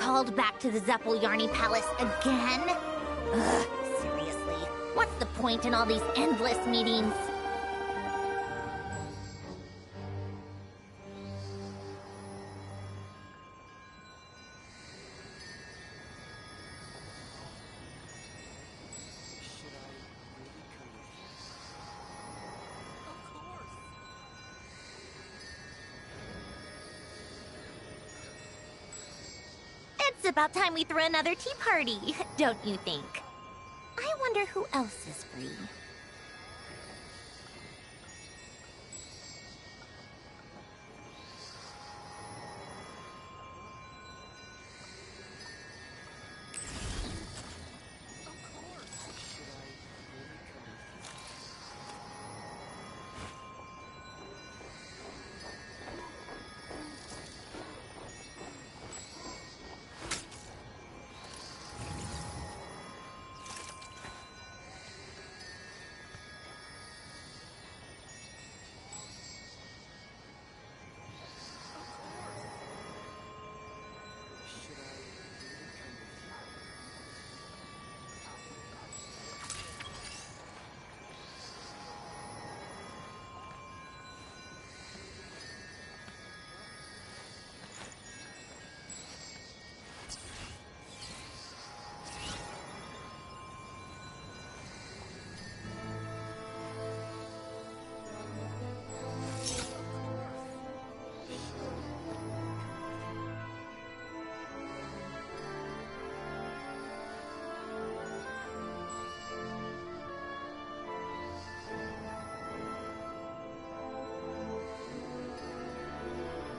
Called back to the Zeppeljärny Palace again? Ugh, seriously. What's the point in all these endless meetings? It's about time we threw another tea party, don't you think? I wonder who else is free.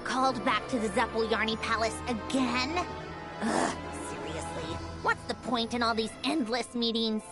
Called back to the Zeppeljärny Palace again? Ugh, seriously. What's the point in all these endless meetings?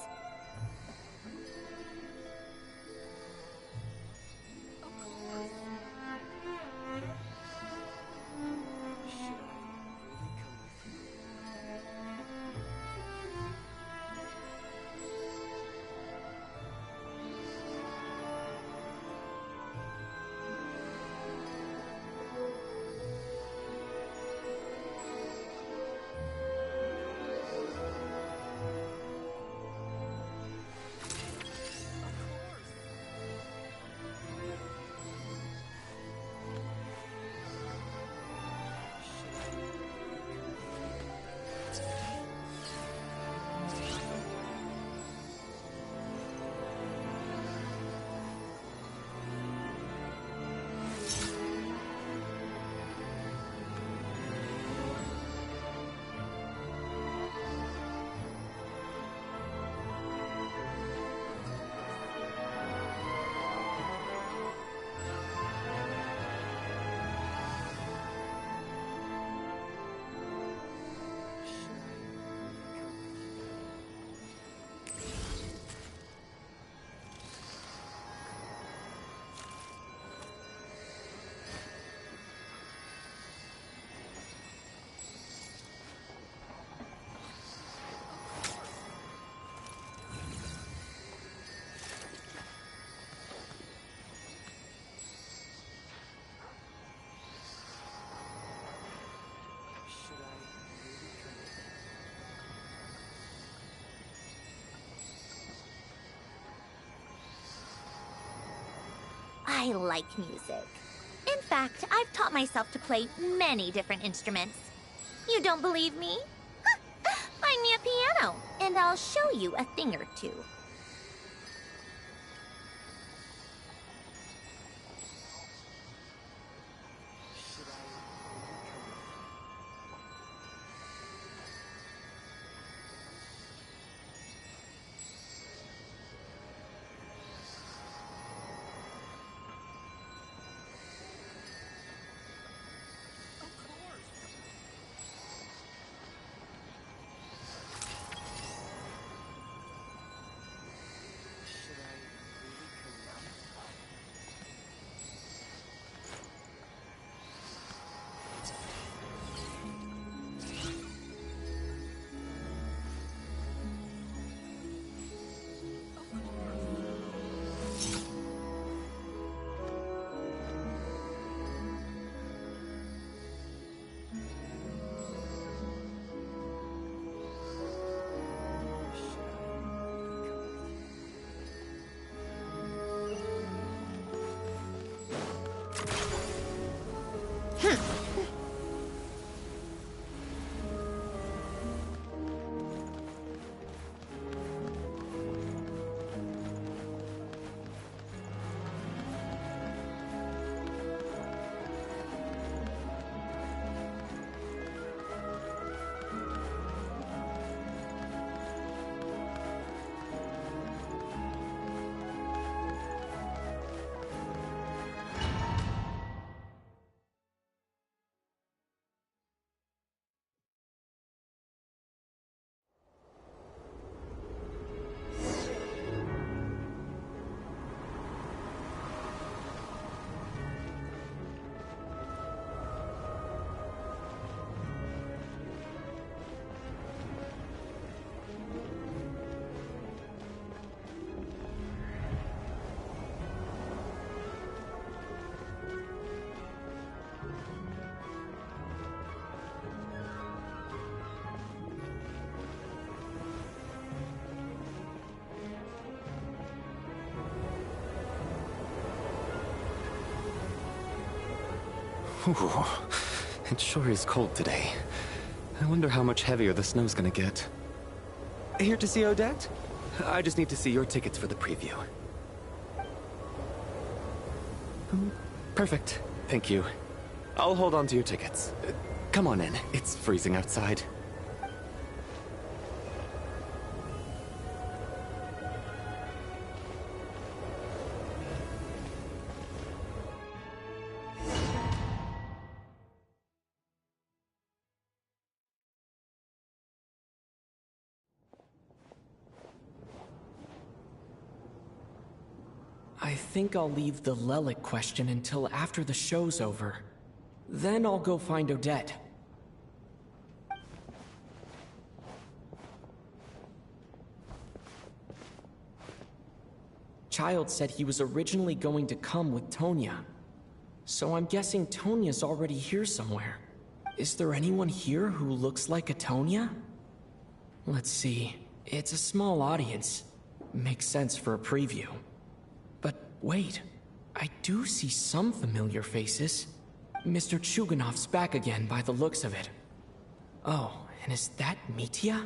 I like music. In fact, I've taught myself to play many different instruments. You don't believe me? Find me a piano, and I'll show you a thing or two. Ooh, it sure is cold today. I wonder how much heavier the snow's gonna get. Here to see Odette? I just need to see your tickets for the preview. Perfect. Thank you. I'll hold on to your tickets. Come on in. It's freezing outside. I think I'll leave the Lelic question until after the show's over. Then I'll go find Odette. Child said he was originally going to come with Tonya. So I'm guessing Tonya's already here somewhere. Is there anyone here who looks like a Tonya? Let's see. It's a small audience. Makes sense for a preview. But wait, I do see some familiar faces. Mr. Chuganov's back again by the looks of it. Oh, and is that Mitya?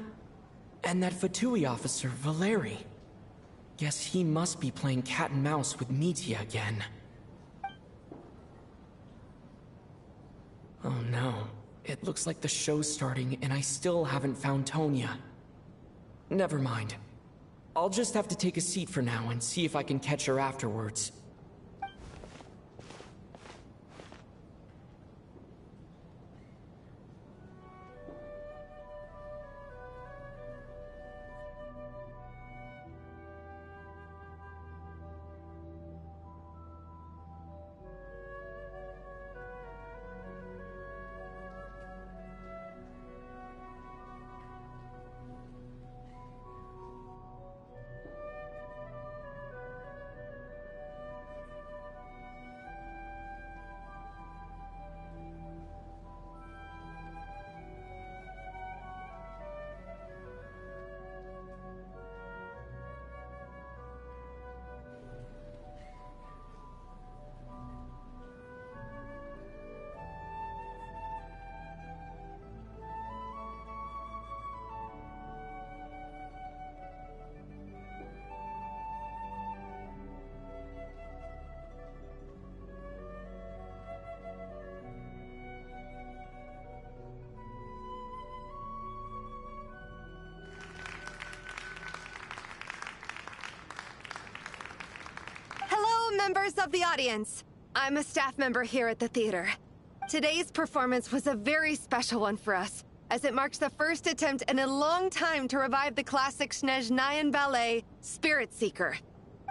And that Fatui officer, Valeri. Guess he must be playing cat and mouse with Mitya again. Oh no, it looks like the show's starting and I still haven't found Tonya. Never mind. I'll just have to take a seat for now and see if I can catch her afterwards. Members of the audience, I'm a staff member here at the theater. Today's performance was a very special one for us, as it marks the first attempt in a long time to revive the classic Snezhnayan ballet, Spirit Seeker.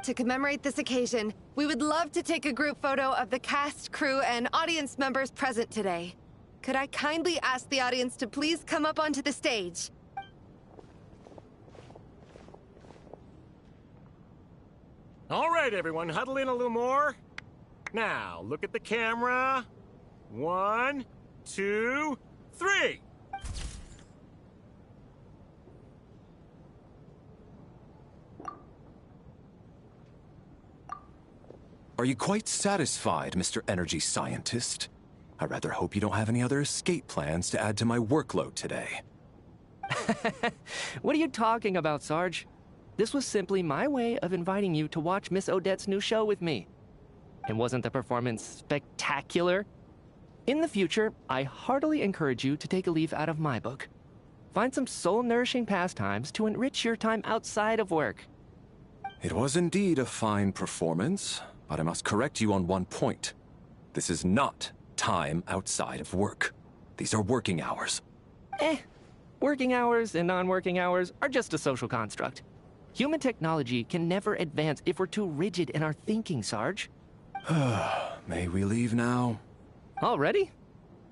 To commemorate this occasion, we would love to take a group photo of the cast, crew, and audience members present today. Could I kindly ask the audience to please come up onto the stage? All right, everyone, huddle in a little more. Now, look at the camera. 1, 2, 3. Are you quite satisfied, Mr. Energy Scientist? I rather hope you don't have any other escape plans to add to my workload today. What are you talking about, Sarge? This was simply my way of inviting you to watch Miss Odette's new show with me. And wasn't the performance spectacular? In the future, I heartily encourage you to take a leaf out of my book. Find some soul-nourishing pastimes to enrich your time outside of work. It was indeed a fine performance, but I must correct you on one point. This is not time outside of work. These are working hours. Working hours and non-working hours are just a social construct. Human technology can never advance if we're too rigid in our thinking, Sarge. May we leave now? Already?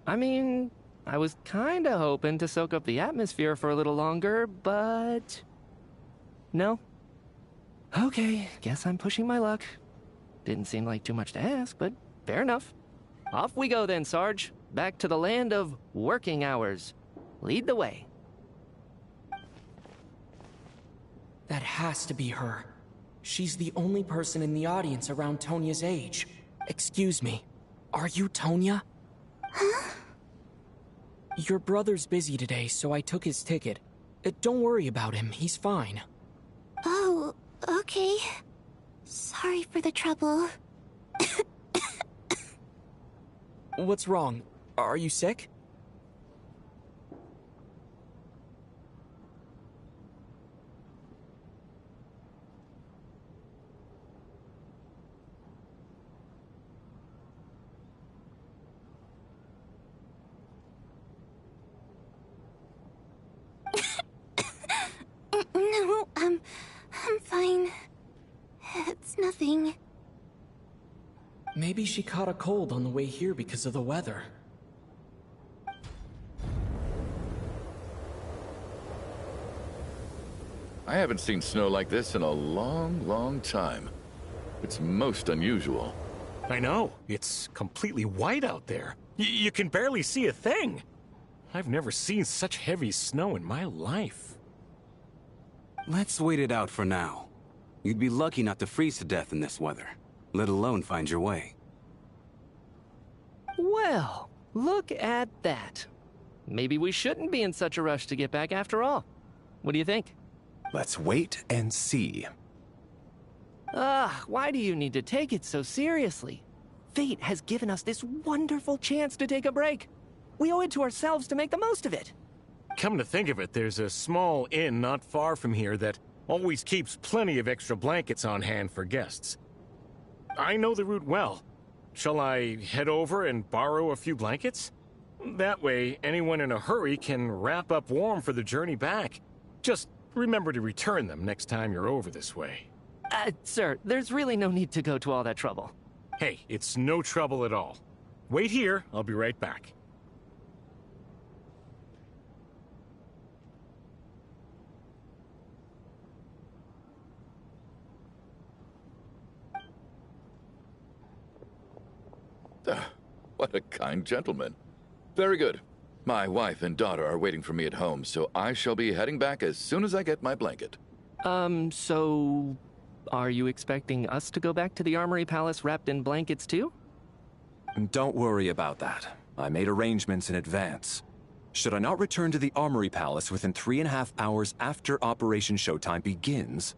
I mean, I was kinda hoping to soak up the atmosphere for a little longer, but... No? Okay, guess I'm pushing my luck. Didn't seem like too much to ask, but fair enough. Off we go then, Sarge. Back to the land of working hours. Lead the way. That has to be her. She's the only person in the audience around Tonya's age. Excuse me, are you Tonya? Huh? Your brother's busy today, so I took his ticket. Don't worry about him, he's fine. Oh, okay. Sorry for the trouble. What's wrong? Are you sick? No, I'm fine. It's nothing. Maybe she caught a cold on the way here because of the weather. I haven't seen snow like this in a long, long time. It's most unusual. I know. It's completely white out there. You can barely see a thing. I've never seen such heavy snow in my life. Let's wait it out for now. You'd be lucky not to freeze to death in this weather, let alone find your way. Well, look at that. Maybe we shouldn't be in such a rush to get back after all. What do you think? Let's wait and see. Why do you need to take it so seriously? Fate has given us this wonderful chance to take a break. We owe it to ourselves to make the most of it. Come to think of it, there's a small inn not far from here that always keeps plenty of extra blankets on hand for guests. I know the route well. Shall I head over and borrow a few blankets? That way, anyone in a hurry can wrap up warm for the journey back. Just remember to return them next time you're over this way. Sir, there's really no need to go to all that trouble. Hey, it's no trouble at all. Wait here, I'll be right back. What a kind gentleman. Very good. My wife and daughter are waiting for me at home, so I shall be heading back as soon as I get my blanket. So... are you expecting us to go back to the Armory Palace wrapped in blankets too? Don't worry about that. I made arrangements in advance. Should I not return to the Armory Palace within 3.5 hours after Operation Showtime begins,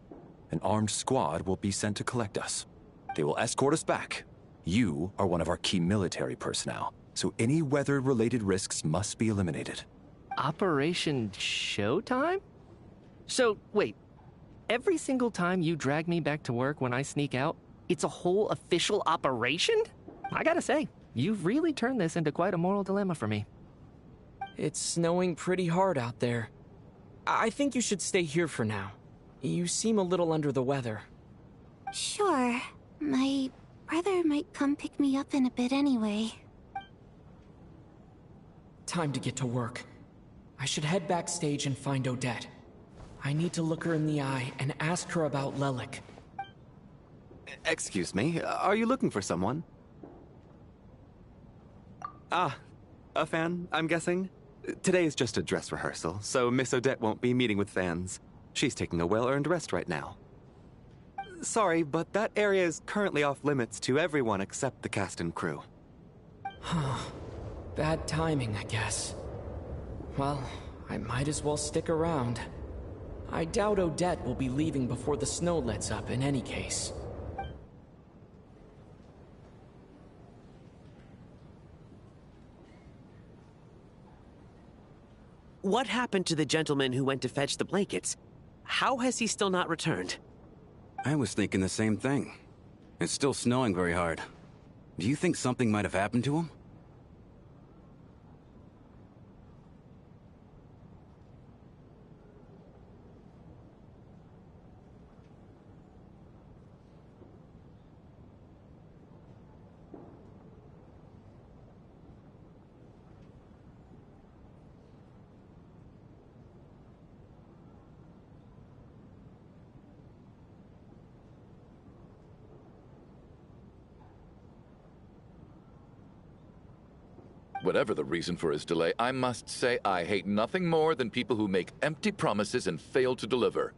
an armed squad will be sent to collect us. They will escort us back. You are one of our key military personnel, so any weather-related risks must be eliminated. Operation Showtime? So, wait. Every single time you drag me back to work when I sneak out, it's a whole official operation? I gotta say, you've really turned this into quite a moral dilemma for me. It's snowing pretty hard out there. I think you should stay here for now. You seem a little under the weather. Sure. My brother might come pick me up in a bit anyway. Time to get to work. I should head backstage and find Odette. I need to look her in the eye and ask her about Lelik. Excuse me, are you looking for someone? Ah, a fan, I'm guessing? Today is just a dress rehearsal, so Miss Odette won't be meeting with fans. She's taking a well-earned rest right now. Sorry, but that area is currently off limits to everyone except the cast and crew. Bad timing, I guess. Well, I might as well stick around. I doubt Odette will be leaving before the snow lets up in any case. What happened to the gentleman who went to fetch the blankets? How has he still not returned? I was thinking the same thing. It's still snowing very hard. Do you think something might have happened to him? Whatever the reason for his delay, I must say I hate nothing more than people who make empty promises and fail to deliver.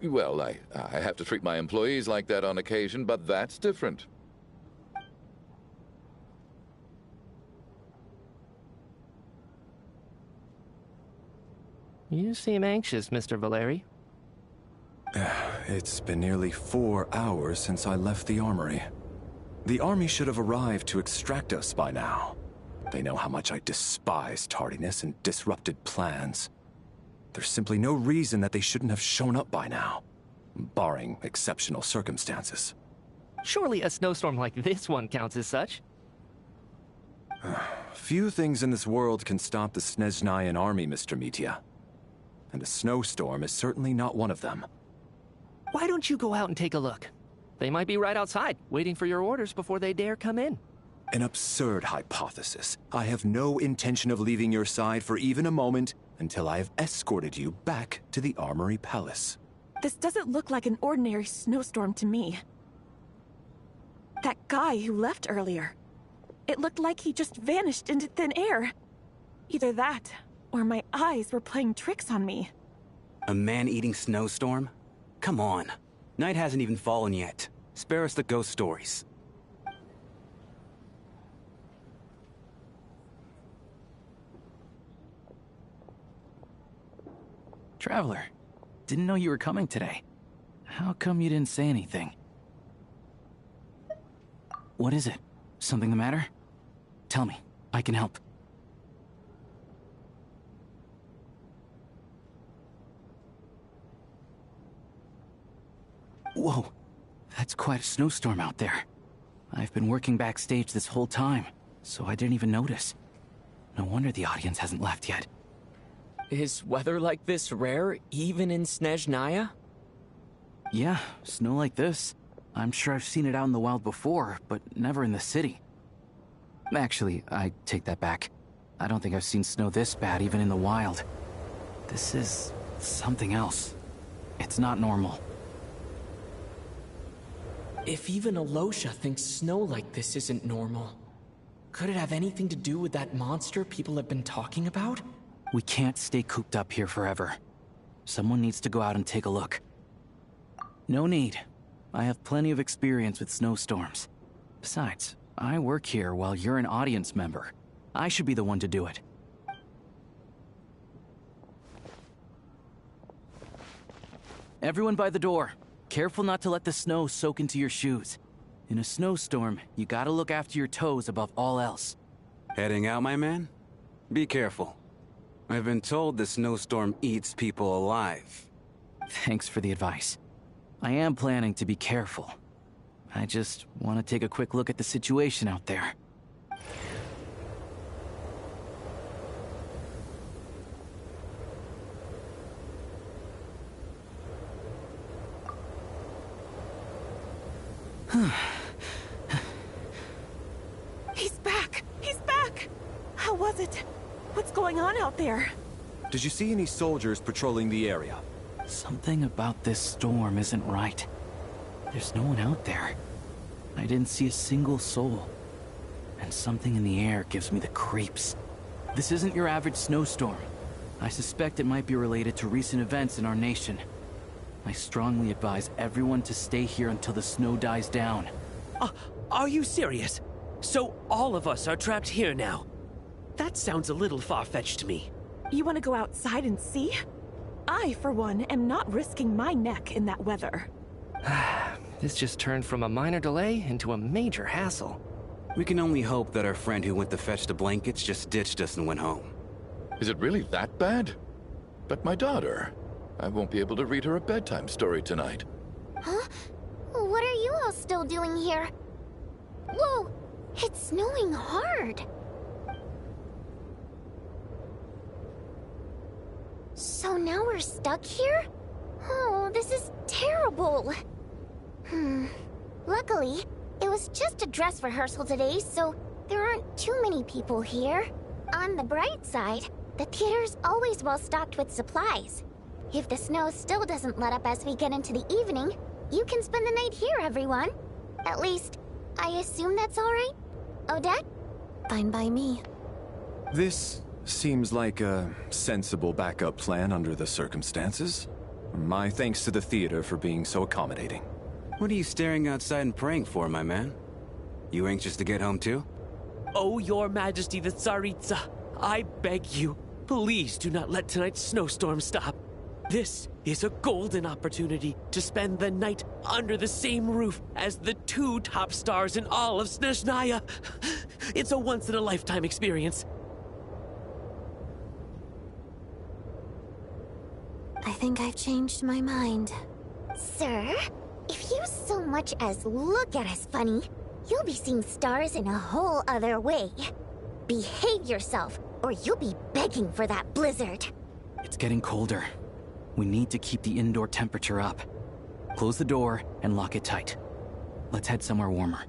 Well, I have to treat my employees like that on occasion, but that's different. You seem anxious, Mr. Valeri. It's been nearly 4 hours since I left the armory. The army should have arrived to extract us by now. They know how much I despise tardiness and disrupted plans. There's simply no reason that they shouldn't have shown up by now, barring exceptional circumstances. Surely a snowstorm like this one counts as such. Few things in this world can stop the Snezhnayan army, Mr. Mitya. And a snowstorm is certainly not one of them. Why don't you go out and take a look? They might be right outside, waiting for your orders before they dare come in. An absurd hypothesis. I have no intention of leaving your side for even a moment until I have escorted you back to the Armory Palace. This doesn't look like an ordinary snowstorm to me. That guy who left earlier. It looked like he just vanished into thin air. Either that, or my eyes were playing tricks on me. A man-eating snowstorm? Come on. Night hasn't even fallen yet. Spare us the ghost stories. Traveler, didn't know you were coming today. How come you didn't say anything? What is it? Something the matter? Tell me, I can help. Whoa, that's quite a snowstorm out there. I've been working backstage this whole time, so I didn't even notice. No wonder the audience hasn't left yet. Is weather like this rare, even in Snezhnaya? Yeah, snow like this. I'm sure I've seen it out in the wild before, but never in the city. Actually, I take that back. I don't think I've seen snow this bad even in the wild. This is something else. It's not normal. If even Alosha thinks snow like this isn't normal, could it have anything to do with that monster people have been talking about? We can't stay cooped up here forever. Someone needs to go out and take a look. No need. I have plenty of experience with snowstorms. Besides, I work here while you're an audience member. I should be the one to do it. Everyone by the door. Careful not to let the snow soak into your shoes. In a snowstorm, you gotta look after your toes above all else. Heading out, my man? Be careful. I've been told the snowstorm eats people alive. Thanks for the advice. I am planning to be careful. I just want to take a quick look at the situation out there. He's back! He's back! How was it? What's going on out there? Did you see any soldiers patrolling the area? Something about this storm isn't right. There's no one out there. I didn't see a single soul. And something in the air gives me the creeps. This isn't your average snowstorm. I suspect it might be related to recent events in our nation. I strongly advise everyone to stay here until the snow dies down. Are you serious? So all of us are trapped here now? That sounds a little far-fetched to me. You want to go outside and see? I, for one, am not risking my neck in that weather. This just turned from a minor delay into a major hassle. We can only hope that our friend who went to fetch the blankets just ditched us and went home. Is it really that bad? But my daughter, I won't be able to read her a bedtime story tonight. Huh? What are you all still doing here? Whoa! It's snowing hard! So now we're stuck here? Oh, this is terrible! Luckily, it was just a dress rehearsal today, so there aren't too many people here. On the bright side, the theater's always well stocked with supplies. If the snow still doesn't let up as we get into the evening, you can spend the night here, everyone. At least, I assume that's alright? Odette? Fine by me. This seems like a sensible backup plan under the circumstances. My thanks to the theater for being so accommodating. What are you staring outside and praying for, my man? You anxious to get home too? Oh, Your Majesty the Tsaritsa, I beg you, please do not let tonight's snowstorm stop. This is a golden opportunity to spend the night under the same roof as the 2 top stars in all of Snezhnaya. It's a once-in-a-lifetime experience. I think I've changed my mind. Sir, if you so much as look at us funny, you'll be seeing stars in a whole other way. Behave yourself, or you'll be begging for that blizzard. It's getting colder. We need to keep the indoor temperature up. Close the door and lock it tight. Let's head somewhere warmer.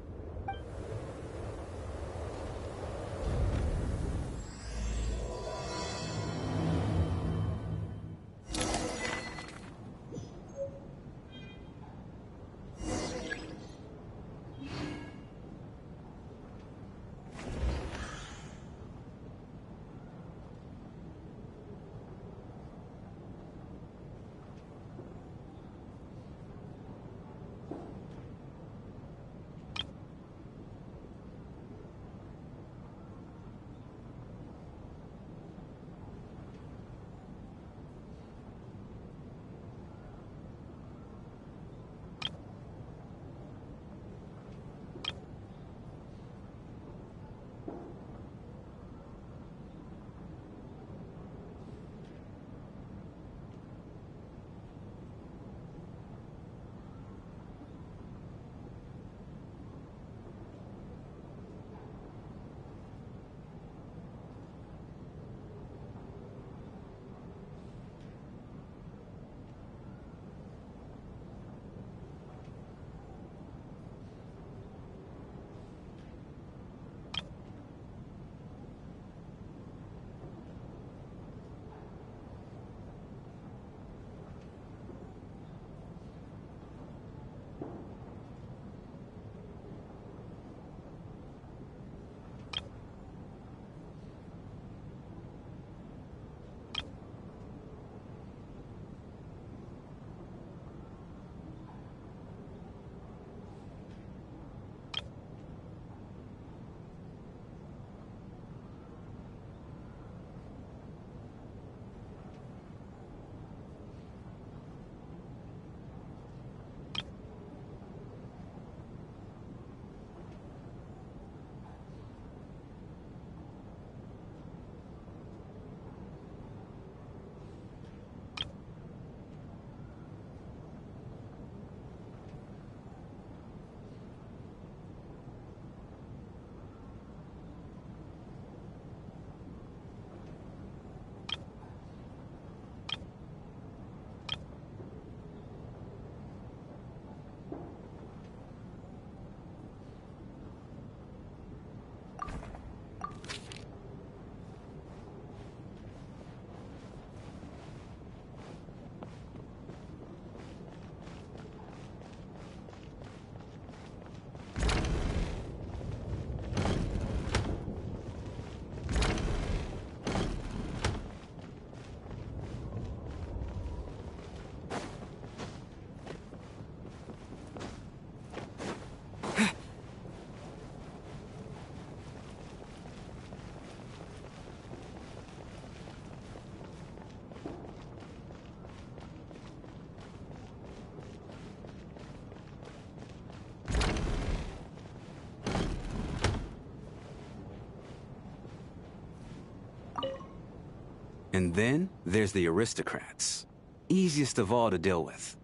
And then there's the aristocrats. Easiest of all to deal with.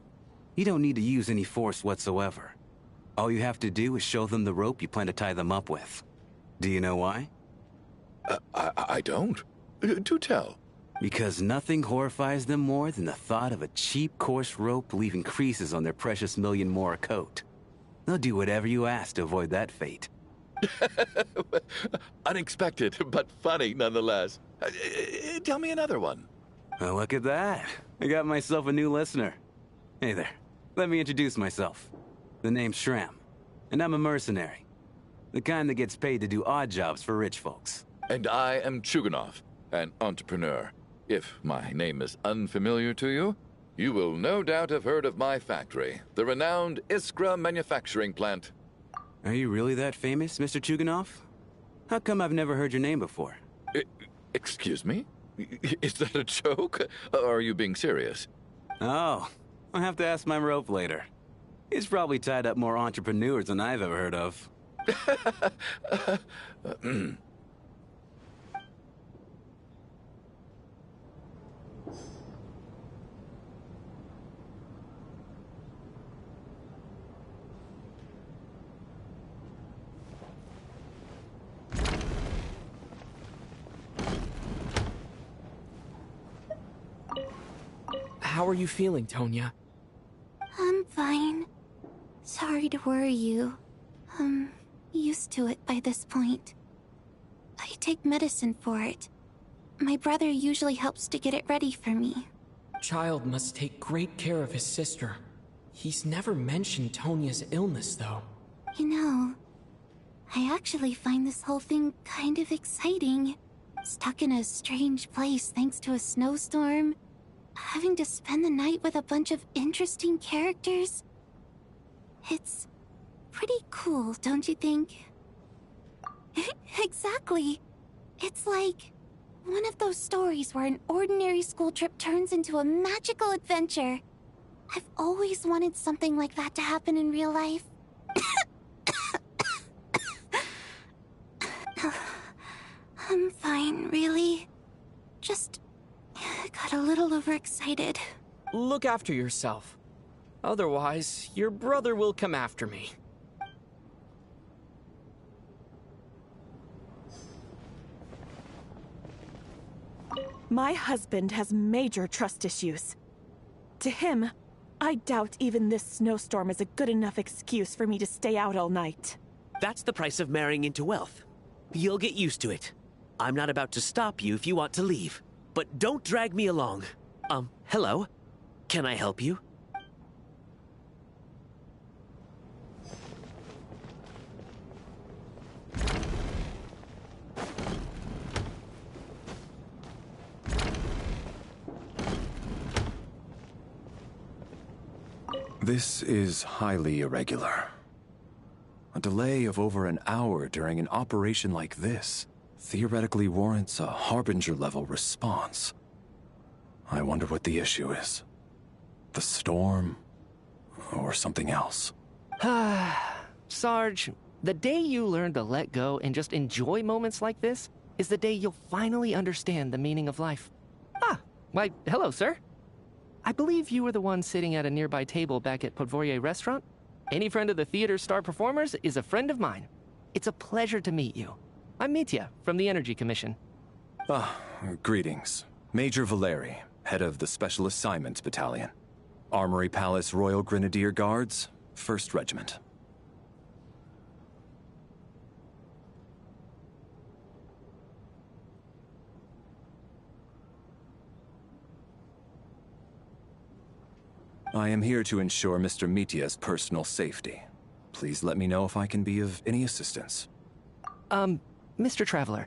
You don't need to use any force whatsoever. All you have to do is show them the rope you plan to tie them up with. Do you know why? I don't. Do tell. Because nothing horrifies them more than the thought of a cheap, coarse rope leaving creases on their precious million more coat. They'll do whatever you ask to avoid that fate. Unexpected, but funny nonetheless. Tell me another one. Oh, look at that. I got myself a new listener. Hey there. Let me introduce myself. The name's Shram, and I'm a mercenary. The kind that gets paid to do odd jobs for rich folks. And I am Chuganov, an entrepreneur. If my name is unfamiliar to you, you will no doubt have heard of my factory, the renowned Iskra manufacturing plant. Are you really that famous, Mr. Chuganov? How come I've never heard your name before? Excuse me? Is that a joke? Or are you being serious? Oh, I'll have to ask my rope later. It's probably tied up more entrepreneurs than I've ever heard of. How are you feeling, Tonya? I'm fine. Sorry to worry you. I'm used to it by this point. I take medicine for it. My brother usually helps to get it ready for me. Child must take great care of his sister. He's never mentioned Tonya's illness, though. You know, I actually find this whole thing kind of exciting. Stuck in a strange place thanks to a snowstorm. Having to spend the night with a bunch of interesting characters. It's pretty cool, don't you think? Exactly. It's like one of those stories where an ordinary school trip turns into a magical adventure. I've always wanted something like that to happen in real life. I'm fine, really. Just got a little overexcited. Look after yourself. Otherwise, your brother will come after me. My husband has major trust issues. To him, I doubt even this snowstorm is a good enough excuse for me to stay out all night. That's the price of marrying into wealth. You'll get used to it. I'm not about to stop you if you want to leave. But don't drag me along. Hello? Can I help you? This is highly irregular. A delay of over an hour during an operation like this theoretically warrants a Harbinger-level response. I wonder what the issue is. The storm, or something else. Sarge, the day you learn to let go and just enjoy moments like this is the day you'll finally understand the meaning of life. Why, hello, sir. I believe you were the one sitting at a nearby table back at Podvorye Restaurant. Any friend of the theater's star performers is a friend of mine. It's a pleasure to meet you. I'm Mitya from the Energy Commission. Greetings. Major Valeri, head of the Special Assignments Battalion. Armory Palace Royal Grenadier Guards, 1st Regiment. I am here to ensure Mr. Mitya's personal safety. Please let me know if I can be of any assistance. Mr. Traveler,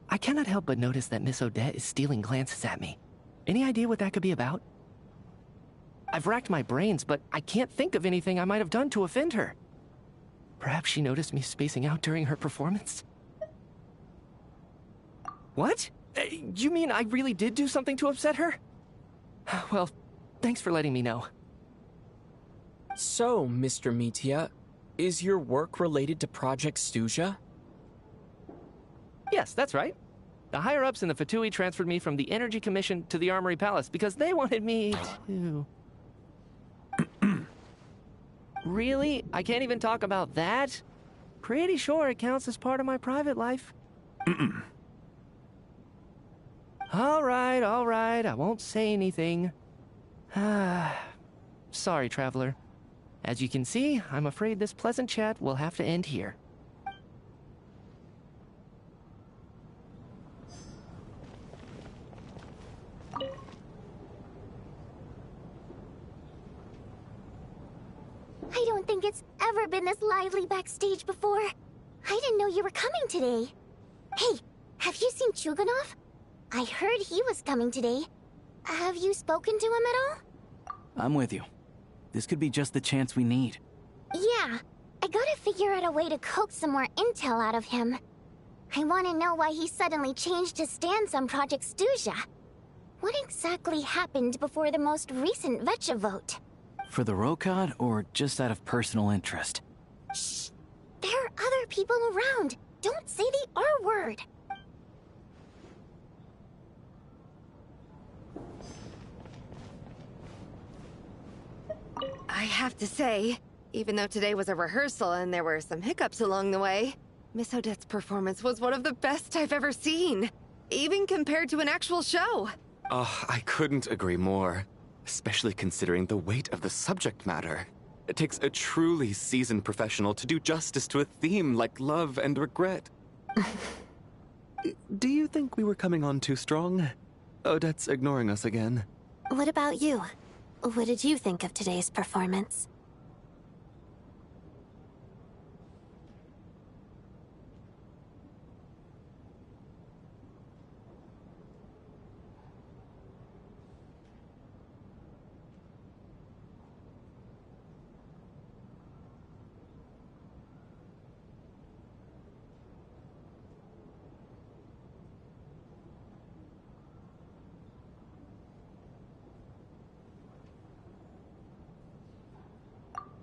I cannot help but notice that Miss Odette is stealing glances at me. Any idea what that could be about? I've racked my brains, but I can't think of anything I might have done to offend her. Perhaps she noticed me spacing out during her performance? What? You mean I really did do something to upset her? Well, thanks for letting me know. So, Mr. Mitya, is your work related to Project Stuja? Yes, that's right. The higher-ups in the Fatui transferred me from the Energy Commission to the Armory Palace because they wanted me to... Really? I can't even talk about that? Pretty sure it counts as part of my private life. All right, I won't say anything. Sorry, Traveler. As you can see, I'm afraid this pleasant chat will have to end here. I don't think it's ever been this lively backstage before. I didn't know you were coming today. Hey, have you seen Chuganov? I heard he was coming today. Have you spoken to him at all? I'm with you. This could be just the chance we need. Yeah, I gotta figure out a way to coax some more intel out of him. I want to know why he suddenly changed his stance on Project Stuzha. What exactly happened before the most recent Vetcha vote? For the Rokad, or just out of personal interest? Shh! There are other people around. Don't say the R word. I have to say, even though today was a rehearsal and there were some hiccups along the way, Miss Odette's performance was one of the best I've ever seen. Even compared to an actual show. Oh, I couldn't agree more. Especially considering the weight of the subject matter. It takes a truly seasoned professional to do justice to a theme like love and regret. Do you think we were coming on too strong? Odette's ignoring us again. What about you? What did you think of today's performance?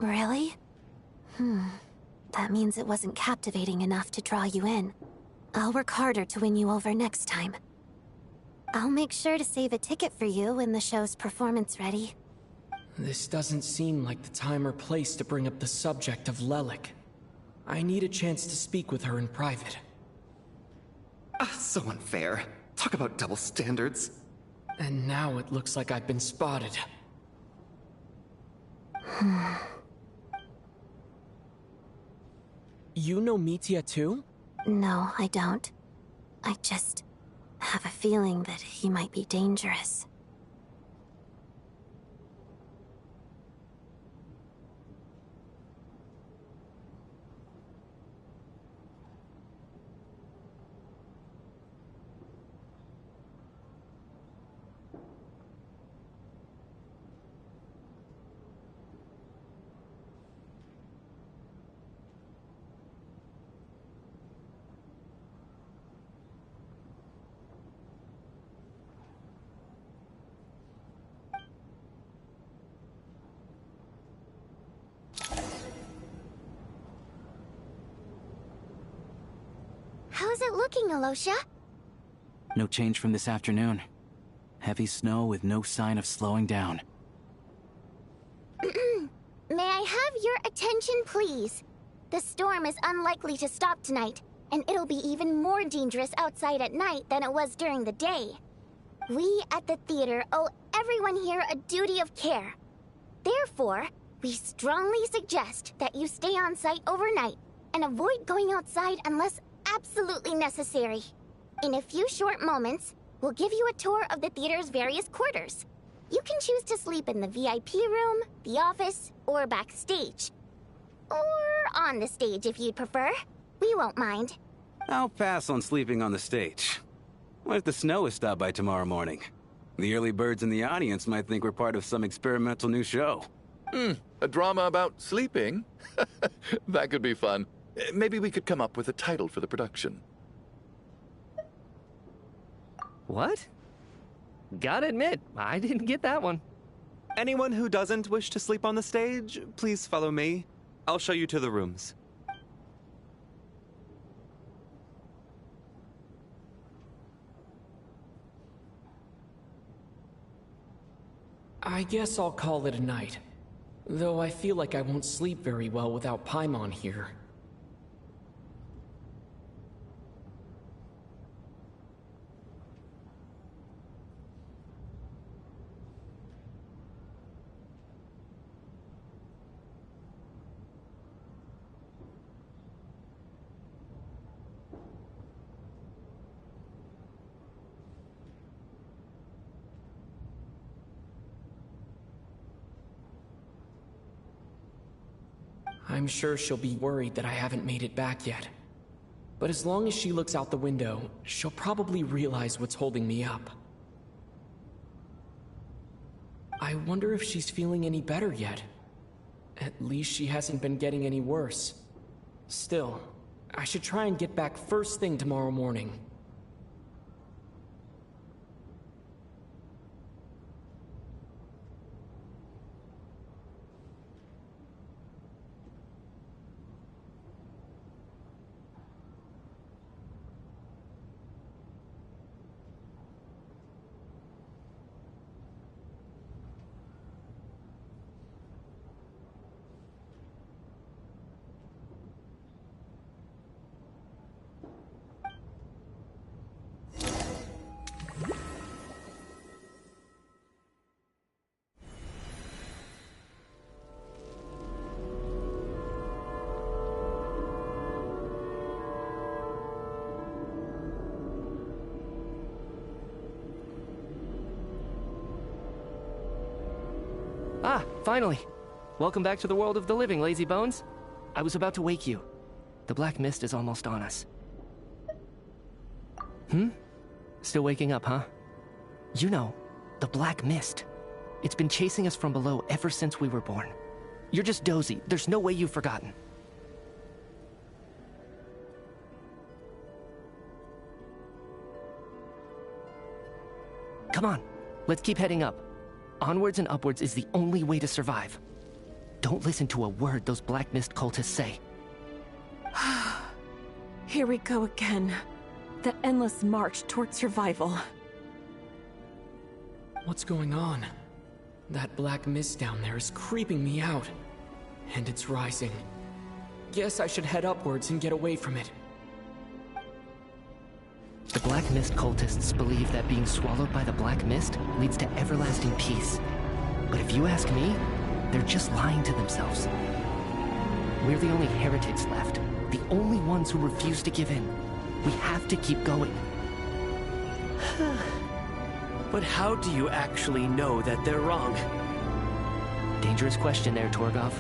Really? That means it wasn't captivating enough to draw you in. I'll work harder to win you over next time. I'll make sure to save a ticket for you when the show's performance ready. This doesn't seem like the time or place to bring up the subject of Lelik. I need a chance to speak with her in private. So unfair. Talk about double standards. And now it looks like I've been spotted. You know Mitya too? No, I don't. I just have a feeling that he might be dangerous. How's it looking, Alosha? No change from this afternoon. Heavy snow with no sign of slowing down. May I have your attention, please? The storm is unlikely to stop tonight, and it'll be even more dangerous outside at night than it was during the day. We at the theater owe everyone here a duty of care. Therefore, we strongly suggest that you stay on site overnight and avoid going outside unless absolutely necessary. In a few short moments, we'll give you a tour of the theater's various quarters. You can choose to sleep in the VIP room, the office, or backstage. Or on the stage if you'd prefer. We won't mind. I'll pass on sleeping on the stage. What if the snow is stopped by tomorrow morning? The early birds in the audience might think we're part of some experimental new show. A drama about sleeping? That could be fun. Maybe we could come up with a title for the production. What? Gotta admit, I didn't get that one. Anyone who doesn't wish to sleep on the stage, please follow me. I'll show you to the rooms. I guess I'll call it a night. Though I feel like I won't sleep very well without Paimon here. I'm sure she'll be worried that I haven't made it back yet. But as long as she looks out the window, she'll probably realize what's holding me up. I wonder if she's feeling any better yet. At least she hasn't been getting any worse. Still, I should try and get back first thing tomorrow morning. Ah, finally! Welcome back to the world of the living, lazy bones. I was about to wake you. The black mist is almost on us. Still waking up, huh? You know, the black mist. It's been chasing us from below ever since we were born. You're just dozy. There's no way you've forgotten. Come on, let's keep heading up. Onwards and upwards is the only way to survive. Don't listen to a word those black mist cultists say. Here we go again. The endless march toward survival. What's going on? That black mist down there is creeping me out. And it's rising. Guess I should head upwards and get away from it. The Black Mist cultists believe that being swallowed by the Black Mist leads to everlasting peace. But if you ask me, they're just lying to themselves. We're the only heretics left, the only ones who refuse to give in. We have to keep going. But how do you actually know that they're wrong? Dangerous question there, Torgov.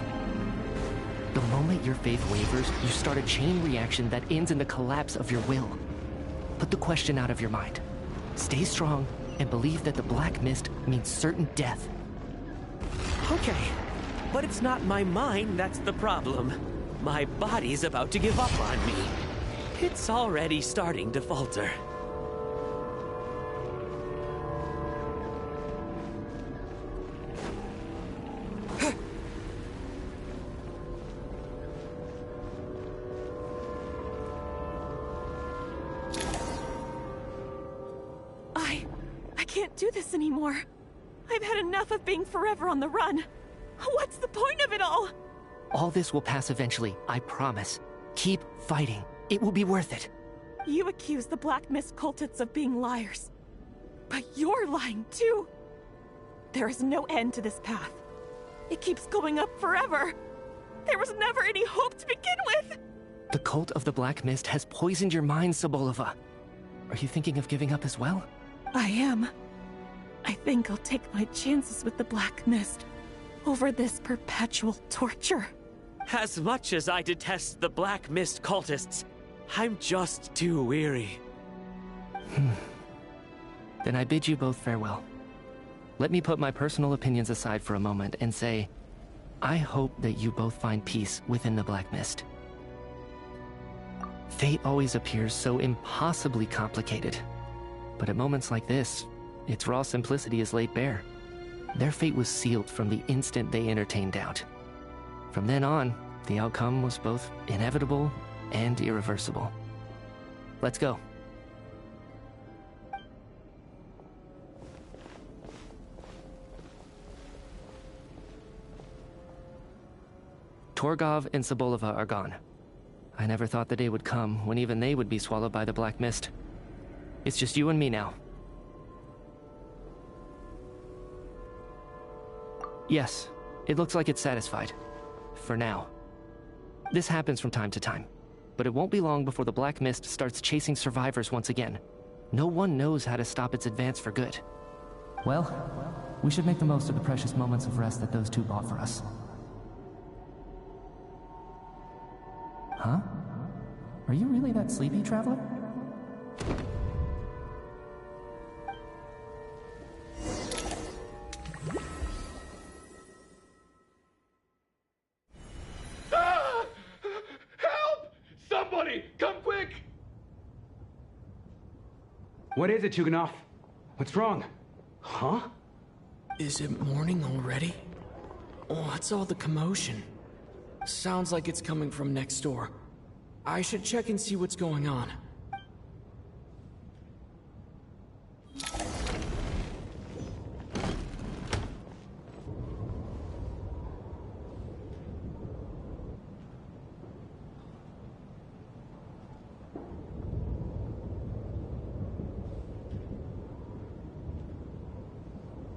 The moment your faith wavers, you start a chain reaction that ends in the collapse of your will. Put the question out of your mind. Stay strong and believe that the Black Mist means certain death. Okay, but it's not my mind that's the problem. My body's about to give up on me. It's already starting to falter. I can't do this anymore. I've had enough of being forever on the run. What's the point of it all? All this will pass eventually, I promise. Keep fighting. It will be worth it. You accuse the Black Mist cultists of being liars. But you're lying too. There is no end to this path. It keeps going up forever. There was never any hope to begin with. The cult of the Black Mist has poisoned your mind, Sobolova. Are you thinking of giving up as well? I am. I think I'll take my chances with the Black Mist over this perpetual torture. As much as I detest the Black Mist cultists, I'm just too weary. Then I bid you both farewell. Let me put my personal opinions aside for a moment and say, I hope that you both find peace within the Black Mist. Fate always appears so impossibly complicated. But at moments like this, its raw simplicity is laid bare. Their fate was sealed from the instant they entertained doubt. From then on, the outcome was both inevitable and irreversible. Let's go. Torgov and Sobolova are gone. I never thought the day would come when even they would be swallowed by the black mist. It's just you and me now. Yes, it looks like it's satisfied. For now. This happens from time to time, but it won't be long before the black mist starts chasing survivors once again. No one knows how to stop its advance for good. Well, we should make the most of the precious moments of rest that those two bought for us. Huh? Are you really that sleepy, Traveler? Ah! Help! Somebody, come quick! What is it, Chuganov? What's wrong? Huh? Is it morning already? What's all the commotion? Sounds like it's coming from next door. I should check and see what's going on.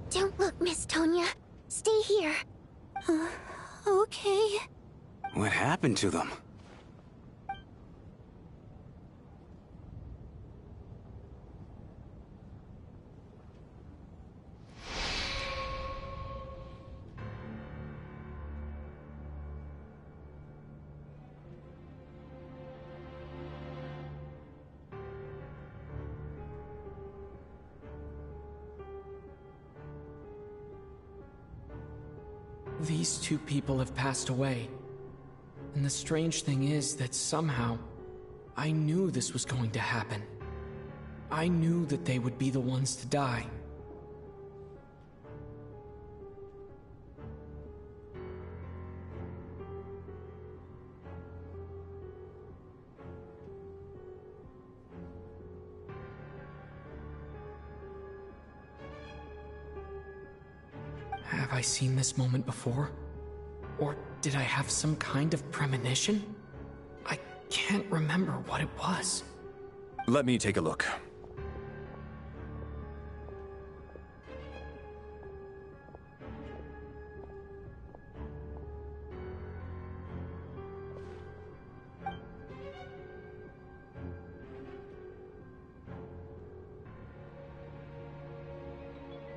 Don't look, Miss Tonya. Stay here. Okay. What happened to them? These two people have passed away. And the strange thing is that somehow, I knew this was going to happen. I knew that they would be the ones to die. Have I seen this moment before? Or did I have some kind of premonition? I can't remember what it was. Let me take a look.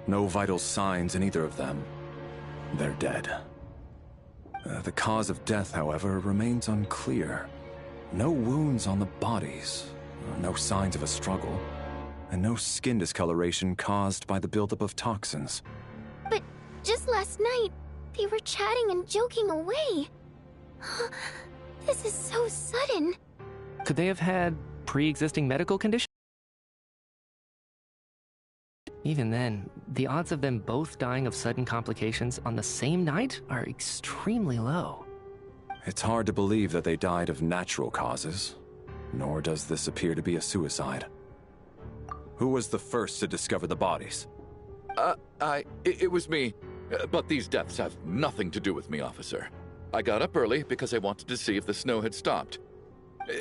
No vital signs in either of them. They're dead. The cause of death, however, remains unclear. No wounds on the bodies, no signs of a struggle, and no skin discoloration caused by the buildup of toxins. But just last night, they were chatting and joking away. This is so sudden. Could they have had pre-existing medical conditions? Even then, the odds of them both dying of sudden complications on the same night are extremely low. It's hard to believe that they died of natural causes, nor does this appear to be a suicide. Who was the first to discover the bodies? It was me. But these deaths have nothing to do with me, officer. I got up early because I wanted to see if the snow had stopped.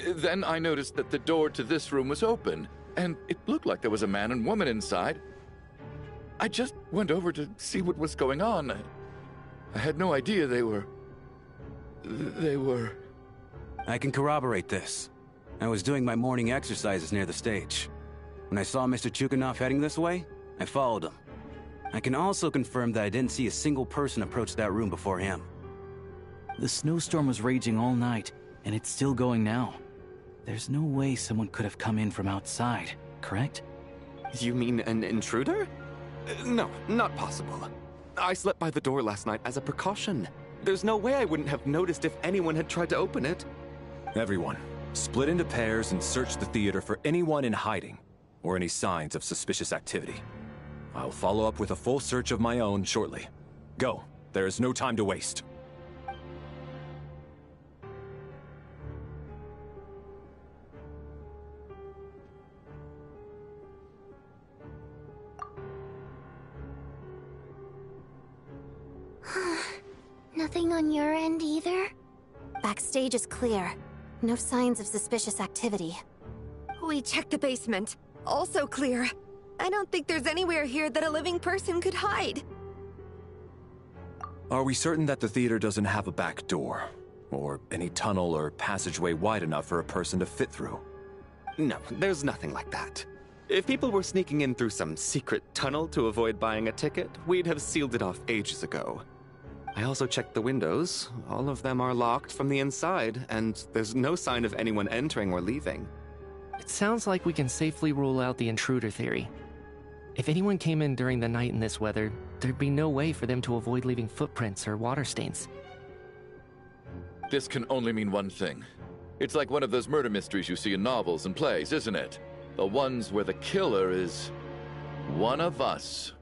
Then I noticed that the door to this room was open, and it looked like there was a man and woman inside. I just went over to see what was going on. I had no idea they were... I can corroborate this. I was doing my morning exercises near the stage. When I saw Mr. Chuganov heading this way, I followed him. I can also confirm that I didn't see a single person approach that room before him. The snowstorm was raging all night, and it's still going now. There's no way someone could have come in from outside, correct? You mean an intruder? No, not possible. I slept by the door last night as a precaution. There's no way I wouldn't have noticed if anyone had tried to open it. Everyone, split into pairs and search the theater for anyone in hiding, or any signs of suspicious activity. I'll follow up with a full search of my own shortly. Go. There is no time to waste. Nothing on your end either? Backstage is clear. No signs of suspicious activity. We checked the basement. Also clear. I don't think there's anywhere here that a living person could hide. Are we certain that the theater doesn't have a back door? Or any tunnel or passageway wide enough for a person to fit through? No, there's nothing like that. If people were sneaking in through some secret tunnel to avoid buying a ticket, we'd have sealed it off ages ago. I also checked the windows. All of them are locked from the inside, and there's no sign of anyone entering or leaving. It sounds like we can safely rule out the intruder theory. If anyone came in during the night in this weather, there'd be no way for them to avoid leaving footprints or water stains. This can only mean one thing. It's like one of those murder mysteries you see in novels and plays, isn't it? The ones where the killer is one of us.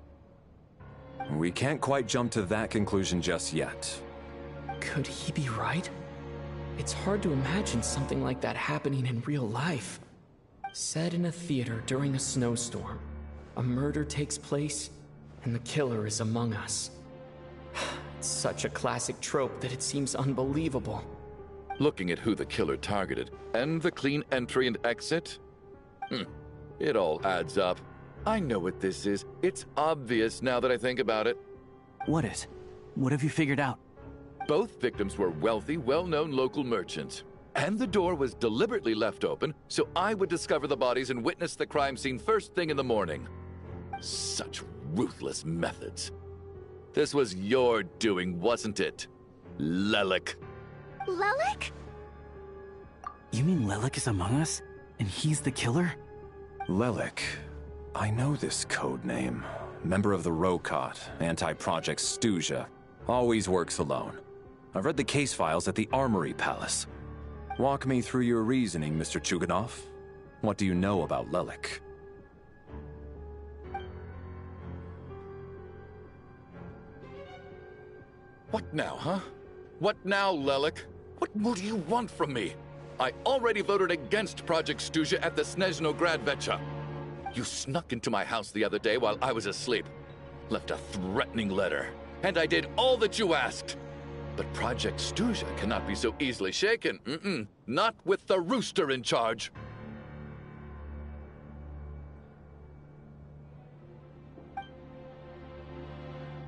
We can't quite jump to that conclusion just yet. Could he be right? It's hard to imagine something like that happening in real life. Set in a theater during a snowstorm, a murder takes place, and the killer is among us. It's such a classic trope that it seems unbelievable. Looking at who the killer targeted, and the clean entry and exit, it all adds up. I know what this is. It's obvious now that I think about it. What is? What have you figured out? Both victims were wealthy, well-known local merchants. And the door was deliberately left open so I would discover the bodies and witness the crime scene first thing in the morning. Such ruthless methods. This was your doing, wasn't it, Lelik? Lelik? You mean Lelik is among us? And he's the killer? Lelik. I know this code name. Member of the Rokot, anti-Project Snezhnaya. Always works alone. I've read the case files at the Armory Palace. Walk me through your reasoning, Mr. Chuganov. What do you know about Lelik? What now, huh? What now, Lelik? What more do you want from me? I already voted against Project Snezhnaya at the Snezhnaya. You snuck into my house the other day while I was asleep. Left a threatening letter. And I did all that you asked. But Project Snezhnaya cannot be so easily shaken. Not with the rooster in charge.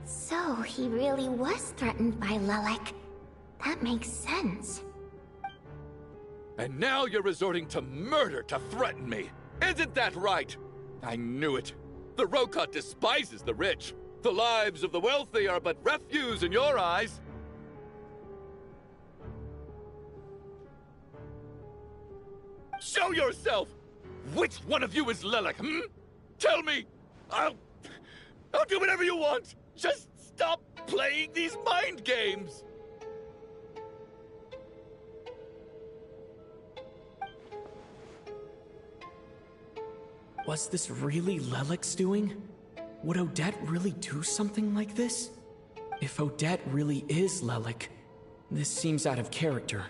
So he really was threatened by Lelik. That makes sense. And now you're resorting to murder to threaten me. Isn't that right? I knew it. The Rokot despises the rich. The lives of the wealthy are but refuse in your eyes. Show yourself! Which one of you is Lelik, Tell me! I'll do whatever you want! Just stop playing these mind games! Was this really Lelik's doing? Would Odette really do something like this? If Odette really is Lelik, this seems out of character.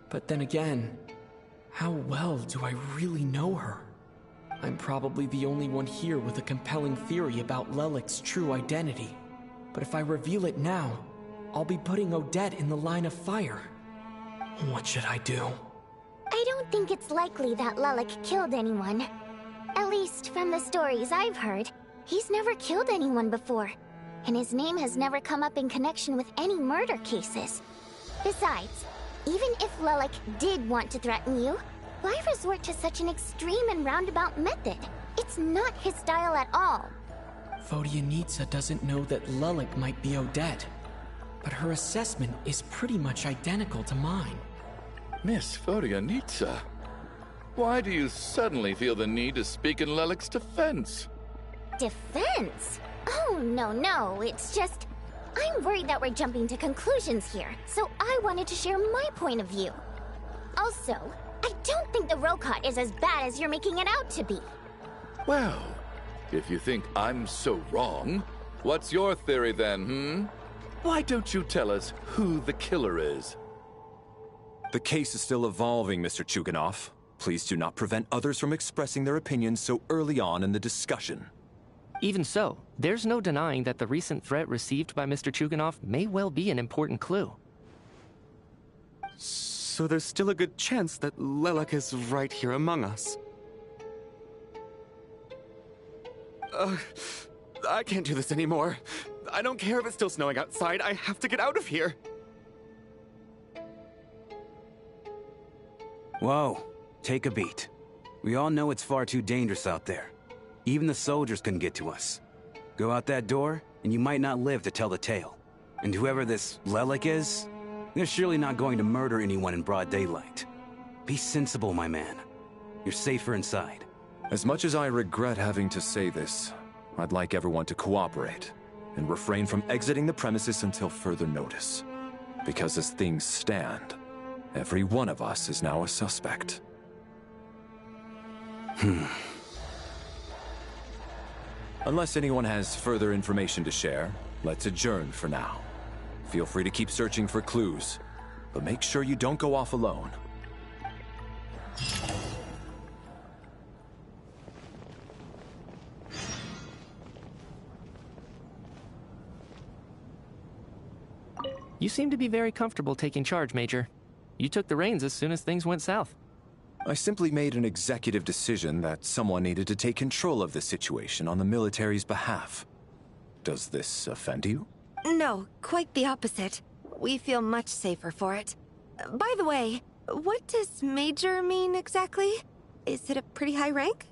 But then again, how well do I really know her? I'm probably the only one here with a compelling theory about Lelik's true identity. But if I reveal it now, I'll be putting Odette in the line of fire. What should I do? I don't think it's likely that Lelik killed anyone. At least from the stories I've heard, he's never killed anyone before. And his name has never come up in connection with any murder cases. Besides, even if Lelik did want to threaten you, why resort to such an extreme and roundabout method? It's not his style at all. Vodyanitsa doesn't know that Lelik might be Odette, but her assessment is pretty much identical to mine. Miss Vodyanitsa, why do you suddenly feel the need to speak in Lelik's defense? Defense? Oh, no, it's just... I'm worried that we're jumping to conclusions here, so I wanted to share my point of view. Also, I don't think the Rokot is as bad as you're making it out to be. Well, if you think I'm so wrong, what's your theory then, Why don't you tell us who the killer is? The case is still evolving, Mr. Chuganov. Please do not prevent others from expressing their opinions so early on in the discussion. Even so, there's no denying that the recent threat received by Mr. Chuganov may well be an important clue. So there's still a good chance that Lelek is right here among us. I can't do this anymore. I don't care if it's still snowing outside. I have to get out of here. Whoa, take a beat. We all know it's far too dangerous out there. Even the soldiers couldn't get to us. Go out that door, and you might not live to tell the tale. And whoever this Lelek is, they're surely not going to murder anyone in broad daylight. Be sensible, my man. You're safer inside. As much as I regret having to say this, I'd like everyone to cooperate and refrain from exiting the premises until further notice. Because as things stand, every one of us is now a suspect. Unless anyone has further information to share, let's adjourn for now. Feel free to keep searching for clues, but make sure you don't go off alone. You seem to be very comfortable taking charge, Major. You took the reins as soon as things went south. I simply made an executive decision that someone needed to take control of the situation on the military's behalf. Does this offend you? No, quite the opposite. We feel much safer for it. By the way, what does Major mean exactly? Is it a pretty high rank?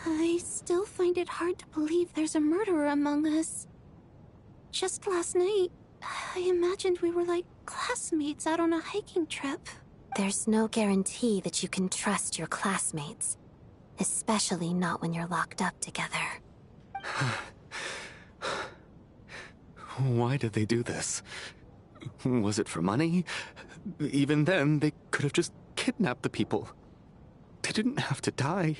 I still find it hard to believe there's a murderer among us. Just last night, I imagined we were like classmates out on a hiking trip. There's no guarantee that you can trust your classmates. Especially not when you're locked up together. Why did they do this? Was it for money? Even then, they could have just kidnapped the people. They didn't have to die.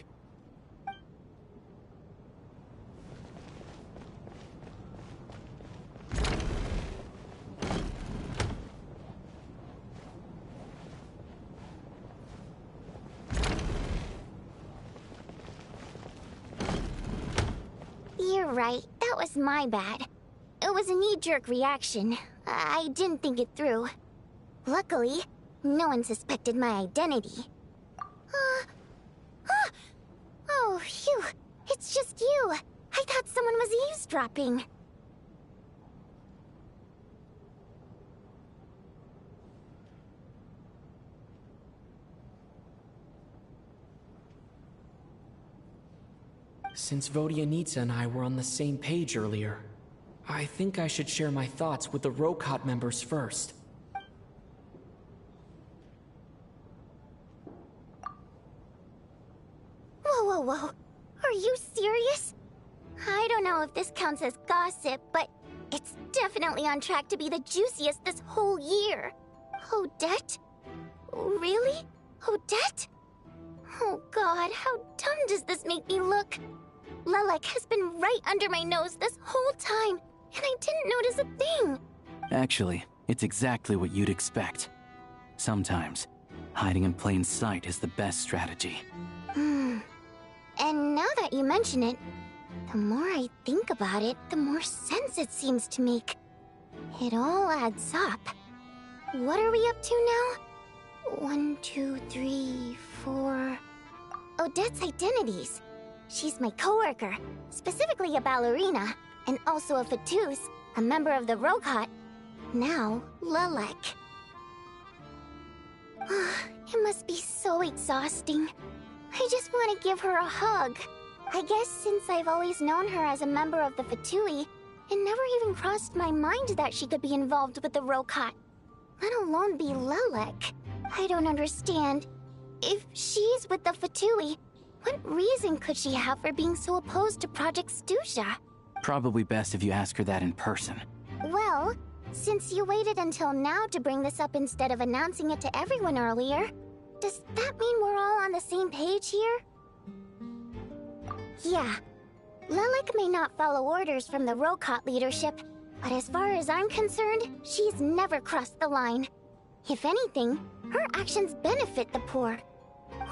You're right. That was my bad. It was a knee-jerk reaction. I didn't think it through. Luckily, no one suspected my identity. Oh, phew. It's just you. I thought someone was eavesdropping. Since Vodyanitsa and I were on the same page earlier, I think I should share my thoughts with the Rokot members first. Whoa. Are you serious? I don't know if this counts as gossip, but it's definitely on track to be the juiciest this whole year. Odette? Really? Odette? Oh god, how dumb does this make me look? Lelek has been right under my nose this whole time, and I didn't notice a thing. Actually, it's exactly what you'd expect. Sometimes, hiding in plain sight is the best strategy. And now that you mention it, the more I think about it, the more sense it seems to make. It all adds up. What are we up to now? 1, 2, 3, 4... Odette's identities. She's my coworker, specifically a ballerina, and also a Fatous, a member of the Rokot. Now, Lelek. It must be so exhausting. I just want to give her a hug. I guess since I've always known her as a member of the Fatui, it never even crossed my mind that she could be involved with the Rokot, let alone be Lelek. I don't understand. If she's with the Fatui, what reason could she have for being so opposed to Project Stusha? Probably best if you ask her that in person. Well, since you waited until now to bring this up instead of announcing it to everyone earlier, does that mean we're all on the same page here? Yeah. Lelek may not follow orders from the Rokot leadership, but as far as I'm concerned, she's never crossed the line. If anything, her actions benefit the poor.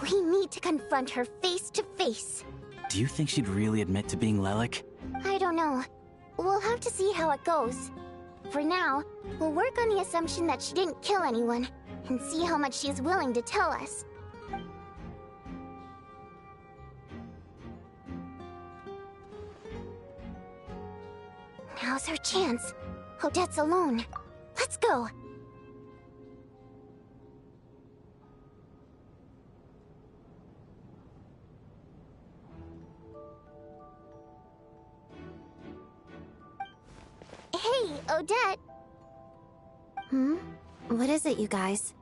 We need to confront her face to face. Do you think she'd really admit to being Lelek? I don't know. We'll have to see how it goes. For now, we'll work on the assumption that she didn't kill anyone, and see how much she's willing to tell us. Now's her chance. Odette's alone. Let's go. Hey, Odette. What is it, you guys?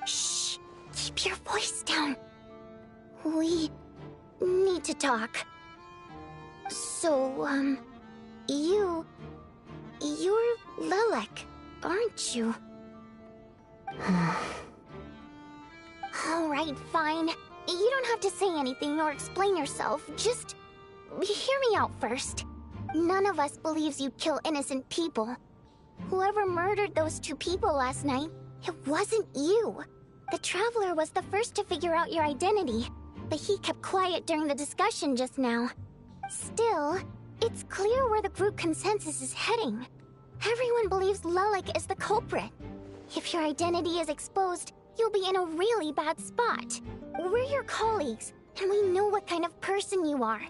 Shh! Keep your voice down. We need to talk. So, you're Lelek, aren't you? Alright, fine. You don't have to say anything or explain yourself, just hear me out first. None of us believes you kill innocent people. Whoever murdered those two people last night, it wasn't you. The Traveler was the first to figure out your identity, but he kept quiet during the discussion just now. Still, it's clear where the group consensus is heading. Everyone believes Lelek is the culprit. If your identity is exposed, you'll be in a really bad spot. We're your colleagues, and we know what kind of person you are.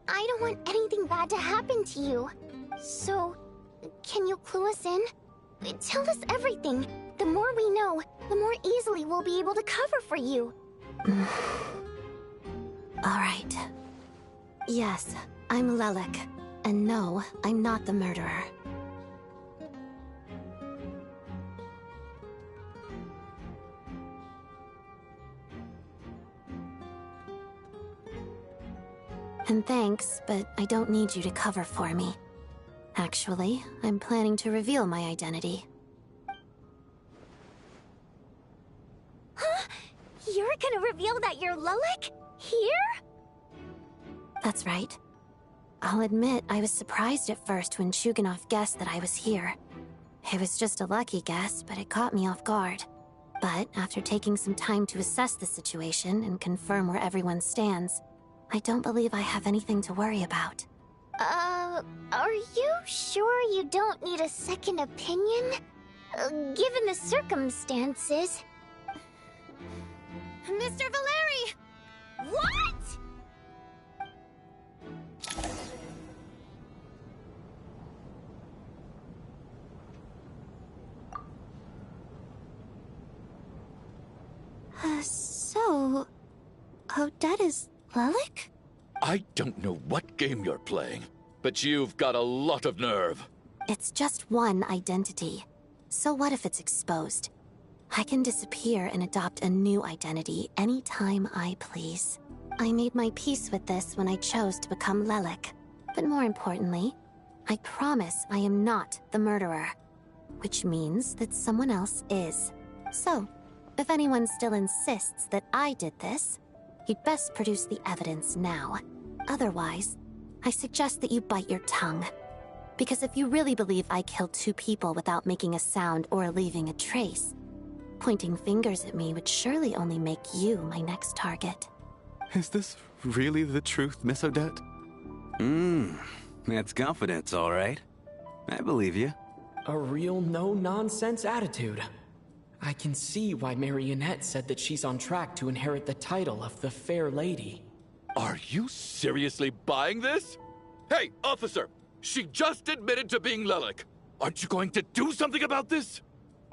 I don't want anything bad to happen to you. So, can you clue us in? Tell us everything. The more we know, the more easily we'll be able to cover for you. Alright. Yes, I'm Lelek. And no, I'm not the murderer. And thanks, but I don't need you to cover for me. Actually, I'm planning to reveal my identity. Huh? You're gonna reveal that you're Lelek? Here? That's right. I'll admit I was surprised at first when Shuganov guessed that I was here. It was just a lucky guess, but it caught me off guard. But after taking some time to assess the situation and confirm where everyone stands, I don't believe I have anything to worry about. Are you sure you don't need a second opinion? Given the circumstances... Mr. Valeri! What?! So... Odette is Lelek? I don't know what game you're playing, but you've got a lot of nerve. It's just one identity. So what if it's exposed? I can disappear and adopt a new identity anytime I please. I made my peace with this when I chose to become Lelek. But more importantly, I promise I am not the murderer. Which means that someone else is. So, if anyone still insists that I did this, you'd best produce the evidence now. Otherwise, I suggest that you bite your tongue. Because if you really believe I killed two people without making a sound or leaving a trace, Pointing fingers at me would surely only make you my next target. Is this really the truth, Miss Odette? That's confidence, all right. I believe you. A real no-nonsense attitude. I can see why Marionette said that she's on track to inherit the title of the Fair Lady. Are you seriously buying this? Hey, officer! She just admitted to being Lelik. Aren't you going to do something about this?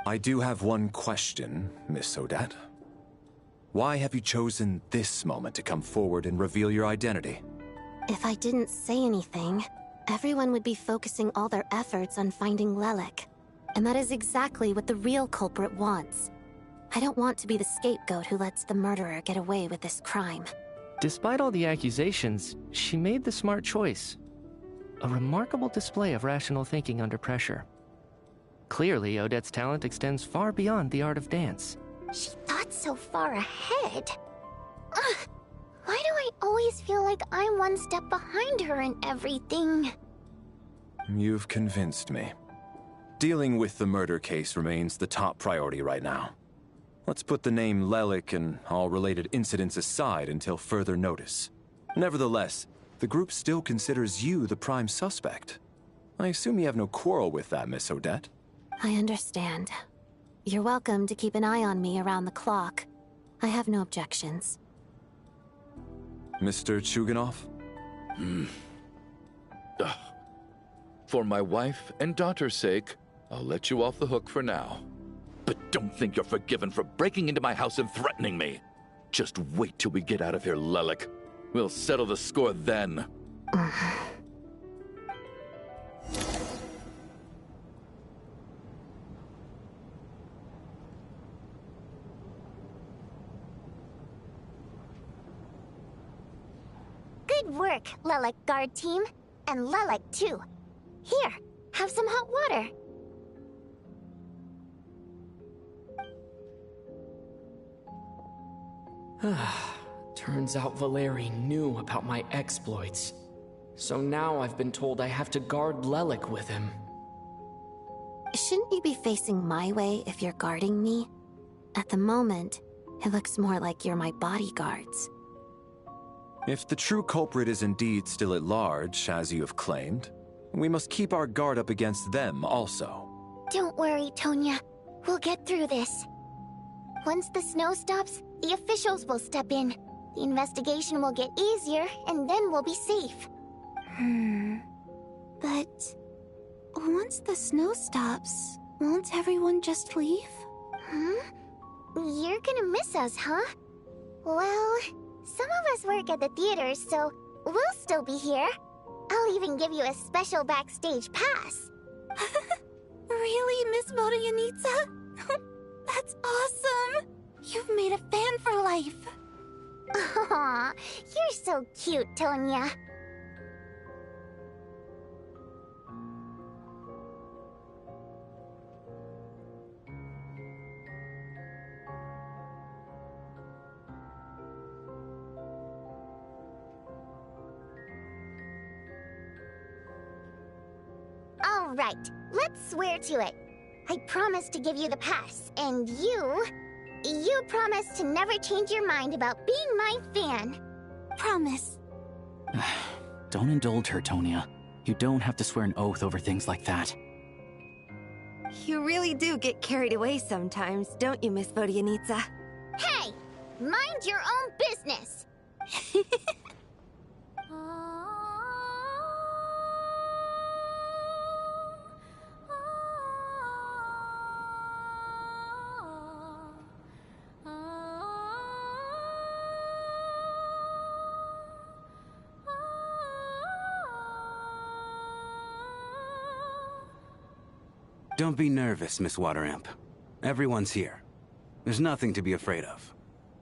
I do have one question, Miss Odette. Why have you chosen this moment to come forward and reveal your identity? If I didn't say anything, everyone would be focusing all their efforts on finding Lelik. And that is exactly what the real culprit wants. I don't want to be the scapegoat who lets the murderer get away with this crime. Despite all the accusations, she made the smart choice. A remarkable display of rational thinking under pressure. Clearly, Odette's talent extends far beyond the art of dance. She thought so far ahead. Ugh, why do I always feel like I'm one step behind her in everything? You've convinced me. Dealing with the murder case remains the top priority right now. Let's put the name Lelik and all related incidents aside until further notice. Nevertheless, the group still considers you the prime suspect. I assume you have no quarrel with that, Miss Odette? I understand. You're welcome to keep an eye on me around the clock. I have no objections. Mr. Chuganov? For my wife and daughter's sake, I'll let you off the hook for now. But don't think you're forgiven for breaking into my house and threatening me. Just wait till we get out of here, Lelik. We'll settle the score then. Good work, Lelik guard team. And Lelik, too. Here, have some hot water. Turns out Valeri knew about my exploits. So now I've been told I have to guard Lelik with him. Shouldn't you be facing my way if you're guarding me? At the moment, it looks more like you're my bodyguards. If the true culprit is indeed still at large, as you have claimed, we must keep our guard up against them also. Don't worry, Tonya. We'll get through this. Once the snow stops, the officials will step in. The investigation will get easier, and then we'll be safe. But once the snow stops, won't everyone just leave? You're gonna miss us, huh? Well, some of us work at the theater, so we'll still be here. I'll even give you a special backstage pass. Really, Miss Vodyanitsa? That's awesome! You've made a fan for life. Aw, you're so cute, Tonya. All right, let's swear to it. I promise to give you the pass, and you promise to never change your mind about being my fan. Promise. Don't indulge her, Tonya. You don't have to swear an oath over things like that. You really do get carried away sometimes, don't you, Miss Vodyanitsa? Hey! Mind your own business! Don't be nervous, Miss Wateramp. Everyone's here. There's nothing to be afraid of.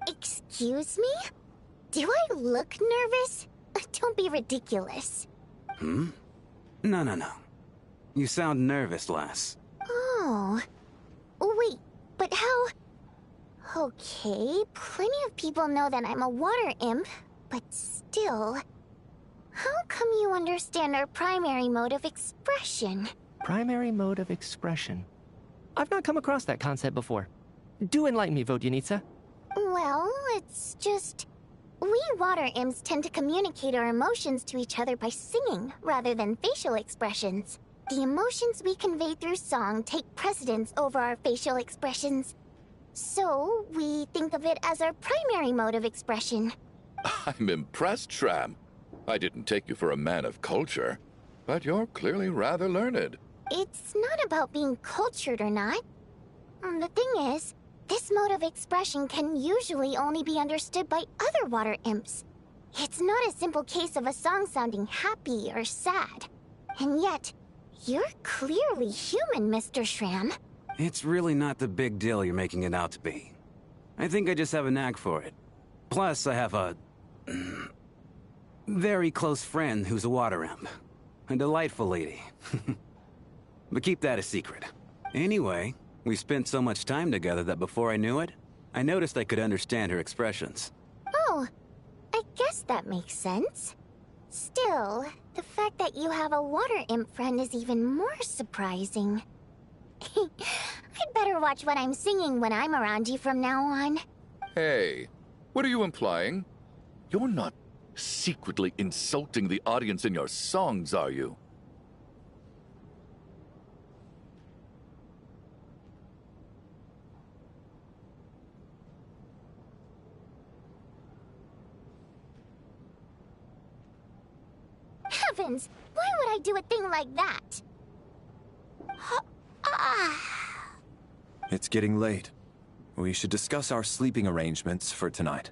Excuse me? Do I look nervous? Don't be ridiculous. No. You sound nervous, lass. Oh. Wait, but how... Okay, plenty of people know that I'm a water imp, but still... How come you understand our primary mode of expression? Primary mode of expression. I've not come across that concept before. Do enlighten me, Vodyanitsa. Well, it's just... We water imps tend to communicate our emotions to each other by singing, rather than facial expressions. The emotions we convey through song take precedence over our facial expressions. So, we think of it as our primary mode of expression. I'm impressed, Shram. I didn't take you for a man of culture, but you're clearly rather learned. It's not about being cultured or not. The thing is, this mode of expression can usually only be understood by other water imps. It's not a simple case of a song sounding happy or sad. And yet, you're clearly human, Mr. Shram. It's really not the big deal you're making it out to be. I think I just have a knack for it. Plus, I have a... very close friend who's a water imp. A delightful lady. But keep that a secret. Anyway, we spent so much time together that before I knew it, I noticed I could understand her expressions. Oh, I guess that makes sense. Still, the fact that you have a water imp friend is even more surprising. I'd better watch what I'm singing when I'm around you from now on. Hey, what are you implying? You're not secretly insulting the audience in your songs, are you? Heavens! Why would I do a thing like that? It's getting late. We should discuss our sleeping arrangements for tonight.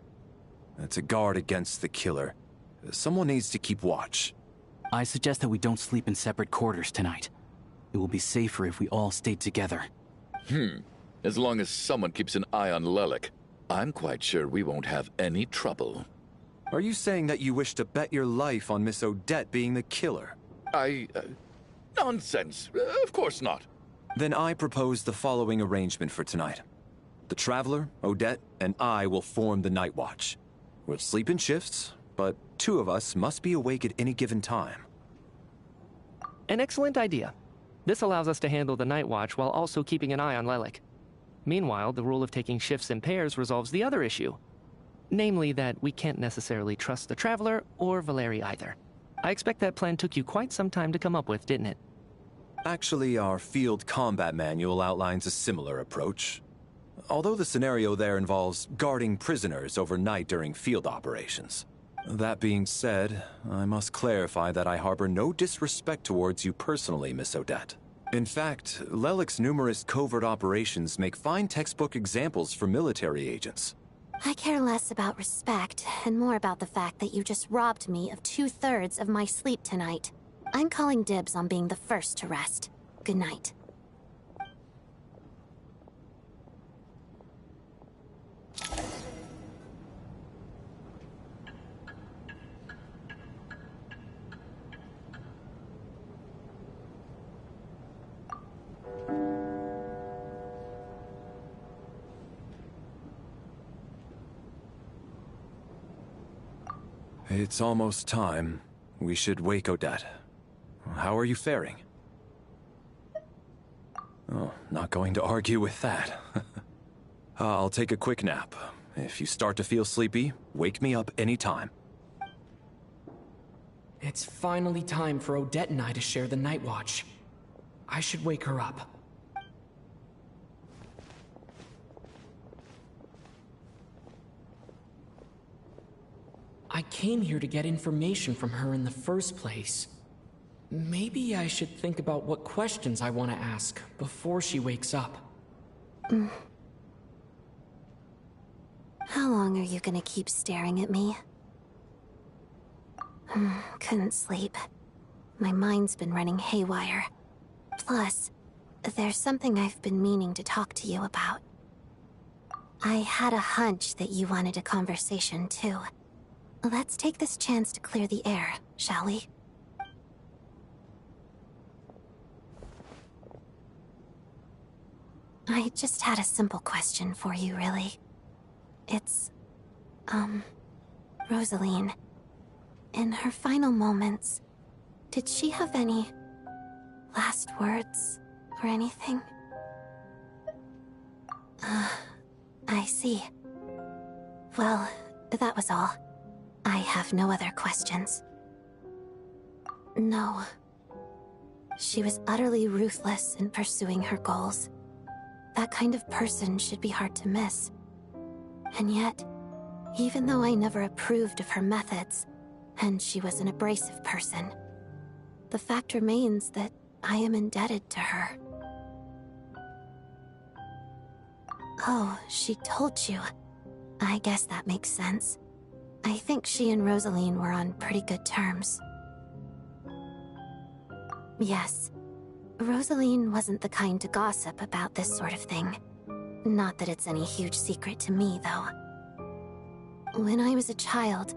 To guard against the killer, someone needs to keep watch. I suggest that we don't sleep in separate quarters tonight. It will be safer if we all stay together. As long as someone keeps an eye on Lelik, I'm quite sure we won't have any trouble. Are you saying that you wish to bet your life on Miss Odette being the killer? Nonsense. Of course not. Then I propose the following arrangement for tonight. The Traveler, Odette, and I will form the Night Watch. We'll sleep in shifts, but 2 of us must be awake at any given time. An excellent idea. This allows us to handle the Night Watch while also keeping an eye on Lelik. Meanwhile, the rule of taking shifts in pairs resolves the other issue. Namely that we can't necessarily trust the Traveler or Valeri either. I expect that plan took you quite some time to come up with, didn't it? Actually, our field combat manual outlines a similar approach. Although the scenario there involves guarding prisoners overnight during field operations. That being said, I must clarify that I harbor no disrespect towards you personally, Miss Odette. In fact, Lelik's numerous covert operations make fine textbook examples for military agents. I care less about respect and more about the fact that you just robbed me of 2/3 of my sleep tonight. I'm calling dibs on being the first to rest. Good night. It's almost time. We should wake Odette. How are you faring? Oh, not going to argue with that. I'll take a quick nap. If you start to feel sleepy, wake me up anytime. It's finally time for Odette and I to share the Night Watch. I should wake her up. I came here to get information from her in the first place. Maybe I should think about what questions I want to ask before she wakes up. How long are you gonna keep staring at me? Couldn't sleep. My mind's been running haywire. Plus, there's something I've been meaning to talk to you about. I had a hunch that you wanted a conversation too. Let's take this chance to clear the air, shall we? I just had a simple question for you, really. It's, Rosaline. In her final moments, did she have any last words or anything? I see. Well, that was all. I have no other questions. No. She was utterly ruthless in pursuing her goals. That kind of person should be hard to miss. And yet, even though I never approved of her methods, and she was an abrasive person, the fact remains that I am indebted to her. Oh, she told you. I guess that makes sense. I think she and Rosaline were on pretty good terms. Yes. Rosaline wasn't the kind to gossip about this sort of thing. Not that it's any huge secret to me, though. When I was a child,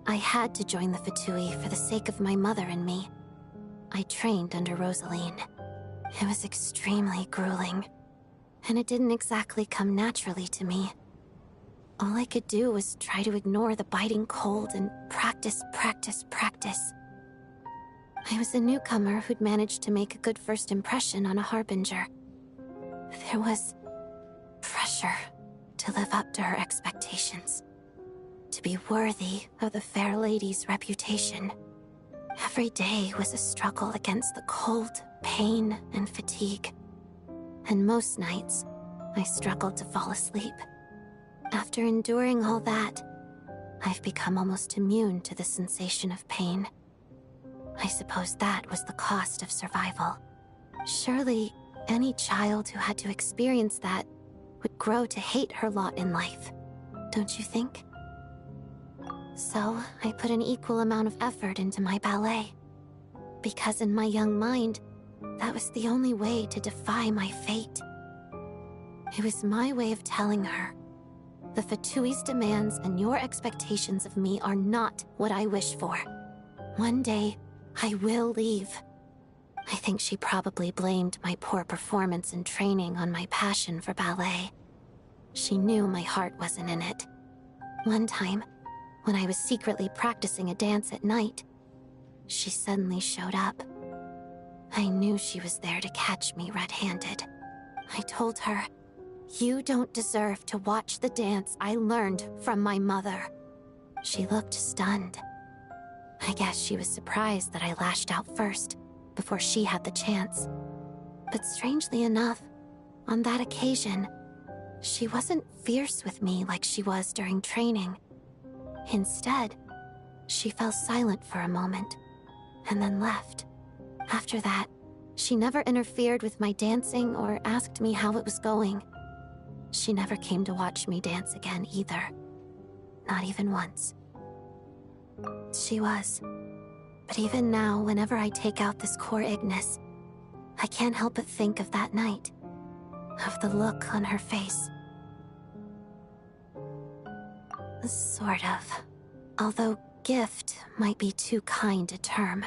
I had to join the Fatui for the sake of my mother and me. I trained under Rosaline. It was extremely grueling, and it didn't exactly come naturally to me. All I could do was try to ignore the biting cold and practice. I was a newcomer who'd managed to make a good first impression on a harbinger. There was pressure to live up to her expectations, to be worthy of the fair lady's reputation. Every day was a struggle against the cold, pain, and fatigue. And most nights, I struggled to fall asleep. After enduring all that, I've become almost immune to the sensation of pain. I suppose that was the cost of survival. Surely, any child who had to experience that would grow to hate her lot in life, don't you think? So, I put an equal amount of effort into my ballet. Because in my young mind, that was the only way to defy my fate. It was my way of telling her, the Fatui's demands and your expectations of me are not what I wish for. One day, I will leave. I think she probably blamed my poor performance in training on my passion for ballet. She knew my heart wasn't in it. One time, when I was secretly practicing a dance at night, she suddenly showed up. I knew she was there to catch me red-handed. I told her, "You don't deserve to watch the dance I learned from my mother." She looked stunned. I guess she was surprised that I lashed out first, before she had the chance. But strangely enough, on that occasion, she wasn't fierce with me like she was during training. Instead, she fell silent for a moment, and then left. After that, she never interfered with my dancing or asked me how it was going. She never came to watch me dance again either. Not even once. She was. But even now, whenever I take out this core Ignis, I can't help but think of that night. Of the look on her face. Sort of. Although gift might be too kind a term.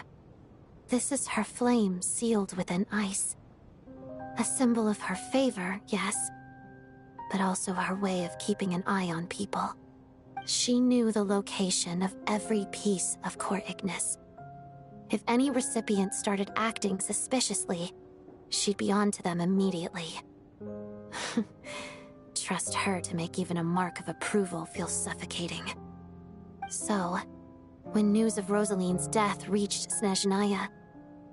This is her flame sealed within ice. A symbol of her favor, yes, but also her way of keeping an eye on people. She knew the location of every piece of core Ignis. If any recipient started acting suspiciously, she'd be on to them immediately. Trust her to make even a mark of approval feel suffocating. So, when news of Rosaline's death reached Snezhnaya,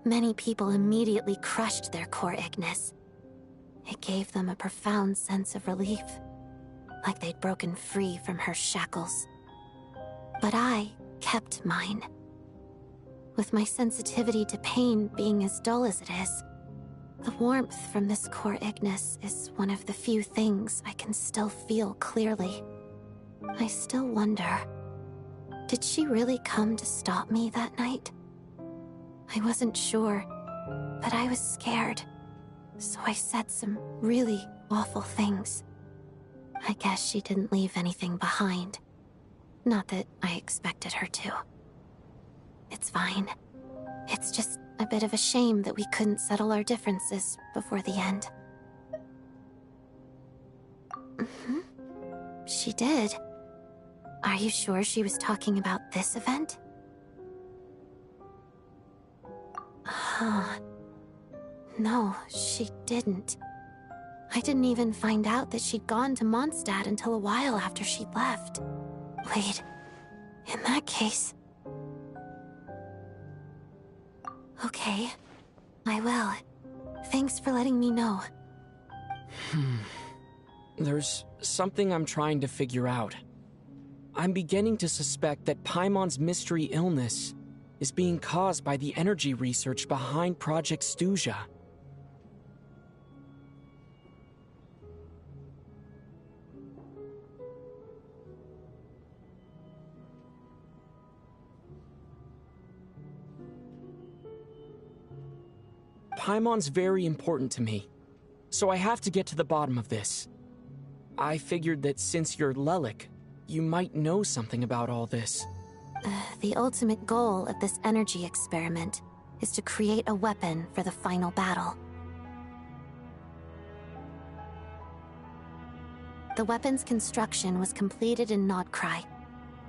many people immediately crushed their core Ignis. It gave them a profound sense of relief, like they'd broken free from her shackles. But I kept mine. With my sensitivity to pain being as dull as it is, the warmth from this core Ignis is one of the few things I can still feel clearly. I still wonder, did she really come to stop me that night? I wasn't sure, but I was scared, so I said some really awful things. I guess she didn't leave anything behind. Not that I expected her to. It's fine. It's just a bit of a shame that we couldn't settle our differences before the end. She did. Are you sure she was talking about this event? No, she didn't. I didn't even find out that she'd gone to Mondstadt until a while after she'd left. Wait, in that case... Okay, I will. Thanks for letting me know. There's something I'm trying to figure out. I'm beginning to suspect that Paimon's mystery illness is being caused by the energy research behind Project Snezhnaya. Paimon's very important to me, so I have to get to the bottom of this. I figured that since you're Lelik, you might know something about all this. The ultimate goal of this energy experiment is to create a weapon for the final battle. The weapon's construction was completed in Nodkrai.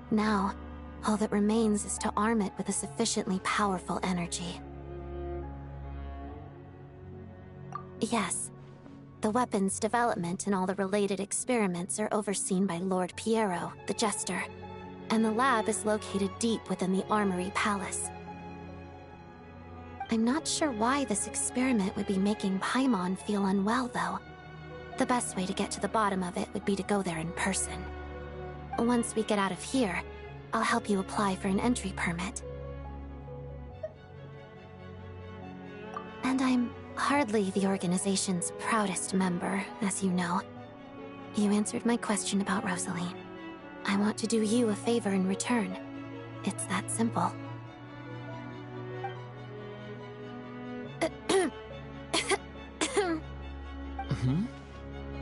Now, all that remains is to arm it with a sufficiently powerful energy. Yes, the weapon's development and all the related experiments are overseen by Lord Piero, the Jester, and the lab is located deep within the Armory Palace. I'm not sure why this experiment would be making Paimon feel unwell, though. The best way to get to the bottom of it would be to go there in person. Once we get out of here, I'll help you apply for an entry permit. And I'm hardly the organization's proudest member, as you know. You answered my question about Rosaline. I want to do you a favor in return. It's that simple.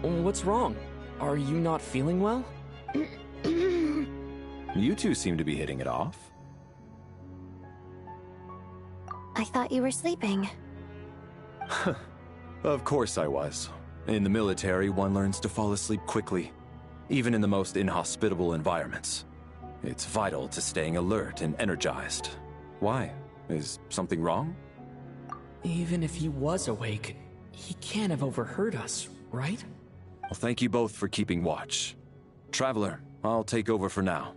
What's wrong? Are you not feeling well? You two seem to be hitting it off. I thought you were sleeping. Of course I was. In the military, one learns to fall asleep quickly, even in the most inhospitable environments. It's vital to staying alert and energized. Why? Is something wrong? Even if he was awake, he can't have overheard us, right? Well, thank you both for keeping watch. Traveler, I'll take over for now.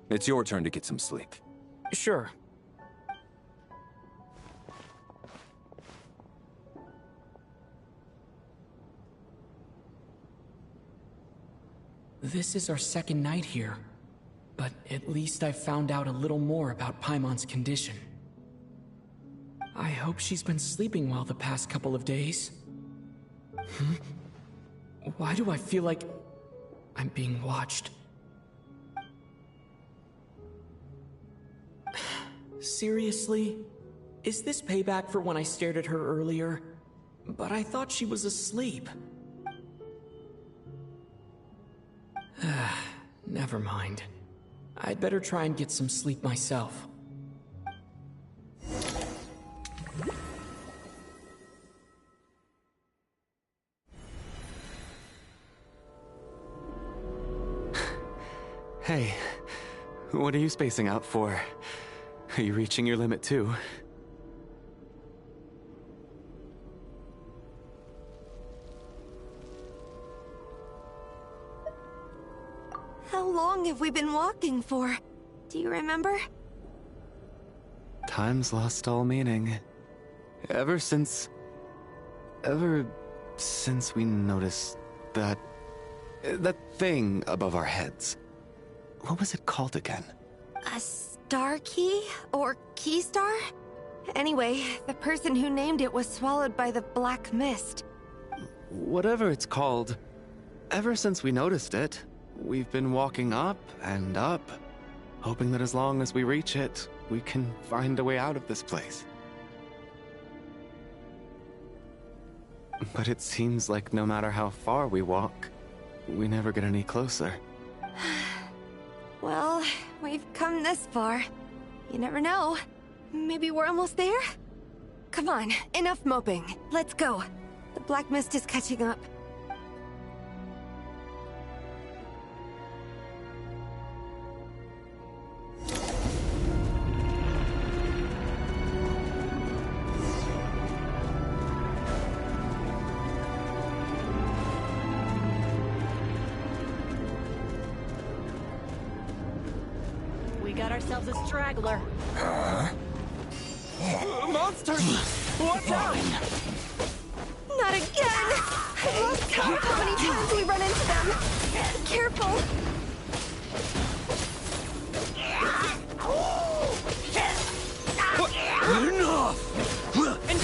It's your turn to get some sleep. Sure. This is our second night here, but at least I've found out a little more about Paimon's condition. I hope she's been sleeping well the past couple of days. Why do I feel like I'm being watched? Seriously? Is this payback for when I stared at her earlier? But I thought she was asleep. Never mind. I'd better try and get some sleep myself. Hey, what are you spacing out for? Are you reaching your limit too? How long have we been walking for? Do you remember? Time's lost all meaning. Ever since we noticed that thing above our heads. What was it called again? A star key? Or key star? Anyway, the person who named it was swallowed by the black mist. Whatever it's called, ever since we noticed it, we've been walking up and up, hoping that as long as we reach it, we can find a way out of this place. But it seems like no matter how far we walk, we never get any closer. Well, we've come this far. You never know. Maybe we're almost there? Come on, enough moping. Let's go. The black mist is catching up. We got ourselves a straggler. Monsters! Watch out! Not again! I've lost count how many times we run into them. Careful! Enough! And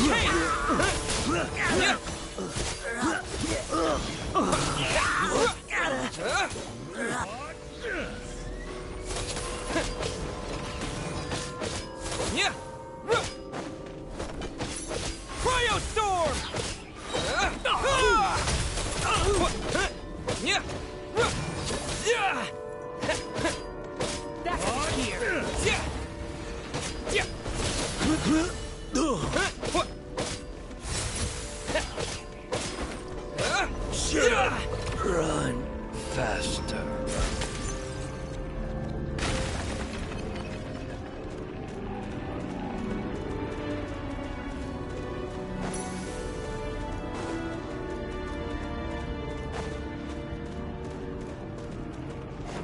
yeah! Cryostorm! Yeah! That's here. Yeah! Yeah! Run faster.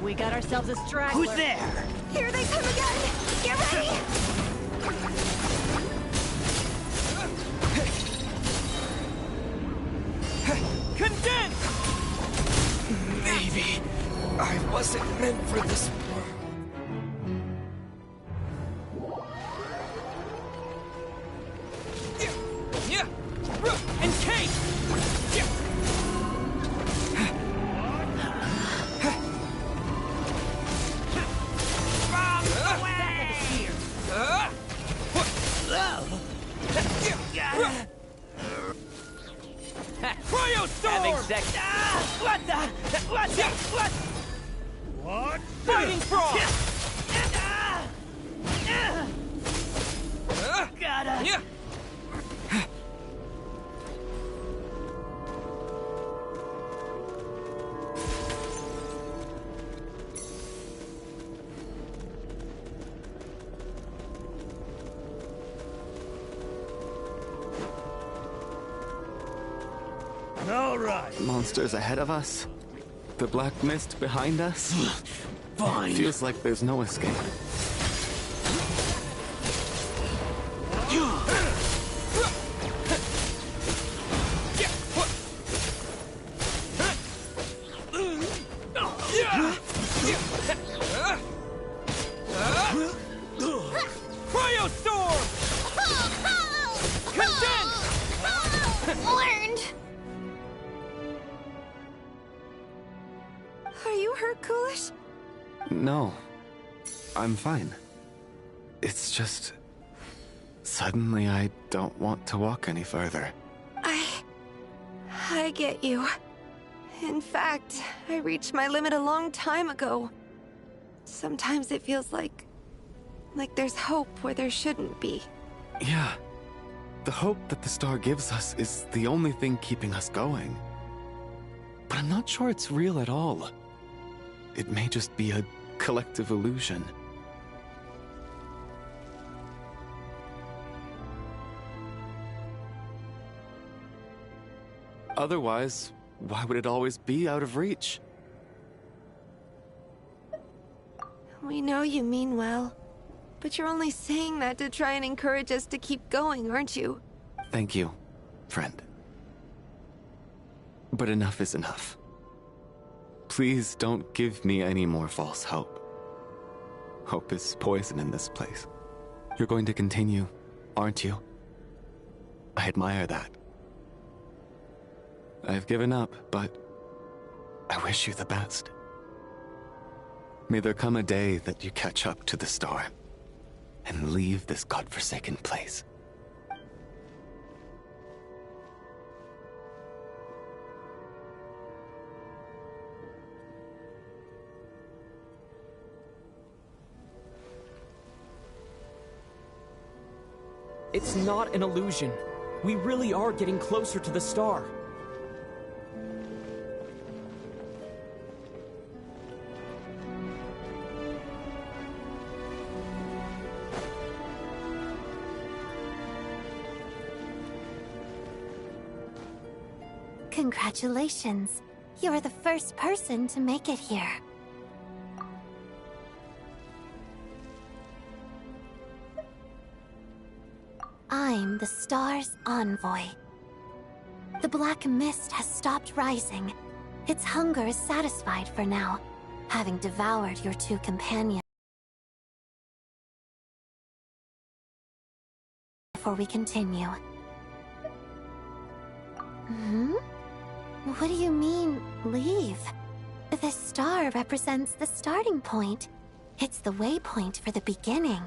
We got ourselves a straggler. Who's there? Here they come again! Get ready! Condense! Maybe I wasn't meant for this world. Yeah! Encase! Having sex. What the? What? Fighting frog! Gotta. Yeah! All right. Monsters ahead of us. The black mist behind us. Fine. Feels like there's no escape. Cryostorm! Condense! Learned! Are you hurt, Coolish? No. I'm fine. It's just... Suddenly I don't want to walk any further. I get you. In fact, I reached my limit a long time ago. Sometimes it feels like there's hope where there shouldn't be. Yeah. The hope that the star gives us is the only thing keeping us going. But I'm not sure it's real at all. It may just be a collective illusion. Otherwise, why would it always be out of reach? We know you mean well, but you're only saying that to try and encourage us to keep going, aren't you? Thank you, friend. But enough is enough. Please don't give me any more false hope. Hope is poison in this place. You're going to continue, aren't you? I admire that. I've given up, but I wish you the best. May there come a day that you catch up to the star and leave this godforsaken place. It's not an illusion. We really are getting closer to the star. Congratulations. You're the first person to make it here. I'm the star's envoy. The black mist has stopped rising. Its hunger is satisfied for now, having devoured your two companions. Before we continue. What do you mean, leave? The star represents the starting point. It's the waypoint for the beginning.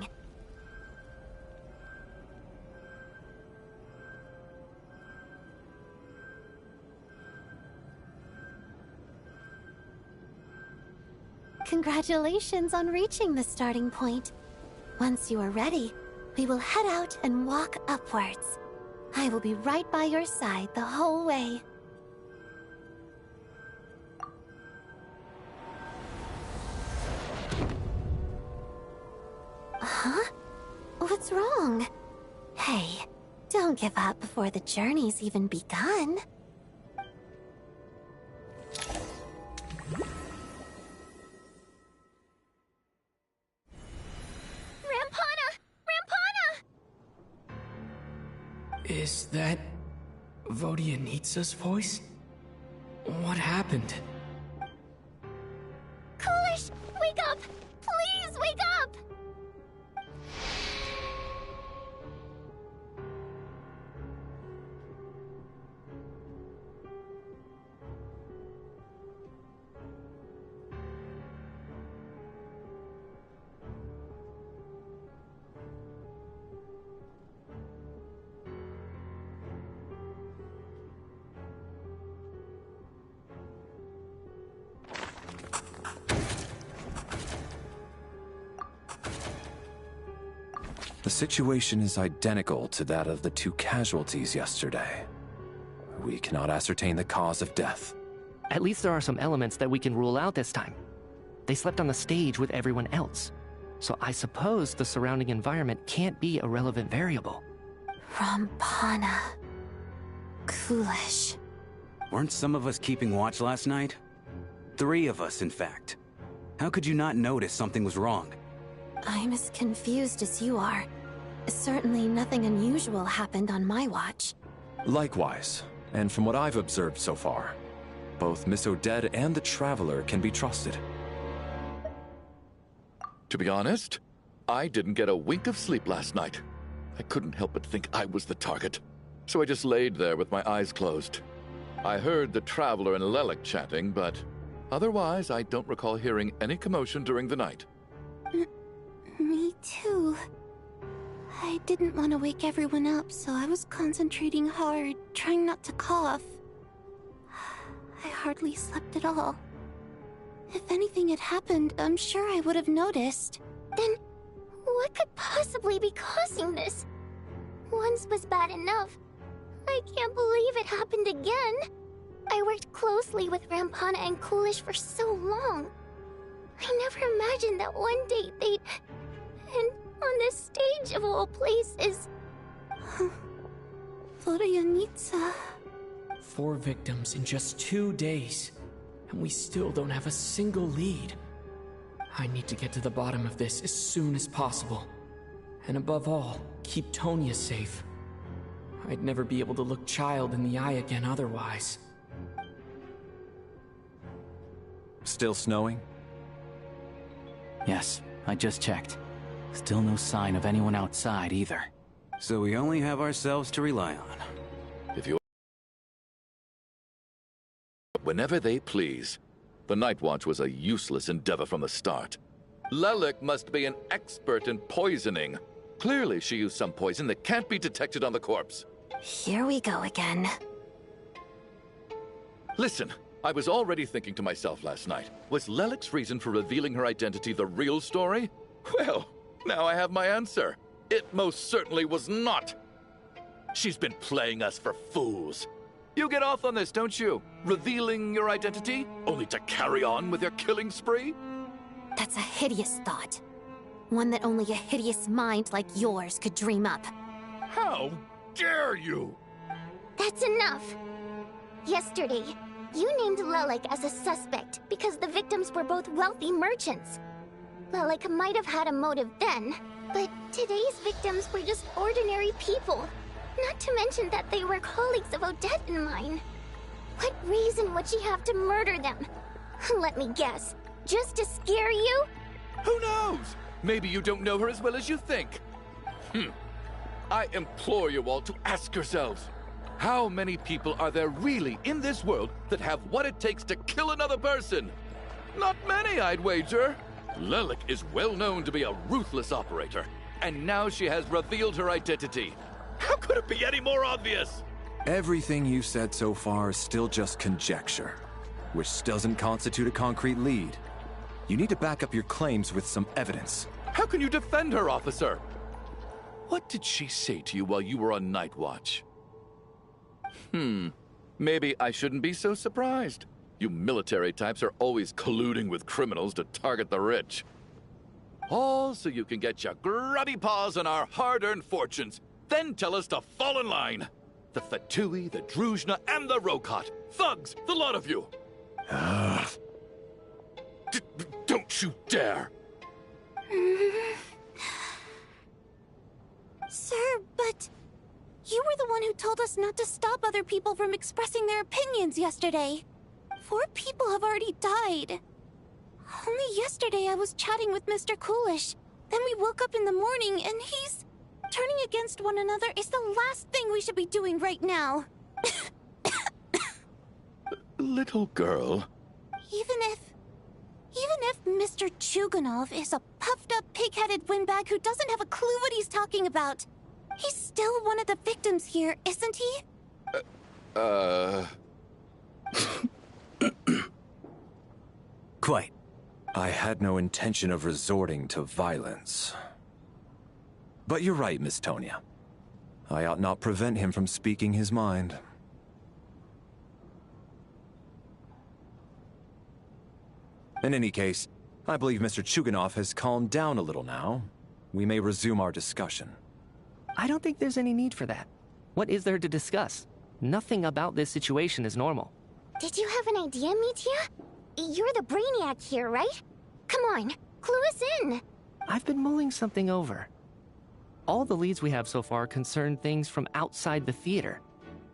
Congratulations on reaching the starting point. Once you are ready, we will head out and walk upwards. I will be right by your side the whole way. Huh? What's wrong? Hey, don't give up before the journey's even begun. Is that Vodyanitsa's voice? What happened? Coolish, wake up! Please wake up! The situation is identical to that of the two casualties yesterday. We cannot ascertain the cause of death. At least there are some elements that we can rule out this time. They slept on the stage with everyone else. So I suppose the surrounding environment can't be a relevant variable. Rampana. Coolish. Weren't some of us keeping watch last night? 3 of us, in fact. How could you not notice something was wrong? I'm as confused as you are. Certainly nothing unusual happened on my watch. Likewise, and from what I've observed so far, both Miss Odette and the Traveler can be trusted. To be honest, I didn't get a wink of sleep last night. I couldn't help but think I was the target, so I just laid there with my eyes closed. I heard the Traveler and Lelik chatting, but otherwise I don't recall hearing any commotion during the night. Me too. I didn't want to wake everyone up, so I was concentrating hard, trying not to cough. I hardly slept at all. If anything had happened, I'm sure I would have noticed. Then, what could possibly be causing this? Once was bad enough. I can't believe it happened again. I worked closely with Rampana and Coolish for so long. I never imagined that one day they'd... And on this stage of all places... Vodyanitsa... 4 victims in just 2 days, and we still don't have a single lead. I need to get to the bottom of this as soon as possible. And above all, keep Tonya safe. I'd never be able to look Child in the eye again otherwise. Still snowing? Yes, I just checked. Still no sign of anyone outside either. So we only have ourselves to rely on. If you... Whenever they please. The Night Watch was a useless endeavor from the start. Lelik must be an expert in poisoning. Clearly she used some poison that can't be detected on the corpse. Here we go again. Listen, I was already thinking to myself last night, was Lelik's reason for revealing her identity the real story? Well, now I have my answer. It most certainly was not. She's been playing us for fools. You get off on this, don't you? Revealing your identity, only to carry on with your killing spree? That's a hideous thought. One that only a hideous mind like yours could dream up. How dare you? That's enough. Yesterday, you named Lelik as a suspect because the victims were both wealthy merchants. Lelik might have had a motive then, but today's victims were just ordinary people. Not to mention that they were colleagues of Odette and mine. What reason would she have to murder them? Let me guess. Just to scare you? Who knows? Maybe you don't know her as well as you think. I implore you all to ask yourselves, how many people are there really in this world that have what it takes to kill another person? Not many, I'd wager. Lelik is well known to be a ruthless operator, and now she has revealed her identity. How could it be any more obvious? Everything you said so far is still just conjecture, which doesn't constitute a concrete lead. You need to back up your claims with some evidence. How can you defend her, officer? What did she say to you while you were on night watch? Maybe I shouldn't be so surprised. You military types are always colluding with criminals to target the rich. All so you can get your grubby paws on our hard-earned fortunes, then tell us to fall in line. The Fatui, the Druzhna, and the Rokot. Thugs, the lot of you. Don't you dare! Sir, but you were the one who told us not to stop other people from expressing their opinions yesterday. 4 people have already died. Only yesterday I was chatting with Mr. Coolish. Then we woke up in the morning and he's... Turning against one another is the last thing we should be doing right now. Little girl. Even if Mr. Chuganov is a puffed-up, pig-headed windbag who doesn't have a clue what he's talking about, he's still one of the victims here, isn't he? Quite. I had no intention of resorting to violence. But you're right, Miss Tonya. I ought not prevent him from speaking his mind. In any case, I believe Mr. Chuganov has calmed down a little now. We may resume our discussion. I don't think there's any need for that. What is there to discuss? Nothing about this situation is normal. Did you have an idea, Mitya? You're the brainiac here, right? Come on, clue us in. I've been mulling something over. All the leads we have so far concern things from outside the theater.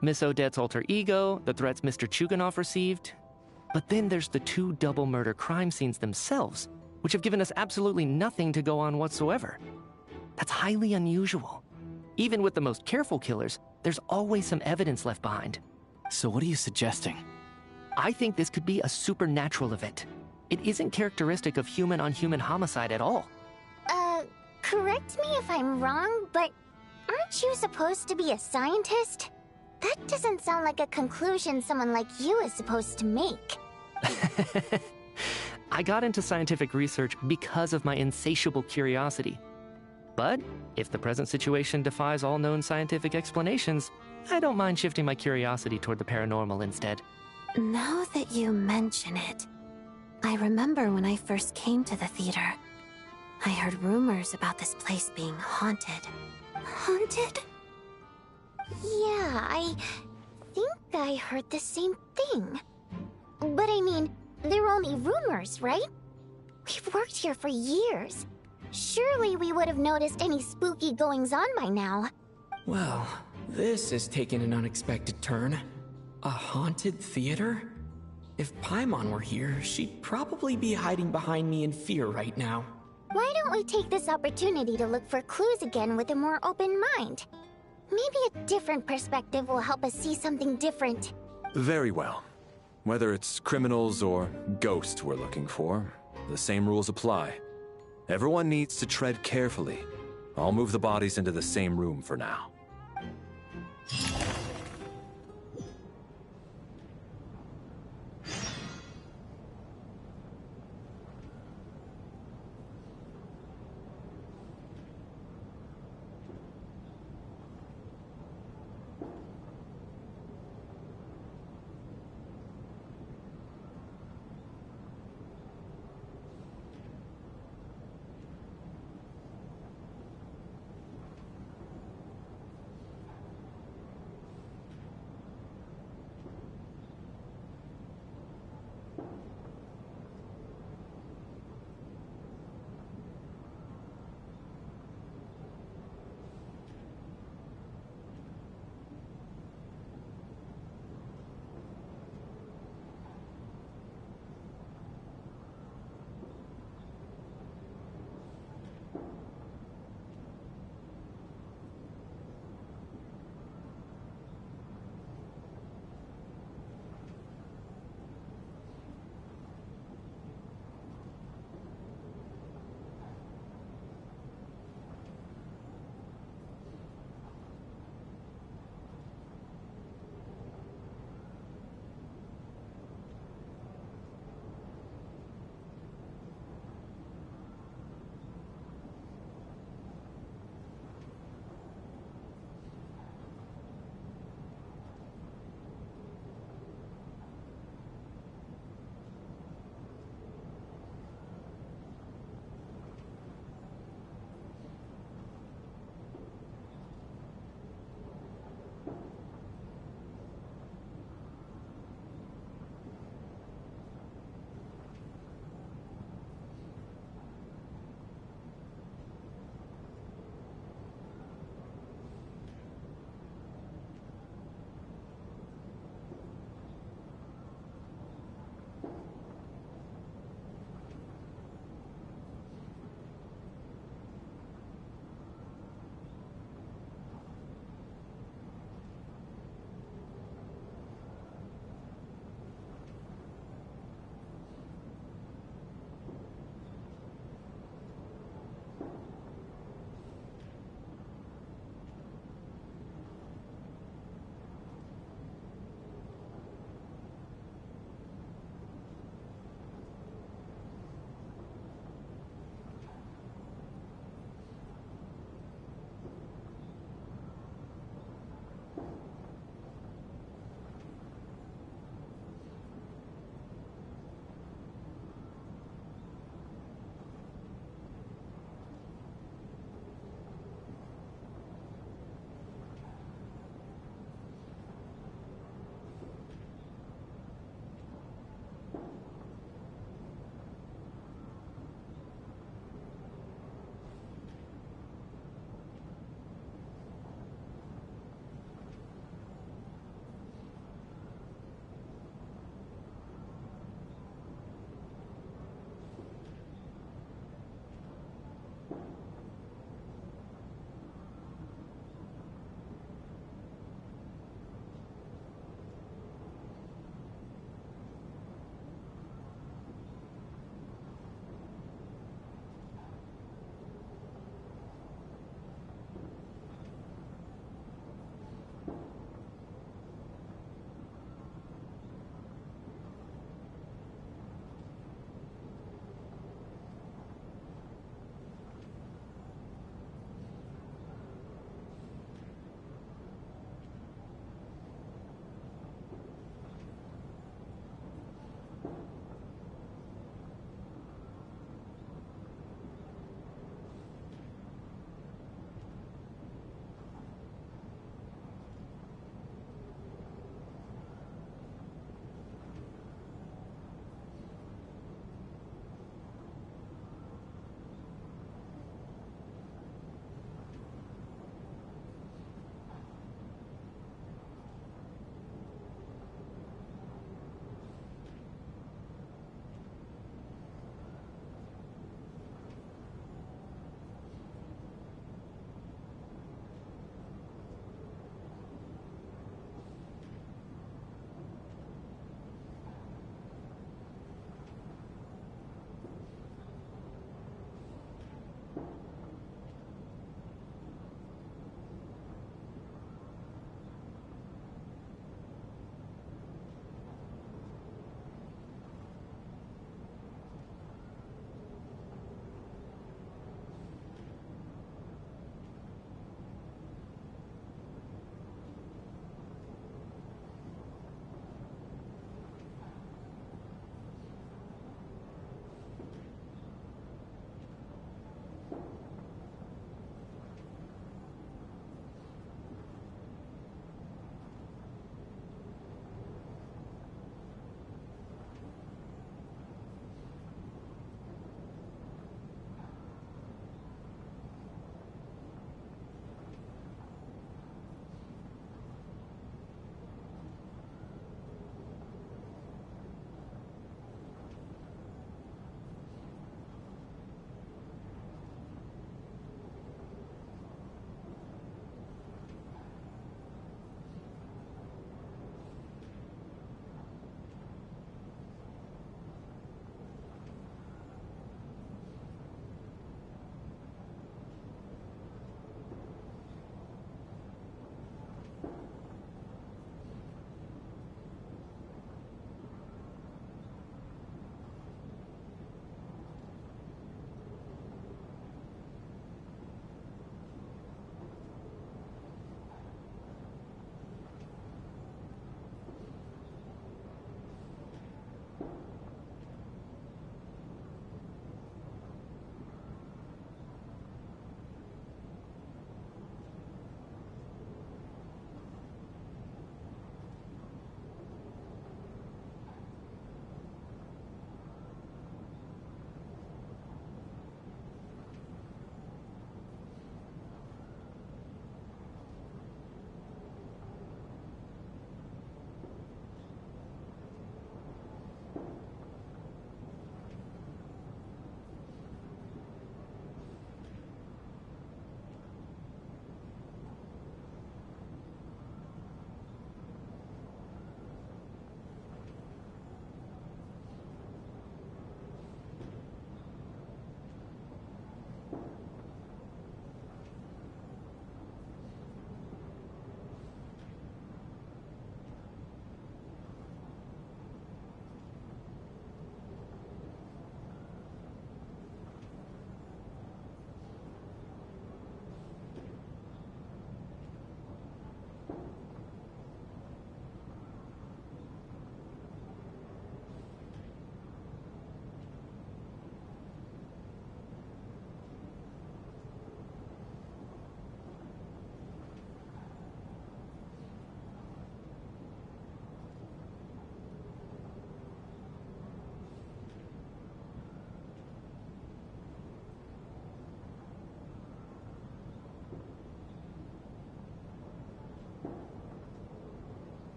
Miss Odette's alter ego, the threats Mr. Chuganov received. But then there's the 2 double murder crime scenes themselves, which have given us absolutely nothing to go on whatsoever. That's highly unusual. Even with the most careful killers, there's always some evidence left behind. So what are you suggesting? I think this could be a supernatural event. It isn't characteristic of human-on-human homicide at all. Correct me if I'm wrong, but aren't you supposed to be a scientist? That doesn't sound like a conclusion someone like you is supposed to make. I got into scientific research because of my insatiable curiosity. But if the present situation defies all known scientific explanations, I don't mind shifting my curiosity toward the paranormal instead. Now that you mention it, I remember when I first came to the theater. I heard rumors about this place being haunted. Haunted? Yeah, I think I heard the same thing. But I mean, they're only rumors, right? We've worked here for years. Surely we would have noticed any spooky goings-on by now. Well, this has taken an unexpected turn. A haunted theater? If Paimon were here, she'd probably be hiding behind me in fear right now. Why don't we take this opportunity to look for clues again with a more open mind? Maybe a different perspective will help us see something different. Very well. Whether it's criminals or ghosts we're looking for, the same rules apply. Everyone needs to tread carefully. I'll move the bodies into the same room for now.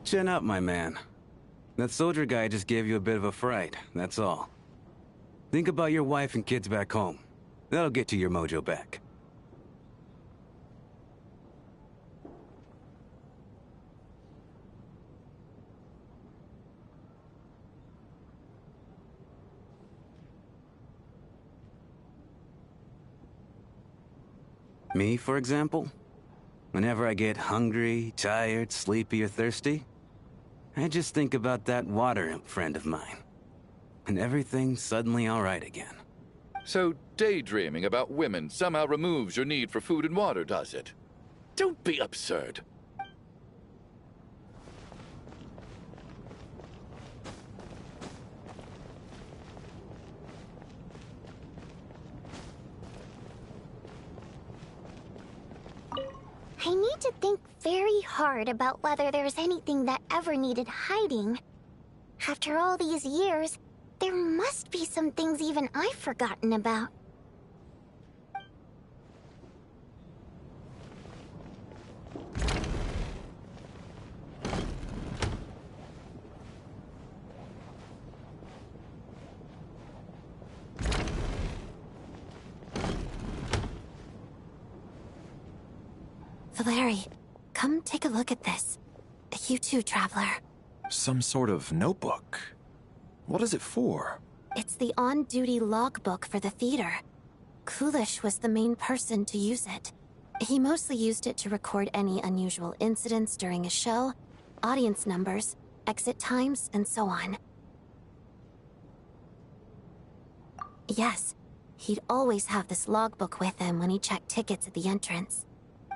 Chin up, my man. That soldier guy just gave you a bit of a fright, that's all. Think about your wife and kids back home. That'll get you your mojo back. Me, for example? Whenever I get hungry, tired, sleepy, or thirsty, I just think about that water imp friend of mine. And everything's suddenly alright again. So daydreaming about women somehow removes your need for food and water, does it? Don't be absurd. I need to think very hard about whether there's anything that ever needed hiding. After all these years, there must be some things even I've forgotten about. Valeri, come take a look at this. You too, Traveler. Some sort of notebook. What is it for? It's the on-duty logbook for the theater. Coolish was the main person to use it. He mostly used it to record any unusual incidents during a show, audience numbers, exit times, and so on. Yes, he'd always have this logbook with him when he checked tickets at the entrance.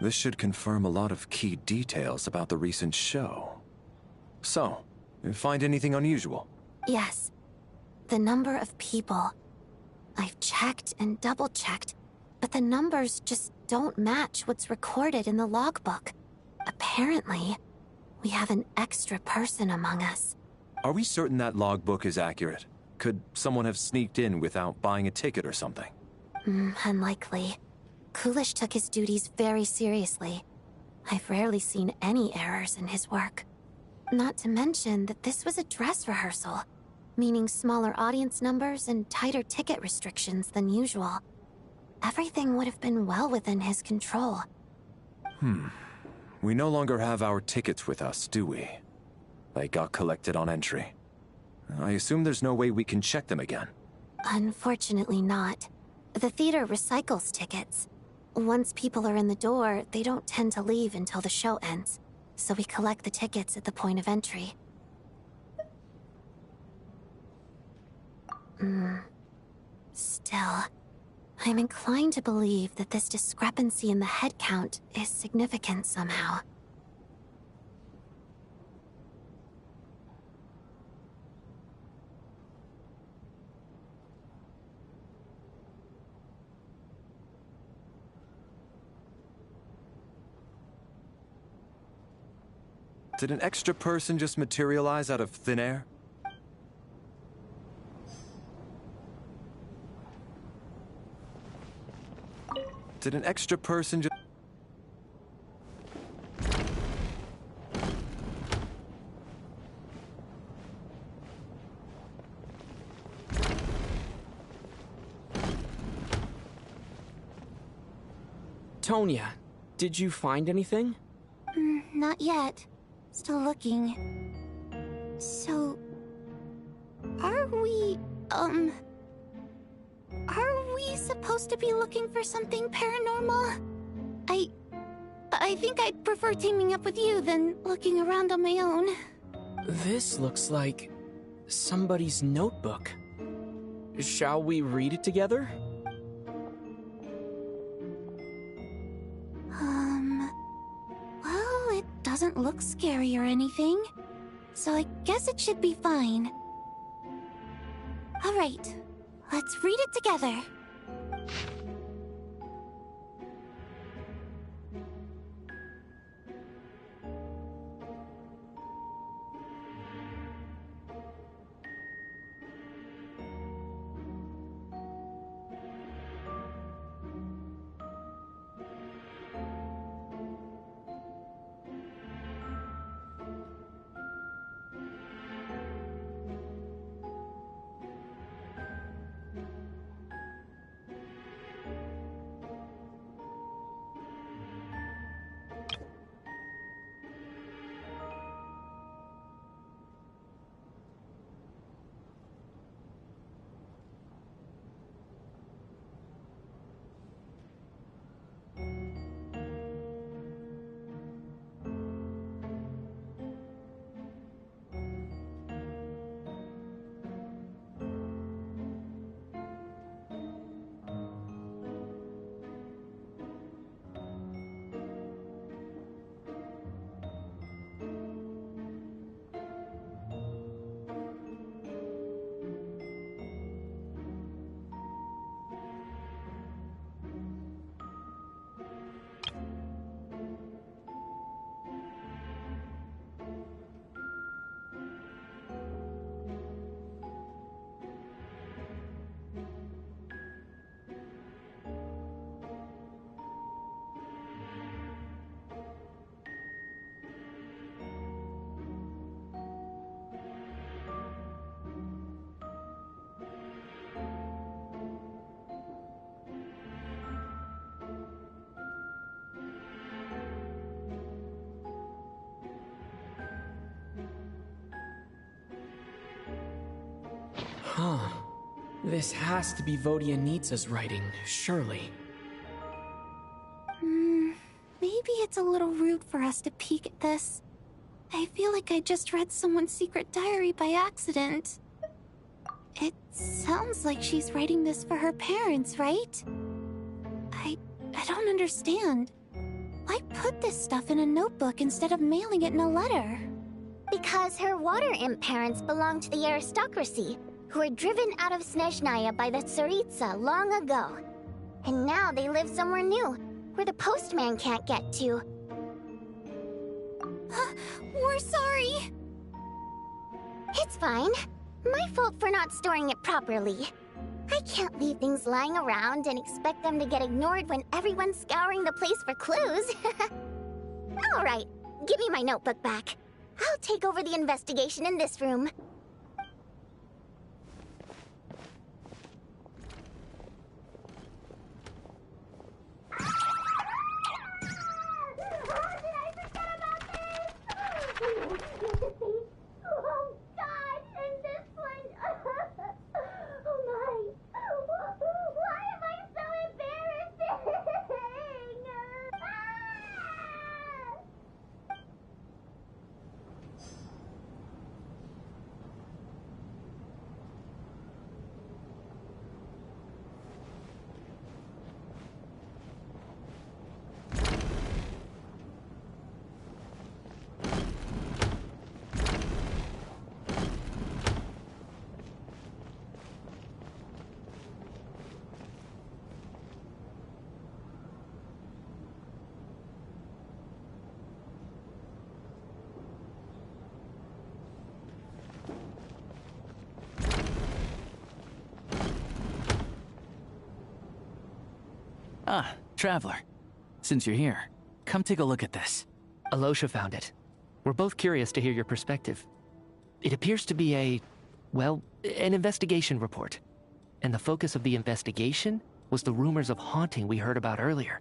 This should confirm a lot of key details about the recent show. So, you find anything unusual? Yes. The number of people. I've checked and double-checked, but the numbers just don't match what's recorded in the logbook. Apparently, we have an extra person among us. Are we certain that logbook is accurate? Could someone have sneaked in without buying a ticket or something? Unlikely. Coolish took his duties very seriously. I've rarely seen any errors in his work. Not to mention that this was a dress rehearsal, meaning smaller audience numbers and tighter ticket restrictions than usual. Everything would have been well within his control. We no longer have our tickets with us, do we? They got collected on entry. I assume there's no way we can check them again. Unfortunately not. The theater recycles tickets. Once people are in the door, they don't tend to leave until the show ends, so we collect the tickets at the point of entry. Still, I'm inclined to believe that this discrepancy in the head count is significant somehow. Did an extra person just materialize out of thin air? Did an extra person just... Tonya, did you find anything? Not yet. Still looking. So... Are we supposed to be looking for something paranormal? I think I'd prefer teaming up with you than looking around on my own. This looks like somebody's notebook. Shall we read it together? Well, it doesn't look scary or anything, so I guess it should be fine. All right, let's read it together. Huh. This has to be Vodyanitsa's writing, surely. Maybe it's a little rude for us to peek at this. I feel like I just read someone's secret diary by accident. It sounds like she's writing this for her parents, right? I don't understand. Why put this stuff in a notebook instead of mailing it in a letter? Because her water imp parents belonged to the aristocracy, who were driven out of Snezhnaya by the Tsaritsa long ago. And now they live somewhere new, where the postman can't get to. We're sorry! It's fine. My fault for not storing it properly. I can't leave things lying around and expect them to get ignored when everyone's scouring the place for clues. Alright, give me my notebook back. I'll take over the investigation in this room. Ah, Traveler. Since you're here, come take a look at this. Alosha found it. We're both curious to hear your perspective. It appears to be an investigation report. And the focus of the investigation was the rumors of haunting we heard about earlier.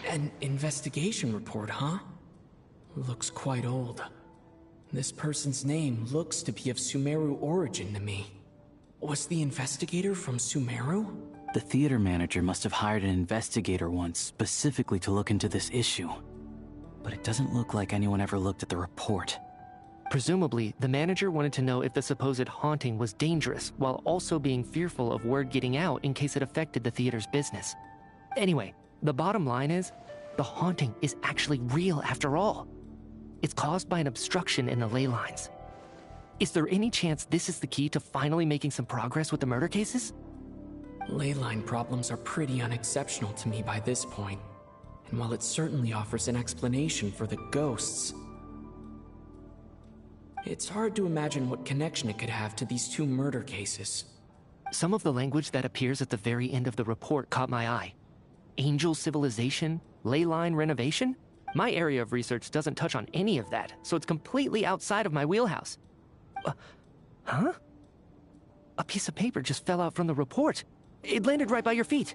An investigation report, huh? Looks quite old. This person's name looks to be of Sumeru origin to me. Was the investigator from Sumeru? The theater manager must have hired an investigator once specifically to look into this issue. But it doesn't look like anyone ever looked at the report. Presumably, the manager wanted to know if the supposed haunting was dangerous, while also being fearful of word getting out in case it affected the theater's business. Anyway, the bottom line is, the haunting is actually real after all. It's caused by an obstruction in the ley lines. Is there any chance this is the key to finally making some progress with the murder cases? Ley line problems are pretty unexceptional to me by this point. And while it certainly offers an explanation for the ghosts, it's hard to imagine what connection it could have to these two murder cases. Some of the language that appears at the very end of the report caught my eye. Angel civilization, ley line renovation? My area of research doesn't touch on any of that, so it's completely outside of my wheelhouse. Huh? A piece of paper just fell out from the report. It landed right by your feet.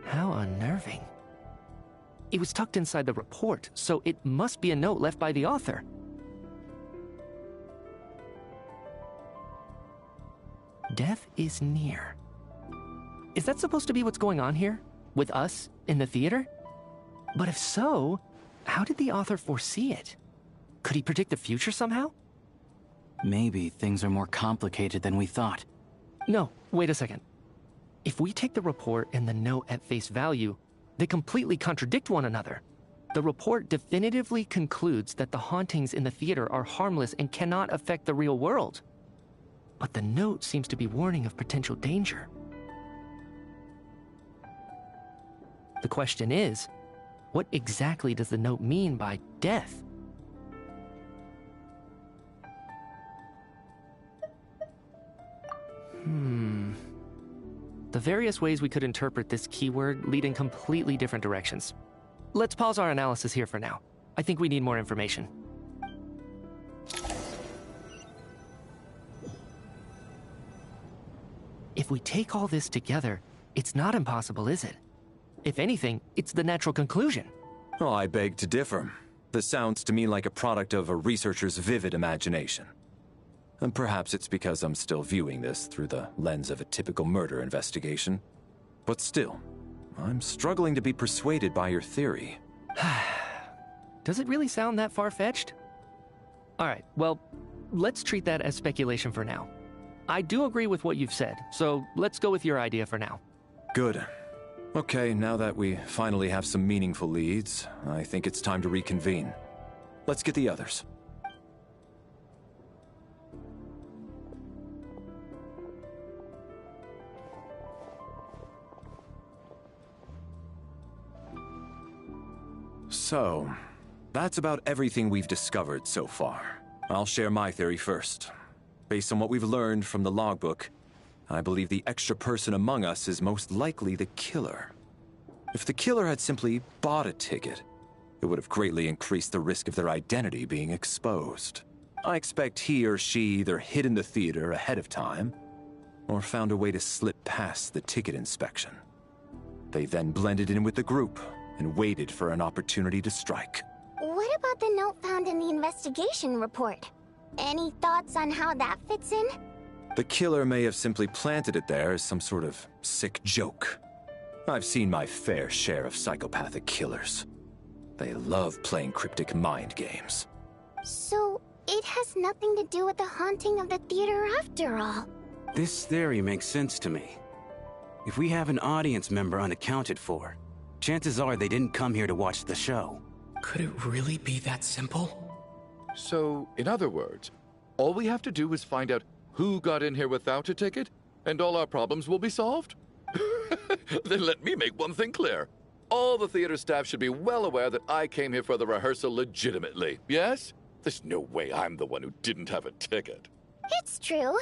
How unnerving. It was tucked inside the report, so it must be a note left by the author. Death is near. Is that supposed to be what's going on here? With us in the theater? But if so, how did the author foresee it? Could he predict the future somehow? Maybe things are more complicated than we thought. No, wait a second. If we take the report and the note at face value, they completely contradict one another. The report definitively concludes that the hauntings in the theater are harmless and cannot affect the real world. But the note seems to be warning of potential danger. The question is, what exactly does the note mean by death? The various ways we could interpret this keyword lead in completely different directions. Let's pause our analysis here for now. I think we need more information. If we take all this together, it's not impossible, is it? If anything, it's the natural conclusion. Oh, I beg to differ. This sounds to me like a product of a researcher's vivid imagination. And perhaps it's because I'm still viewing this through the lens of a typical murder investigation. But still, I'm struggling to be persuaded by your theory. Does it really sound that far-fetched? Alright, well, let's treat that as speculation for now. I do agree with what you've said, so let's go with your idea for now. Good. Okay, now that we finally have some meaningful leads, I think it's time to reconvene. Let's get the others. So, that's about everything we've discovered so far. I'll share my theory first. Based on what we've learned from the logbook, I believe the extra person among us is most likely the killer. If the killer had simply bought a ticket, it would have greatly increased the risk of their identity being exposed. I expect he or she either hid in the theater ahead of time, or found a way to slip past the ticket inspection. They then blended in with the group and waited for an opportunity to strike. What about the note found in the investigation report? Any thoughts on how that fits in? The killer may have simply planted it there as some sort of sick joke. I've seen my fair share of psychopathic killers. They love playing cryptic mind games. So, it has nothing to do with the haunting of the theater after all. This theory makes sense to me. If we have an audience member unaccounted for, chances are they didn't come here to watch the show. Could it really be that simple? So, in other words, all we have to do is find out who got in here without a ticket, and all our problems will be solved? Then let me make one thing clear. All the theater staff should be well aware that I came here for the rehearsal legitimately, yes? There's no way I'm the one who didn't have a ticket. It's true.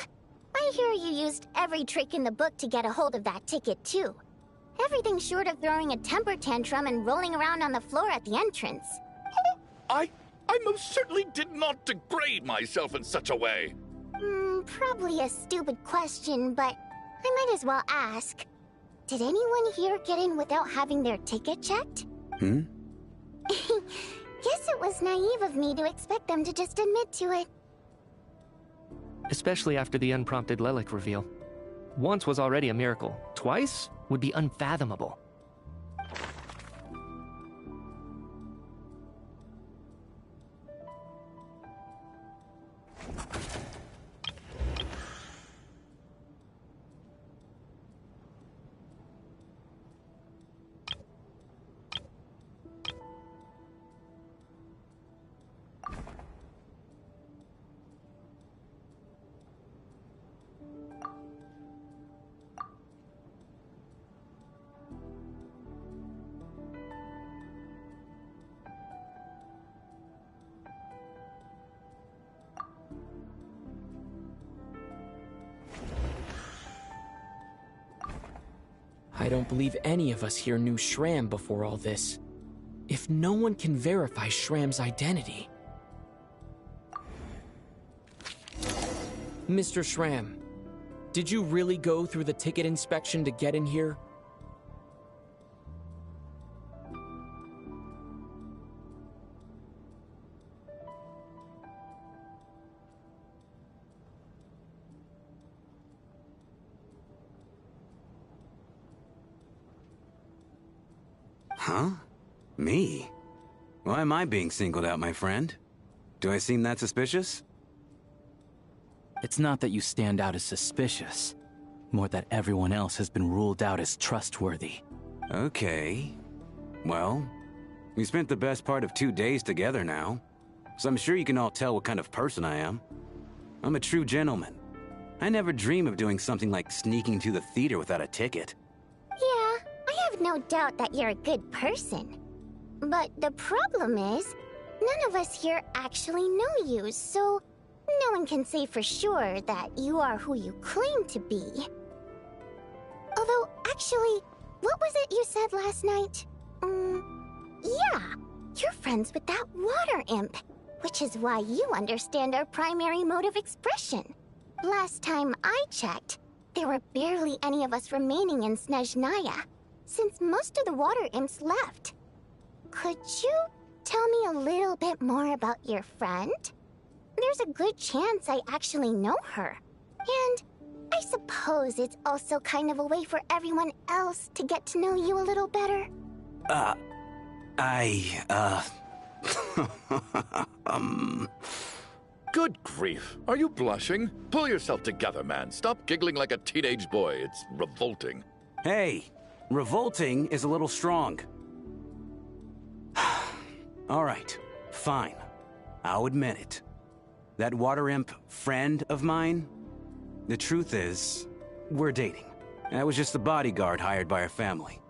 I hear you used every trick in the book to get a hold of that ticket, too. Everything short of throwing a temper tantrum and rolling around on the floor at the entrance. I most certainly did not degrade myself in such a way. Probably a stupid question, but I might as well ask. Did anyone here get in without having their ticket checked? Guess it was naive of me to expect them to just admit to it. Especially after the unprompted Lelic reveal. Once was already a miracle. Twice would be unfathomable. I don't believe any of us here knew Shram before all this. If no one can verify Shram's identity... Mr. Shram, did you really go through the ticket inspection to get in here? Huh? Me? Why am I being singled out, my friend? Do I seem that suspicious? It's not that you stand out as suspicious, more that everyone else has been ruled out as trustworthy. Okay. Well, we spent the best part of 2 days together now, so I'm sure you can all tell what kind of person I am. I'm a true gentleman. I never dream of doing something like sneaking to the theater without a ticket. Yeah, I have no doubt that you're a good person. But the problem is, none of us here actually know you, so no one can say for sure that you are who you claim to be. Although, actually, what was it you said last night? Yeah, you're friends with that water imp, which is why you understand our primary mode of expression. Last time I checked, there were barely any of us remaining in Snezhnaya, since most of the water imps left. Could you tell me a little bit more about your friend? There's a good chance I actually know her. And I suppose it's also kind of a way for everyone else to get to know you a little better. Good grief. Are you blushing? Pull yourself together, man. Stop giggling like a teenage boy. It's revolting. Hey, revolting is a little strong. All right, fine. I'll admit it. That water imp friend of mine, the truth is, we're dating. I was just a bodyguard hired by our family.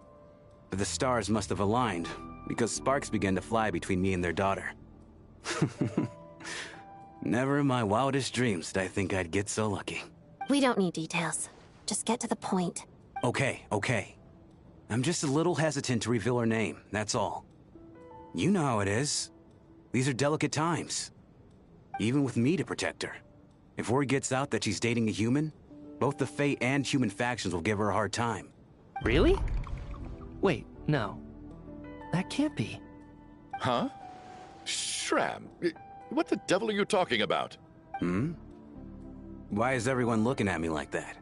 But the stars must have aligned, because sparks began to fly between me and their daughter. Never in my wildest dreams did I think I'd get so lucky. We don't need details. Just get to the point. Okay. I'm just a little hesitant to reveal her name, that's all. You know how it is. These are delicate times. Even with me to protect her. If word gets out that she's dating a human, both the Fae and human factions will give her a hard time. Really? Wait, no. That can't be. Huh? Shram, what the devil are you talking about? Why is everyone looking at me like that?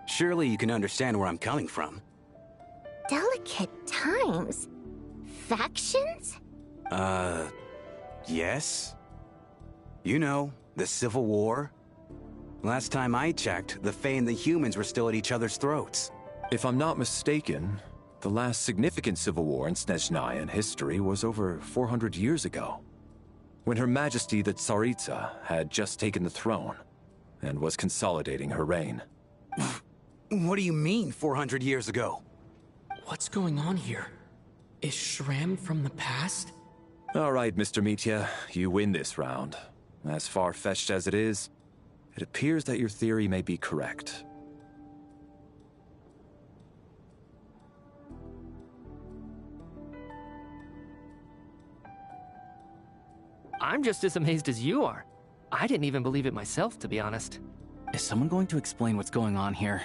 Surely you can understand where I'm coming from. Delicate times? Factions? Yes? You know, the Civil War? Last time I checked, the Fae and the humans were still at each other's throats. If I'm not mistaken, the last significant civil war in Snezhnaya history was over 400 years ago, when Her Majesty the Tsaritsa had just taken the throne and was consolidating her reign. What do you mean, 400 years ago? What's going on here? Is Shram from the past? All right, Mr. Mitya, you win this round. As far-fetched as it is, it appears that your theory may be correct. I'm just as amazed as you are. I didn't even believe it myself, to be honest. Is someone going to explain what's going on here?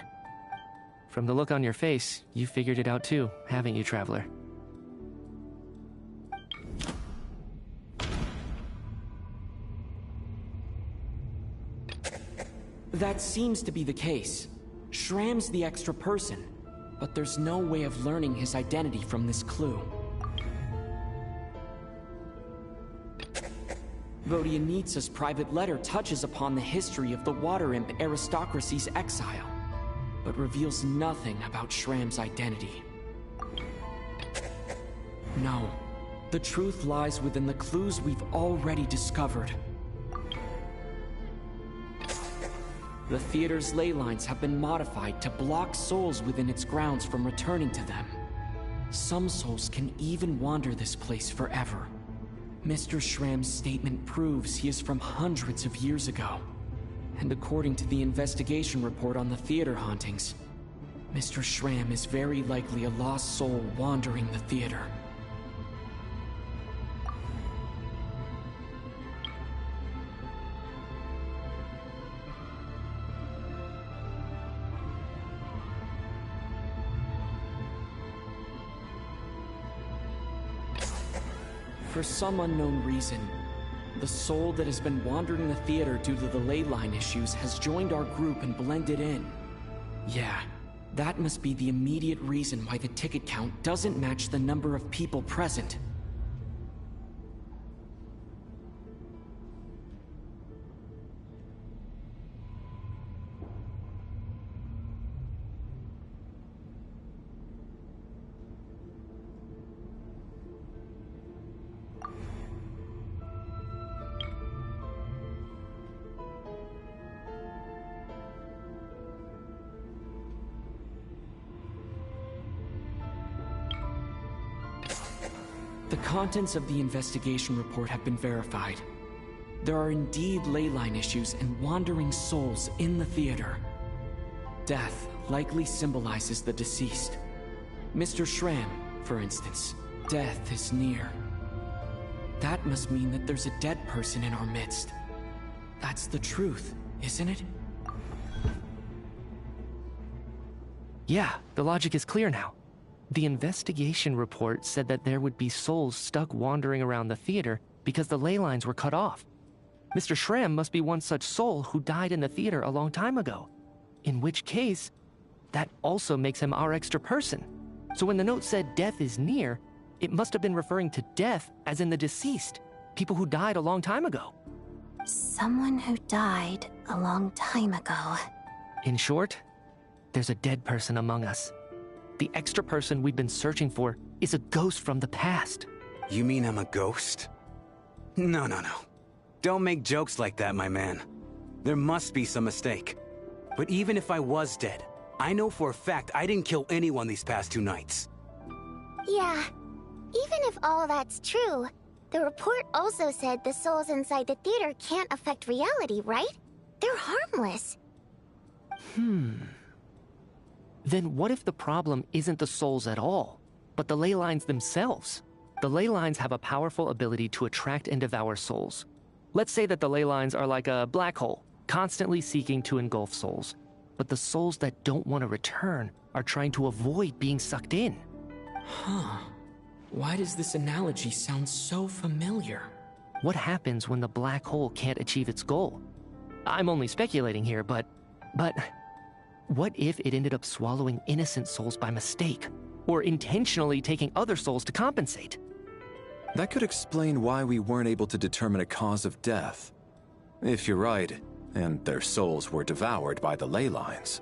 From the look on your face, you figured it out too, haven't you, Traveler? That seems to be the case. Shram's the extra person, but there's no way of learning his identity from this clue. Vodianitsa's private letter touches upon the history of the Water Imp aristocracy's exile, but reveals nothing about Shram's identity. No, the truth lies within the clues we've already discovered. The theater's ley lines have been modified to block souls within its grounds from returning to them. Some souls can even wander this place forever. Mr. Shram's statement proves he is from hundreds of years ago. And according to the investigation report on the theater hauntings, Mr. Shram is very likely a lost soul wandering the theater. For some unknown reason, the soul that has been wandering the theater due to the ley line issues has joined our group and blended in. Yeah, that must be the immediate reason why the ticket count doesn't match the number of people present. The contents of the investigation report have been verified. There are indeed ley line issues and wandering souls in the theater. Death likely symbolizes the deceased. Mr. Shram, for instance, death is near. That must mean that there's a dead person in our midst. That's the truth, isn't it? Yeah, the logic is clear now. The investigation report said that there would be souls stuck wandering around the theater because the ley lines were cut off. Mr. Shram must be one such soul who died in the theater a long time ago. In which case, that also makes him our extra person. So when the note said death is near, it must have been referring to death as in the deceased, people who died a long time ago. Someone who died a long time ago. In short, there's a dead person among us. The extra person we've been searching for is a ghost from the past. You mean I'm a ghost? No. Don't make jokes like that, my man. There must be some mistake. But even if I was dead, I know for a fact I didn't kill anyone these past 2 nights. Yeah, even if all that's true, the report also said the souls inside the theater can't affect reality, right? They're harmless. Then what if the problem isn't the souls at all, but the ley lines themselves? The ley lines have a powerful ability to attract and devour souls. Let's say that the ley lines are like a black hole, constantly seeking to engulf souls. But the souls that don't want to return are trying to avoid being sucked in. Huh. Why does this analogy sound so familiar? What happens when the black hole can't achieve its goal? I'm only speculating here, but what if it ended up swallowing innocent souls by mistake, or intentionally taking other souls to compensate? That could explain why we weren't able to determine a cause of death. If you're right, and their souls were devoured by the ley lines,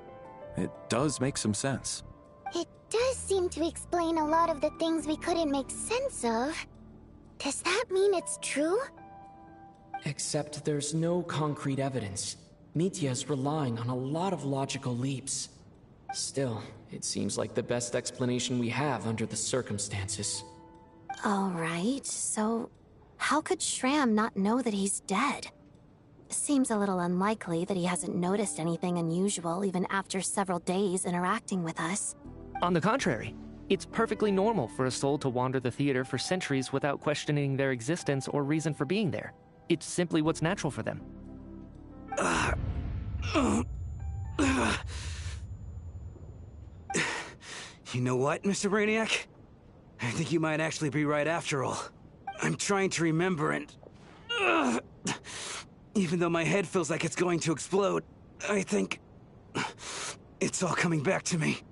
it does make some sense. It does seem to explain a lot of the things we couldn't make sense of. Does that mean it's true? Except there's no concrete evidence. Mitya is relying on a lot of logical leaps. Still, it seems like the best explanation we have under the circumstances. Alright, so how could Shram not know that he's dead? Seems a little unlikely that he hasn't noticed anything unusual even after several days interacting with us. On the contrary, it's perfectly normal for a soul to wander the theater for centuries without questioning their existence or reason for being there. It's simply what's natural for them. You know what, Mr. Brainiac? I think you might actually be right after all. I'm trying to remember and... even though my head feels like it's going to explode, I think... it's all coming back to me.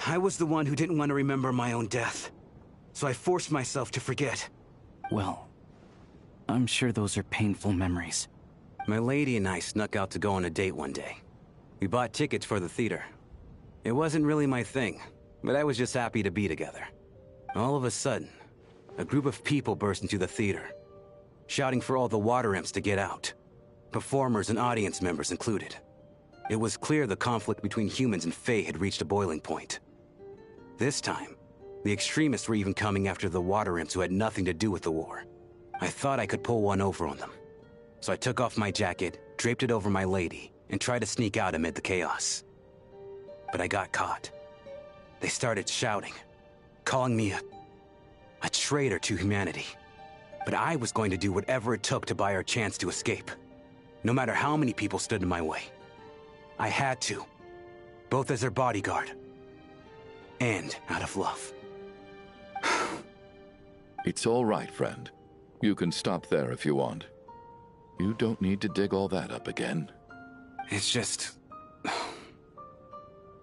I was the one who didn't want to remember my own death, so I forced myself to forget. Well, I'm sure those are painful memories. My lady and I snuck out to go on a date one day. We bought tickets for the theater. It wasn't really my thing, but I was just happy to be together. All of a sudden, a group of people burst into the theater, shouting for all the water imps to get out, performers and audience members included. It was clear the conflict between humans and Fae had reached a boiling point. This time, the extremists were even coming after the water imps who had nothing to do with the war. I thought I could pull one over on them. So I took off my jacket, draped it over my lady, and tried to sneak out amid the chaos. But I got caught. They started shouting, calling me a traitor to humanity. But I was going to do whatever it took to buy our chance to escape, no matter how many people stood in my way. I had to, both as their bodyguard and out of love. It's all right, friend. You can stop there if you want. You don't need to dig all that up again. It's just...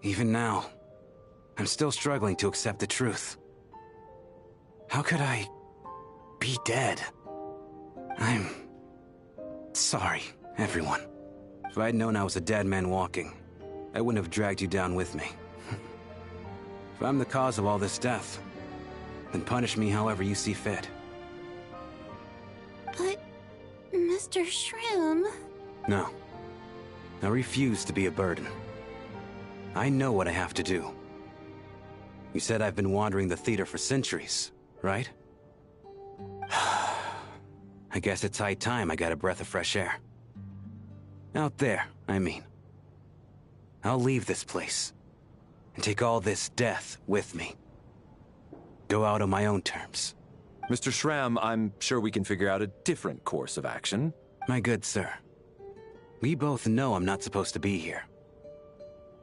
even now, I'm still struggling to accept the truth. How could I be dead? I'm sorry, everyone. If I'd known I was a dead man walking, I wouldn't have dragged you down with me. If I'm the cause of all this death, then punish me however you see fit. But, Mr. Shroom... No. I refuse to be a burden. I know what I have to do. You said I've been wandering the theater for centuries, right? I guess it's high time I got a breath of fresh air. Out there, I mean. I'll leave this place and take all this death with me. Go out on my own terms. Mr. Shram, I'm sure we can figure out a different course of action. My good sir, we both know I'm not supposed to be here.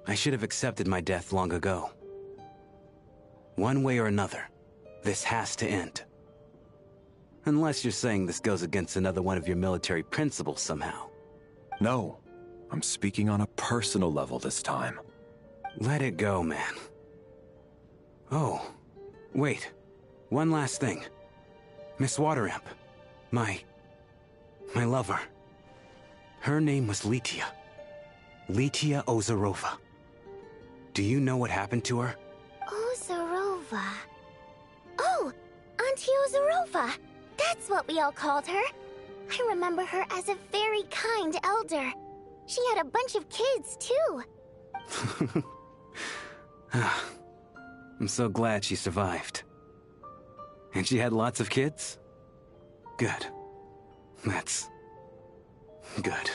I should have accepted my death long ago. One way or another, this has to end. Unless you're saying this goes against another one of your military principles somehow. No, I'm speaking on a personal level this time. Let it go, man. Oh, wait. One last thing. Miss Wateramp. My lover. Her name was Litia. Litia Ozarova. Do you know what happened to her? Ozarova. Oh, Auntie Ozarova. That's what we all called her. I remember her as a very kind elder. She had a bunch of kids, too. I'm so glad she survived. And she had lots of kids? Good. That's good.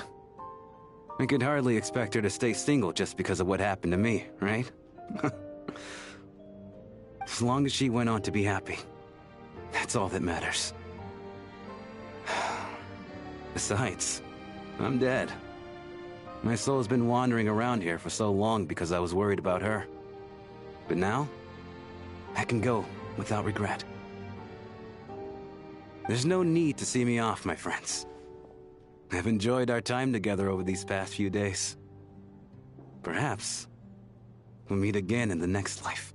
I could hardly expect her to stay single just because of what happened to me, right? As long as she went on to be happy, that's all that matters. Besides, I'm dead. My soul's been wandering around here for so long because I was worried about her. But now, I can go without regret. There's no need to see me off, my friends. I've enjoyed our time together over these past few days. Perhaps we'll meet again in the next life.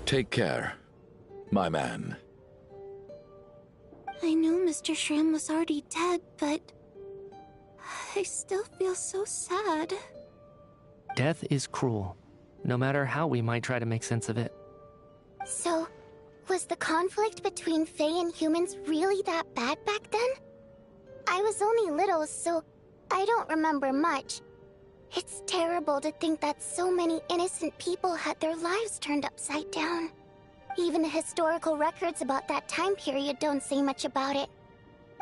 Take care, my man. I know Mr. Shram was already dead, but I still feel so sad. Death is cruel, no matter how we might try to make sense of it. So, was the conflict between Fae and humans really that bad back then? I was only little, so I don't remember much. It's terrible to think that so many innocent people had their lives turned upside down. Even the historical records about that time period don't say much about it.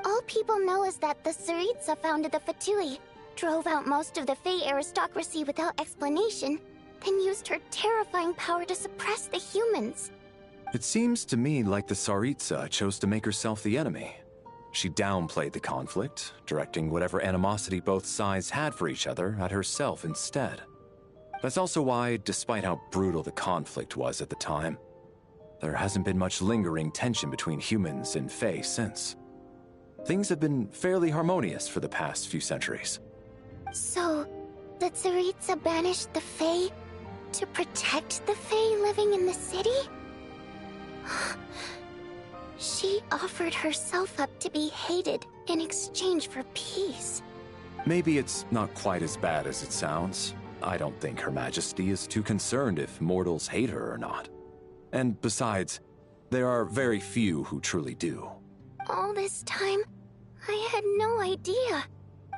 All people know is that the Tsaritsa founded the Fatui, drove out most of the Fae aristocracy without explanation, then used her terrifying power to suppress the humans. It seems to me like the Tsaritsa chose to make herself the enemy. She downplayed the conflict, directing whatever animosity both sides had for each other at herself instead. That's also why, despite how brutal the conflict was at the time, there hasn't been much lingering tension between humans and Fae since. Things have been fairly harmonious for the past few centuries. So, the Tsaritsa banished the Fae to protect the Fae living in the city? She offered herself up to be hated in exchange for peace. Maybe it's not quite as bad as it sounds. I don't think Her Majesty is too concerned if mortals hate her or not. And besides, there are very few who truly do. All this time, I had no idea.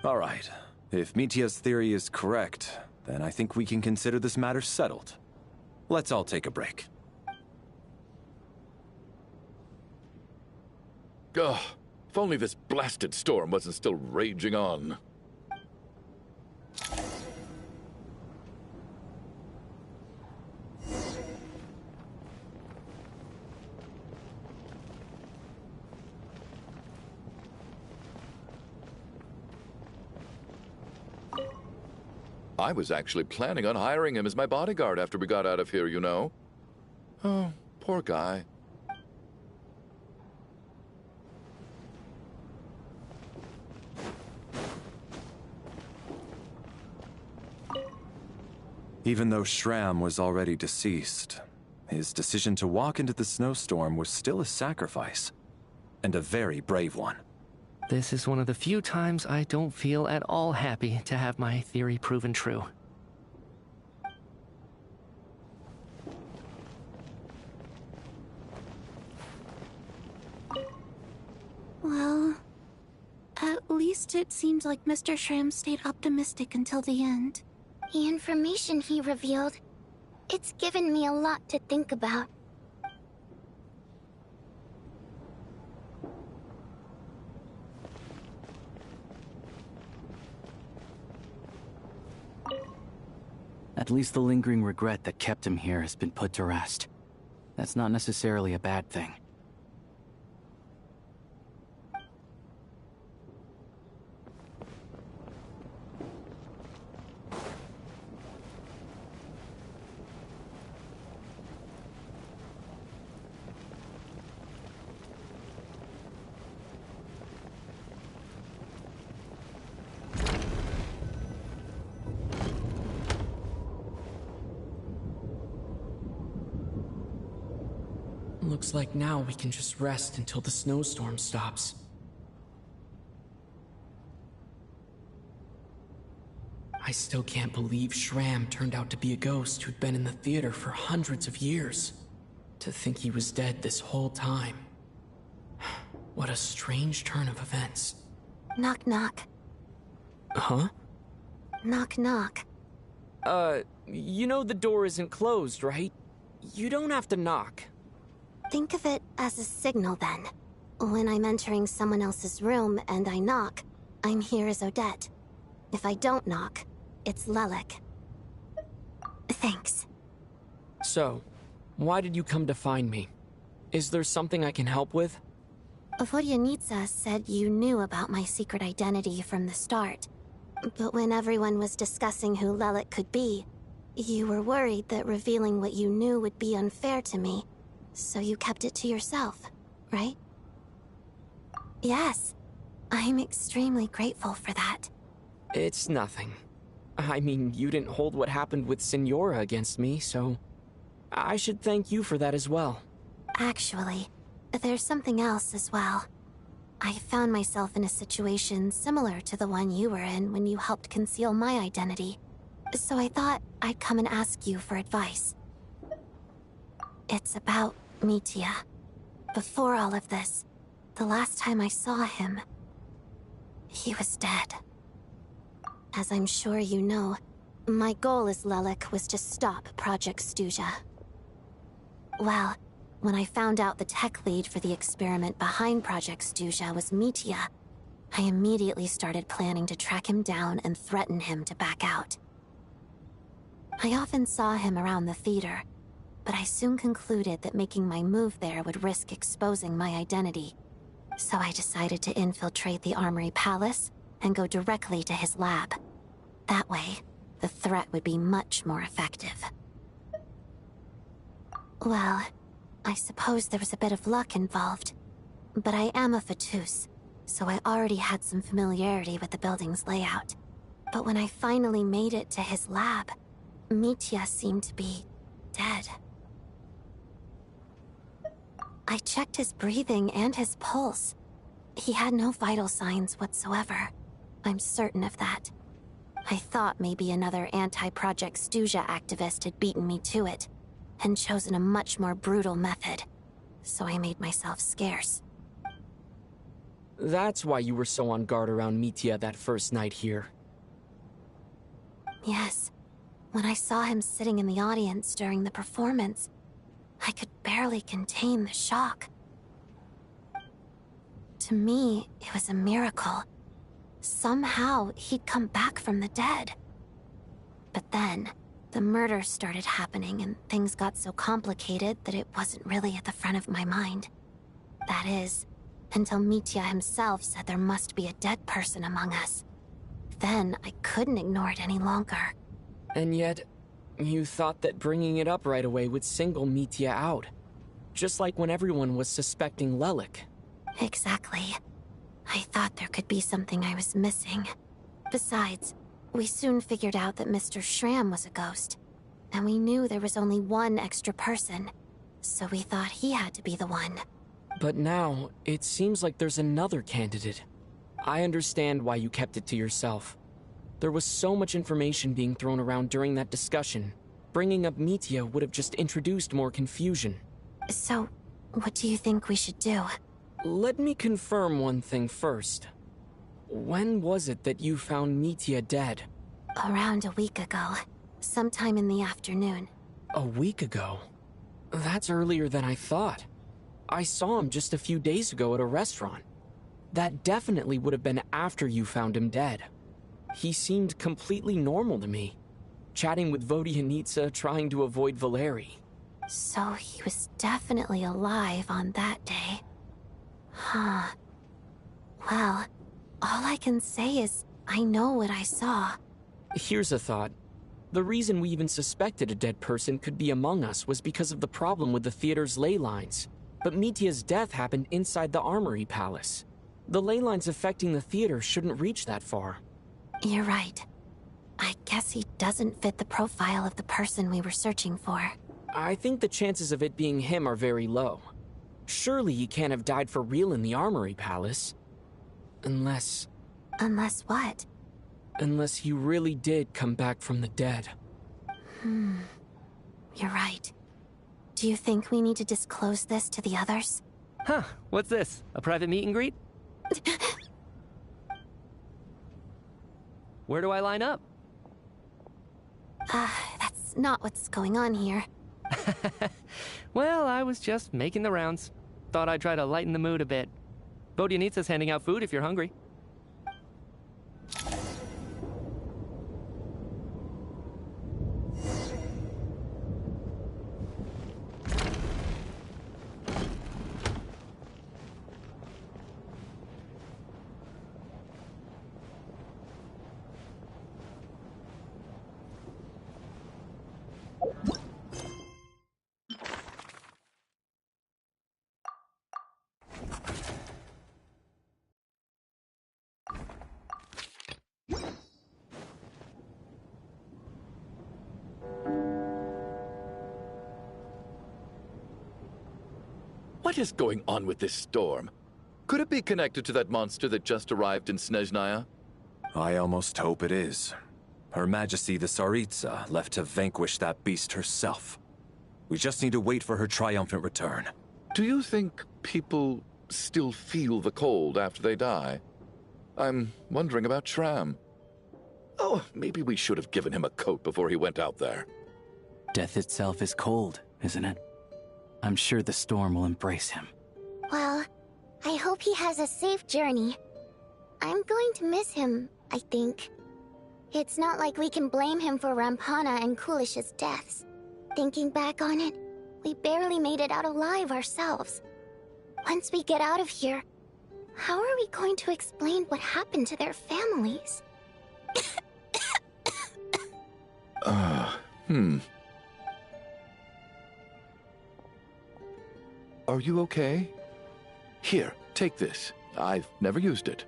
All right. If Mitia's theory is correct, then I think we can consider this matter settled. Let's all take a break. Ugh, if only this blasted storm wasn't still raging on. I was actually planning on hiring him as my bodyguard after we got out of here, you know. Oh, poor guy. Even though Shram was already deceased, his decision to walk into the snowstorm was still a sacrifice, and a very brave one. This is one of the few times I don't feel at all happy to have my theory proven true. Well, at least it seems like Mr. Shram stayed optimistic until the end. The information he revealed, it's given me a lot to think about. At least the lingering regret that kept him here has been put to rest. that's not necessarily a bad thing. Looks like now we can just rest until the snowstorm stops. I still can't believe Shram turned out to be a ghost who'd been in the theater for hundreds of years. To think he was dead this whole time. What a strange turn of events. Knock knock. Huh? Knock knock. You know the door isn't closed, right? You don't have to knock. Think of it as a signal then. When I'm entering someone else's room and I knock, I'm here as Odette. If I don't knock, it's Lelik. Thanks. So, why did you come to find me? Is there something I can help with? Vodyanitsa said you knew about my secret identity from the start. But when everyone was discussing who Lelik could be, you were worried that revealing what you knew would be unfair to me. So you kept it to yourself, right? Yes. I'm extremely grateful for that. It's nothing. I mean, you didn't hold what happened with Signora against me, so I should thank you for that as well. Actually, there's something else as well. I found myself in a situation similar to the one you were in when you helped conceal my identity. So I thought I'd come and ask you for advice. It's about Mitya. Before all of this, the last time I saw him, he was dead. As I'm sure you know, my goal as Lelik was to stop Project Snezhnaya. Well, when I found out the tech lead for the experiment behind Project Snezhnaya was Mitya, I immediately started planning to track him down and threaten him to back out. I often saw him around the theater, but I soon concluded that making my move there would risk exposing my identity. So I decided to infiltrate the Armory Palace and go directly to his lab. That way, the threat would be much more effective. Well, I suppose there was a bit of luck involved, but I am a Fatus, so I already had some familiarity with the building's layout. But when I finally made it to his lab, Mitya seemed to be dead. I checked his breathing and his pulse. He had no vital signs whatsoever. I'm certain of that. I thought maybe another anti-Project Snezhnaya activist had beaten me to it, and chosen a much more brutal method. So I made myself scarce. That's why you were so on guard around Mitya that first night here. Yes. When I saw him sitting in the audience during the performance, I could barely contain the shock. To me, it was a miracle. Somehow, he'd come back from the dead. But then, the murders started happening and things got so complicated that it wasn't really at the front of my mind. That is, until Mitya himself said there must be a dead person among us. Then, I couldn't ignore it any longer. And yet, you thought that bringing it up right away would single Mitya out. Just like when everyone was suspecting Lelik. Exactly. I thought there could be something I was missing. Besides, we soon figured out that Mr. Shram was a ghost. And we knew there was only one extra person. So we thought he had to be the one. But now, it seems like there's another candidate. I understand why you kept it to yourself. There was so much information being thrown around during that discussion. Bringing up Mitya would have just introduced more confusion. So, what do you think we should do? Let me confirm one thing first. When was it that you found Mitya dead? Around a week ago. Sometime in the afternoon. A week ago? That's earlier than I thought. I saw him just a few days ago at a restaurant. That definitely would have been after you found him dead. He seemed completely normal to me. Chatting with Vodyanitsa, trying to avoid Valeri. So he was definitely alive on that day. Huh. Well, all I can say is I know what I saw. Here's a thought. The reason we even suspected a dead person could be among us was because of the problem with the theater's ley lines. But Mitya's death happened inside the Armory Palace. The ley lines affecting the theater shouldn't reach that far. You're right. I guess he doesn't fit the profile of the person we were searching for. I think the chances of it being him are very low. Surely he can't have died for real in the Armory Palace. Unless... Unless what? Unless he really did come back from the dead. You're right. Do you think we need to disclose this to the others? Huh, what's this? A private meet and greet? Where do I line up? That's not what's going on here. Well, I was just making the rounds. Thought I'd try to lighten the mood a bit. Vodyanitsa's handing out food if you're hungry. What is going on with this storm? Could it be connected to that monster that just arrived in Snezhnaya? I almost hope it is. Her Majesty the Tsaritsa left to vanquish that beast herself. We just need to wait for her triumphant return. Do you think people still feel the cold after they die? I'm wondering about Shram. Oh, maybe we should have given him a coat before he went out there. Death itself is cold, isn't it? I'm sure the storm will embrace him. Well, I hope he has a safe journey. I'm going to miss him, I think. It's not like we can blame him for Rampana and Kulish's deaths. Thinking back on it, we barely made it out alive ourselves. Once we get out of here, how are we going to explain what happened to their families? Are you okay? Here, take this. I've never used it.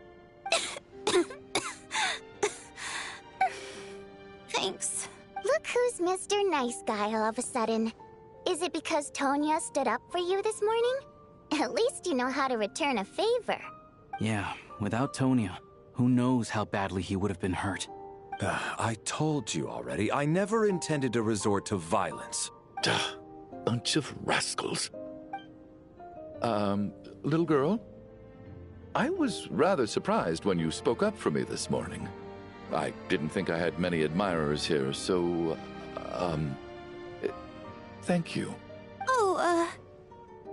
Thanks. Look who's Mr. Nice Guy all of a sudden. Is it because Tonya stood up for you this morning? At least you know how to return a favor. Yeah, without Tonya, who knows how badly he would have been hurt. I told you already, I never intended to resort to violence. Bunch of rascals. Little girl? I was rather surprised when you spoke up for me this morning. I didn't think I had many admirers here, so, thank you. Oh,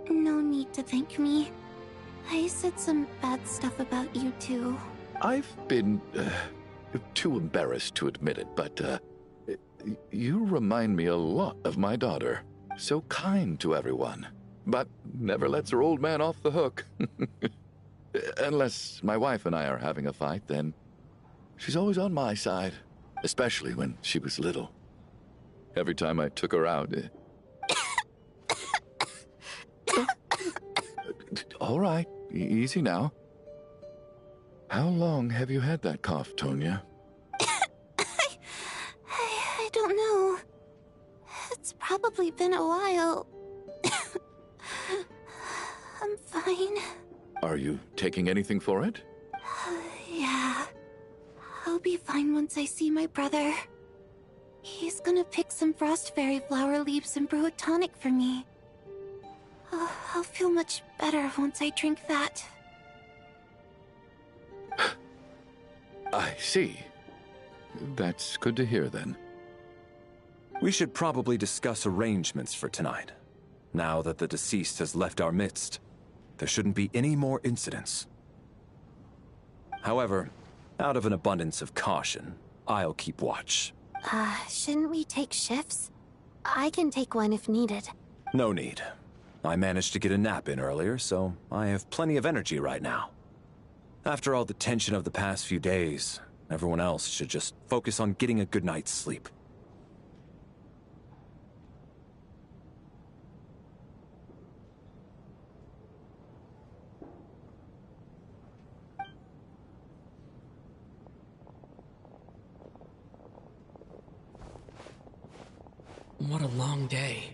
no need to thank me. I said some bad stuff about you too. I've been, too embarrassed to admit it, but, you remind me a lot of my daughter. So kind to everyone, but never lets her old man off the hook. Unless my wife and I are having a fight, then she's always on my side, especially when she was little. Every time I took her out... All right, easy now. How long have you had that cough, Tonya? I don't know. It's probably been a while. I'm fine. Are you taking anything for it? Yeah. I'll be fine once I see my brother. He's gonna pick some frost fairy flower leaves and brew a tonic for me. I'll feel much better once I drink that. I see. That's good to hear, then. We should probably discuss arrangements for tonight. Now that the deceased has left our midst, there shouldn't be any more incidents. However, out of an abundance of caution, I'll keep watch. Shouldn't we take shifts? I can take one if needed. No need. I managed to get a nap in earlier, so I have plenty of energy right now. After all the tension of the past few days, everyone else should just focus on getting a good night's sleep. What a long day.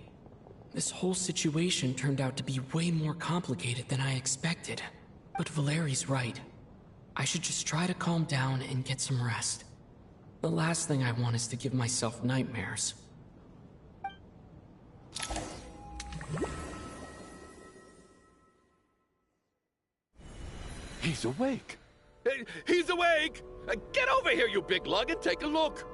This whole situation turned out to be way more complicated than I expected. But Valeri's right. I should just try to calm down and get some rest. The last thing I want is to give myself nightmares. He's awake! He's awake! Get over here, you big lug, and take a look!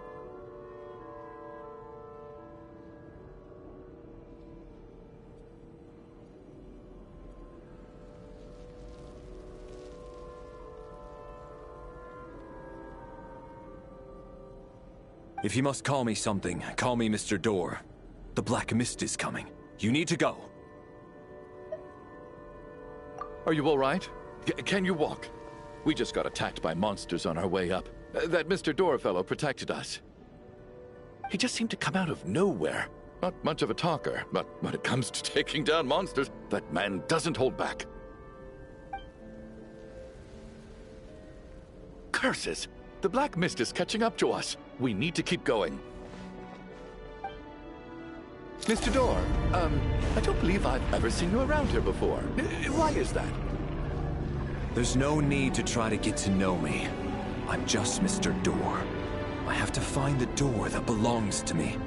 If you must call me something, call me Mr. Door. The Black Mist is coming. You need to go. Are you all right? Can you walk? We just got attacked by monsters on our way up. That Mr. Door fellow protected us. He just seemed to come out of nowhere. Not much of a talker, but when it comes to taking down monsters, that man doesn't hold back. Curses! The Black Mist is catching up to us. We need to keep going. Mr. Door, I don't believe I've ever seen you around here before. Why is that? There's no need to try to get to know me. I'm just Mr. Door. I have to find the door that belongs to me.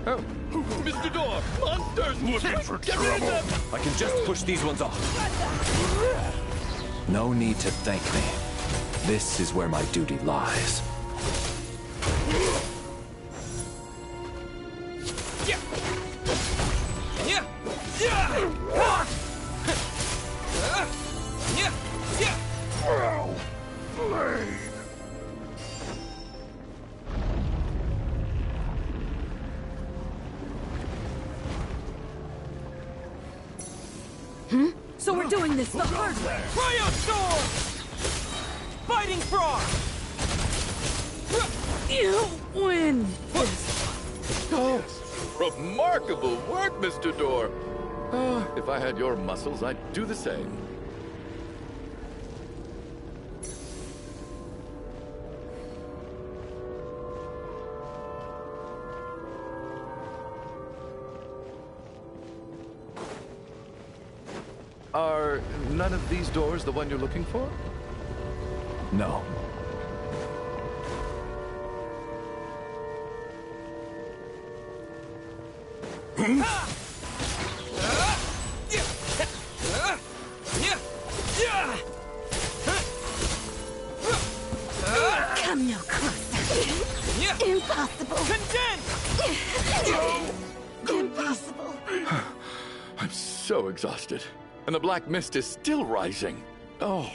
Oh, Mr. Door! Monsters! Looking for Get rid of them! I can just push these ones off. No need to thank me. This is where my duty lies. So we're doing this the hard way. Cryo Storm! Fighting Frog! You win! Oh, remarkable work, Mr. Door. If I had your muscles, I'd do the same. Are none of these doors the one you're looking for? No. Come no closer. Impossible. Impossible. I'm so exhausted. And the Black Mist is still rising. Oh.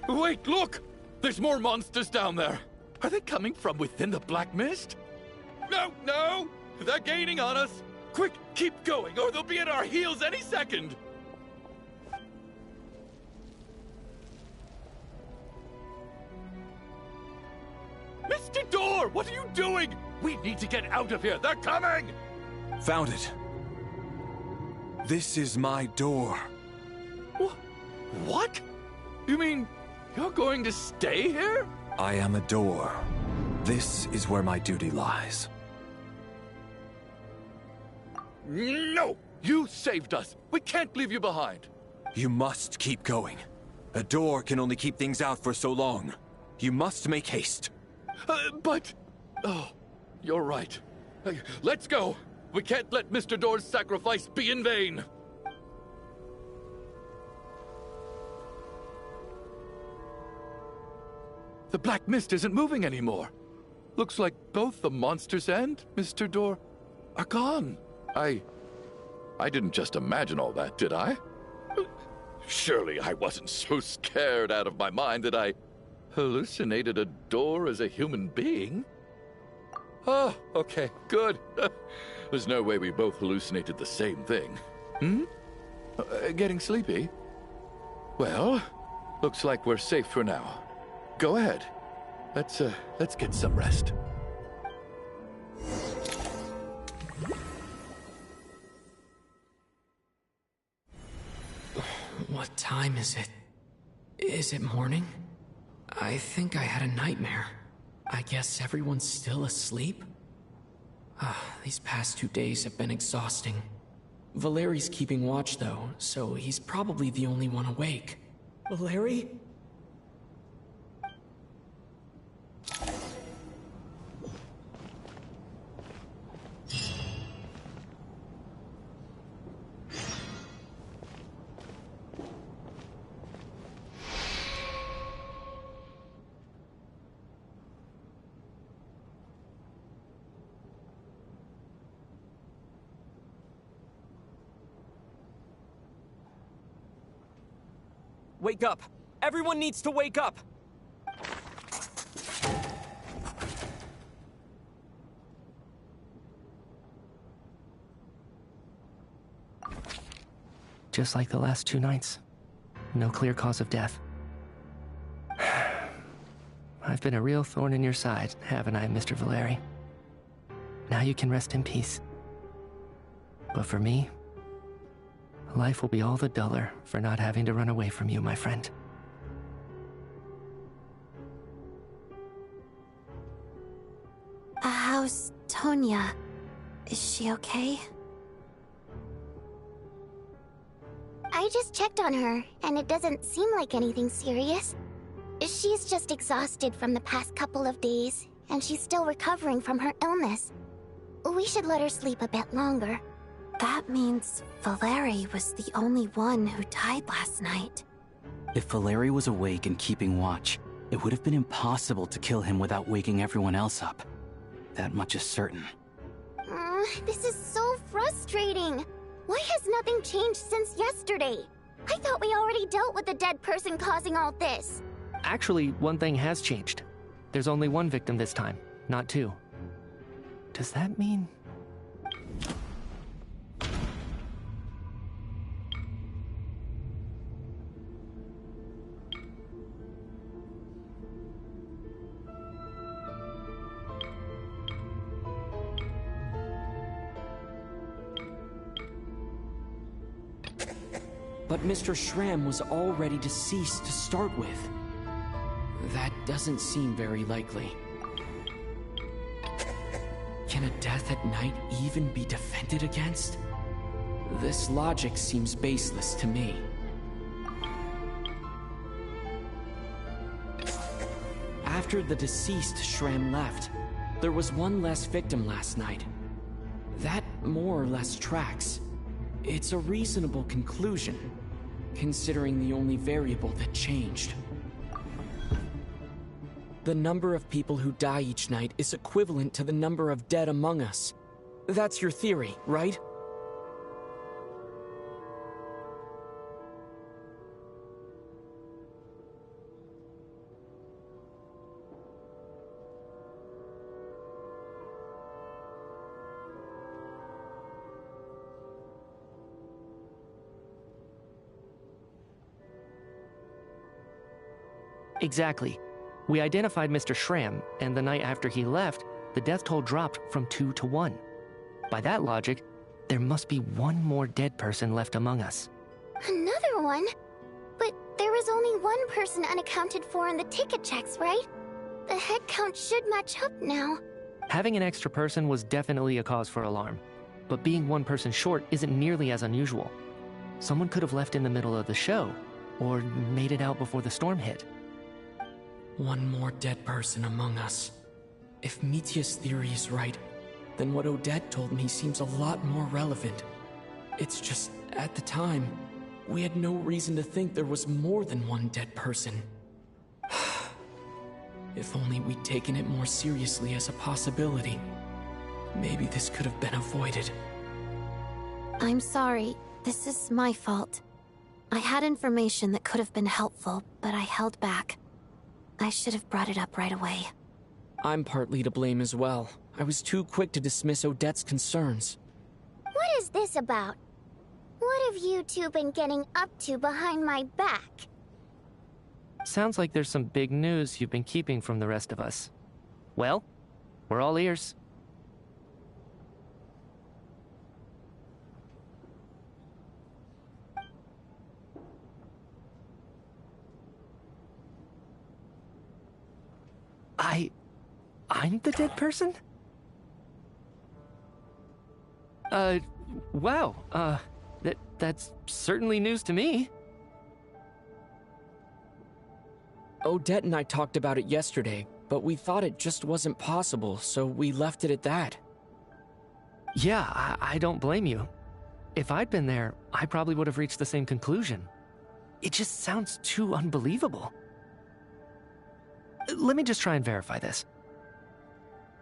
Wait, look! There's more monsters down there. Are they coming from within the Black Mist? No, no! They're gaining on us! Quick, keep going, or they'll be at our heels any second! Mr. Door, what are you doing? We need to get out of here. They're coming! Found it. This is my door. What? You mean you're going to stay here? I am a door. This is where my duty lies. No! You saved us. We can't leave you behind. You must keep going. A door can only keep things out for so long. You must make haste. But... Oh, you're right. Let's go. We can't let Mr. Door's sacrifice be in vain. The Black Mist isn't moving anymore. Looks like both the monsters and Mr. Door are gone. I didn't just imagine all that, did I? Surely I wasn't so scared out of my mind that I hallucinated a door as a human being. Oh, okay, good. There's no way we both hallucinated the same thing. Hmm? Getting sleepy? Well, looks like we're safe for now. Go ahead. Let's get some rest. What time is it? Is it morning? I think I had a nightmare. I guess everyone's still asleep? These past 2 days have been exhausting. Valeri's keeping watch though, so he's probably the only one awake. Valeri? Wake up! Everyone needs to wake up! Just like the last 2 nights. No clear cause of death. I've been a real thorn in your side, haven't I, Mr. Valeri? Now you can rest in peace. But for me, life will be all the duller for not having to run away from you, my friend. How's Tonya? Is she okay? I just checked on her, and it doesn't seem like anything serious. She's just exhausted from the past couple of days, and she's still recovering from her illness. We should let her sleep a bit longer. That means Valeri was the only one who died last night. If Valeri was awake and keeping watch, it would have been impossible to kill him without waking everyone else up. That much is certain. This is so frustrating. Why has nothing changed since yesterday? I thought we already dealt with the dead person causing all this. Actually, one thing has changed. There's only 1 victim this time, not 2. Does that mean... But Mr. Schramm was already deceased to start with. That doesn't seem very likely. Can a death at night even be defended against? This logic seems baseless to me. After the deceased Schramm left, there was 1 less victim last night. That more or less tracks. It's a reasonable conclusion, considering the only variable that changed. The number of people who die each night is equivalent to the number of dead among us. That's your theory, right? Exactly. We identified Mr. Schramm, and the night after he left, the death toll dropped from 2 to 1. By that logic, there must be 1 more dead person left among us. Another one? But there was only 1 person unaccounted for in the ticket checks, right? The head count should match up now. Having an extra person was definitely a cause for alarm, but being 1 person short isn't nearly as unusual. Someone could have left in the middle of the show, or made it out before the storm hit. 1 more dead person among us. If Mitya's theory is right, then what Odette told me seems a lot more relevant. It's just, at the time, we had no reason to think there was more than 1 dead person. If only we'd taken it more seriously as a possibility, maybe this could have been avoided. I'm sorry. This is my fault. I had information that could have been helpful, but I held back. I should have brought it up right away. I'm partly to blame as well. I was too quick to dismiss Odette's concerns. What is this about? What have you two been getting up to behind my back? Sounds like there's some big news you've been keeping from the rest of us. Well, we're all ears. I'm the dead person? Wow, that's certainly news to me. Odette and I talked about it yesterday, but we thought it just wasn't possible, so we left it at that. Yeah, I don't blame you. If I'd been there, I probably would have reached the same conclusion. It just sounds too unbelievable. Let me just try and verify this.